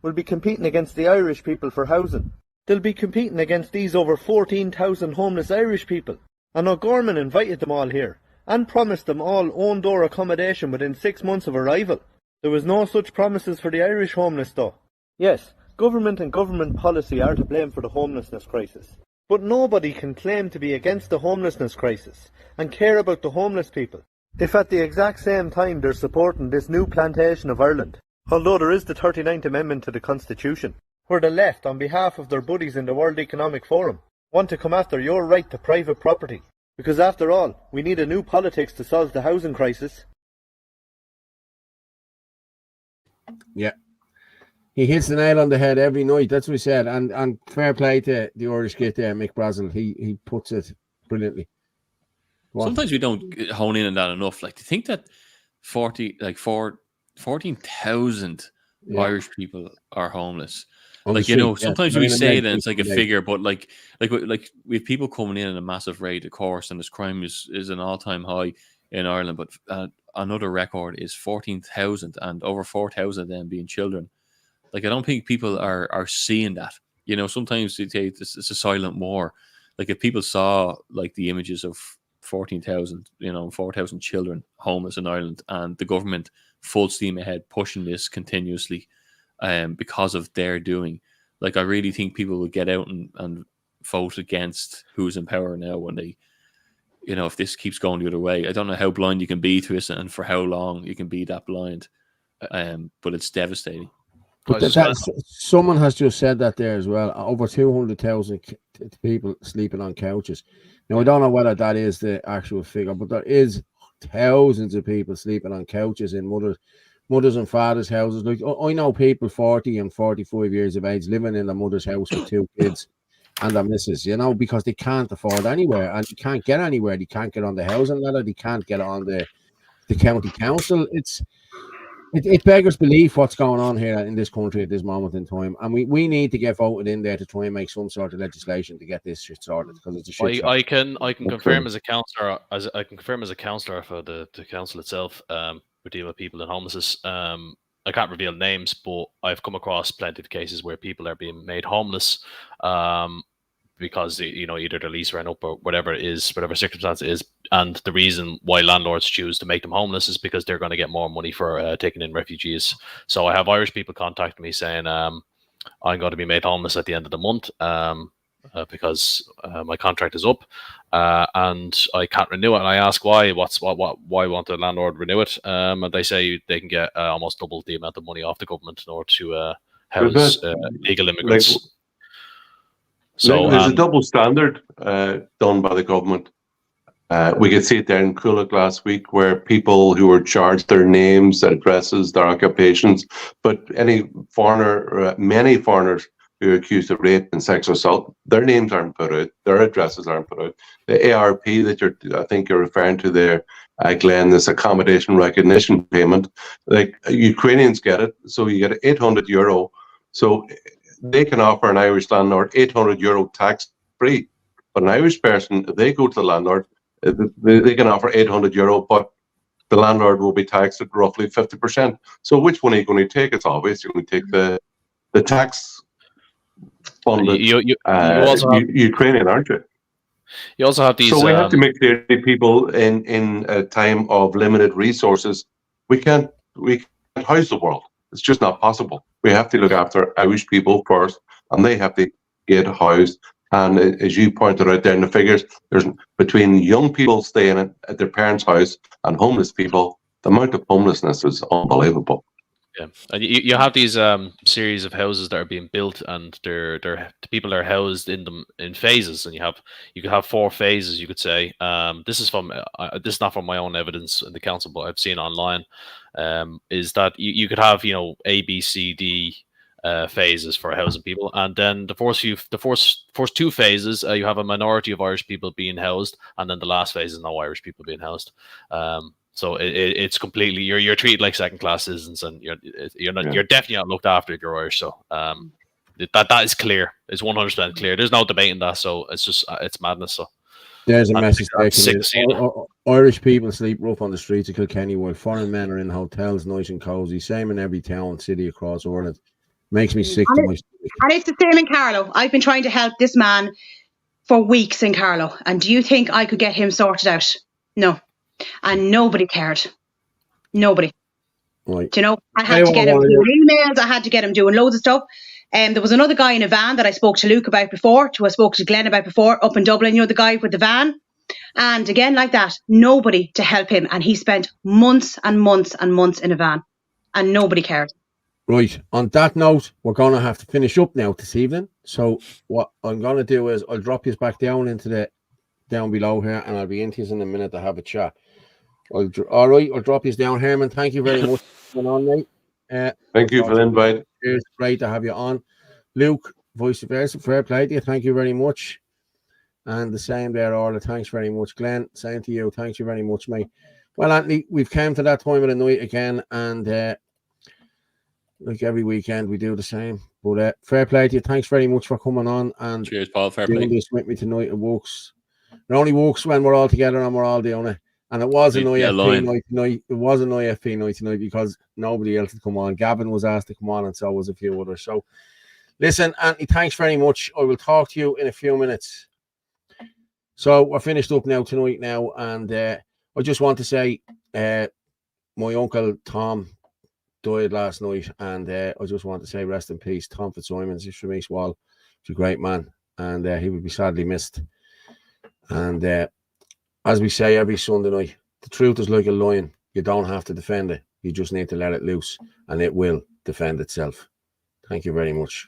Speaker 10: will be competing against the Irish people for housing. They'll be competing against these over 14,000 homeless Irish people. And O'Gorman invited them all here, and promised them all own-door accommodation within 6 months of arrival. There was no such promises for the Irish homeless though. Yes, government and government policy are to blame for the homelessness crisis. But nobody can claim to be against the homelessness crisis and care about the homeless people if at the exact same time they're supporting this new plantation of Ireland. Although there is the 39th Amendment to the Constitution, where the left, on behalf of their buddies in the World Economic Forum, want to come after your right to private property. Because after all, we need a new politics to solve the housing crisis.
Speaker 1: Yeah. He hits the nail on the head every night, that's what he said. And fair play to the Irish kid there, Mick Brazel. He puts it brilliantly.
Speaker 2: Sometimes we don't hone in on that enough. Like, to think that 14,000 Irish people are homeless. Like, you know, sometimes we say that it's like a figure, but like we have people coming in at a massive rate, of course, and this crime is an all-time high in Ireland. But another record is 14,000, and over 4,000 of them being children. Like, I don't think people are seeing that. You know, sometimes it's a silent war. Like, if people saw like the images of 14,000, 4,000 children homeless in Ireland, and the government full steam ahead pushing this continuously, because of their doing, like, I really think people will get out and vote against who's in power now when they, if this keeps going the other way. I don't know how blind you can be to this and for how long you can be that blind, but it's devastating.
Speaker 1: But someone has just said that there as well. Over 200,000 people sleeping on couches. Now, I don't know whether that is the actual figure, but there is thousands of people sleeping on couches in mothers and fathers' houses. Like, I know people 40 and 45 years of age living in a mother's house with 2 kids and their missus, because they can't afford anywhere, and they can't get anywhere. They can't get on the housing ladder. They can't get on the county council. It beggars belief what's going on here in this country at this moment in time, and we need to get voted in there to try and make some sort of legislation to get this shit sorted, because it's a shit.
Speaker 3: I can confirm as a councillor, for the council itself, we deal with people in homelessness. I can't reveal names, but I've come across plenty of cases where people are being made homeless, because either their lease ran up or whatever circumstance it is, and the reason why landlords choose to make them homeless is because they're going to get more money for taking in refugees. So I have Irish people contacting me saying, I'm going to be made homeless at the end of the month because my contract is up and I can't renew it. And I ask why. Why won't the landlord renew it? And they say they can get almost double the amount of money off the government in order to house illegal immigrants.
Speaker 14: So there's a double standard done by the government. We could see it there in Coolock last week, where people who were charged their names, their addresses, their occupations, but many foreigners who are accused of rape and sexual assault, their names aren't put out, their addresses aren't put out. The ARP that I think you're referring to there, Glenn, this accommodation recognition payment, like, Ukrainians get it, so you get €800. So they can offer an Irish landlord €800 tax free, but an Irish person, if they go to the landlord, they can offer €800, but the landlord will be taxed at roughly 50%. So which one are you going to take? It's obvious you're going to take the tax funded Ukrainian, aren't you?
Speaker 3: You also have these.
Speaker 14: So we have to make clear to people in a time of limited resources, we can't house the world. It's just not possible. We have to look after Irish people first, and they have to get housed. And as you pointed out there in the figures, there's between young people staying at their parents' house and homeless people, the amount of homelessness is unbelievable.
Speaker 3: Yeah, and you have these series of houses that are being built, and the people are housed in them in phases, and you could have 4 phases. You could say this is not from my own evidence in the council, but I've seen online is that you could have A, B, C, D phases for housing people, and then the first 2 phases you have a minority of Irish people being housed, and then the last phase is no Irish people being housed. So it's completely you're treated like second-class citizens, and you're definitely not looked after if you're Irish. So that is clear. It's 100% clear. There's no debate in that. So it's madness. So
Speaker 1: there's a message taken. Irish people sleep rough on the streets of Kilkenny, while foreign men are in hotels, nice and cozy. Same in every town and city across Ireland. Makes me sick to my stomach.
Speaker 13: And it's the same in Carlow. I've been trying to help this man for weeks in Carlow, and do you think I could get him sorted out? No. And nobody cared. Nobody.
Speaker 1: Right.
Speaker 13: Do you know, I had to get him doing emails. I had to get him doing loads of stuff. And there was another guy in a van that I spoke to Luke about before, I spoke to Glenn about before, up in Dublin, the guy with the van. And again, like that, nobody to help him. And he spent months and months and months in a van, and nobody cared.
Speaker 1: Right. On that note, we're going to have to finish up now this evening. So what I'm going to do is I'll drop you back down below here, and I'll be into you in a minute to have a chat. All right, I'll drop you down, Herman. Thank you very much for coming on, mate.
Speaker 14: Thank you for the invite.
Speaker 1: It's great to have you on. Luke, vice versa, fair play to you. Thank you very much. And the same there, Orla. Thanks very much. Glenn, same to you. Thank you very much, mate. Well, Anthony, we've come to that time of the night again, and like every weekend, we do the same. But fair play to you. Thanks very much for coming on. And
Speaker 2: cheers, Paul. Fair
Speaker 1: doing
Speaker 2: play.
Speaker 1: this with me tonight. It works. It only works when we're all together and we're all doing it. And it was an IFP night tonight. It was an IFP night tonight because nobody else had come on. Gavin was asked to come on, and so was a few others. So, listen, Anthony, thanks very much. I will talk to you in a few minutes. So, we're finished up now tonight now, and I just want to say my uncle Tom died last night, and I just want to say rest in peace. Tom Fitzsimons, he's from East Wall. He's a great man, and he will be sadly missed. And as we say every Sunday night, the truth is like a lion. You don't have to defend it. You just need to let it loose, and it will defend itself. Thank you very much.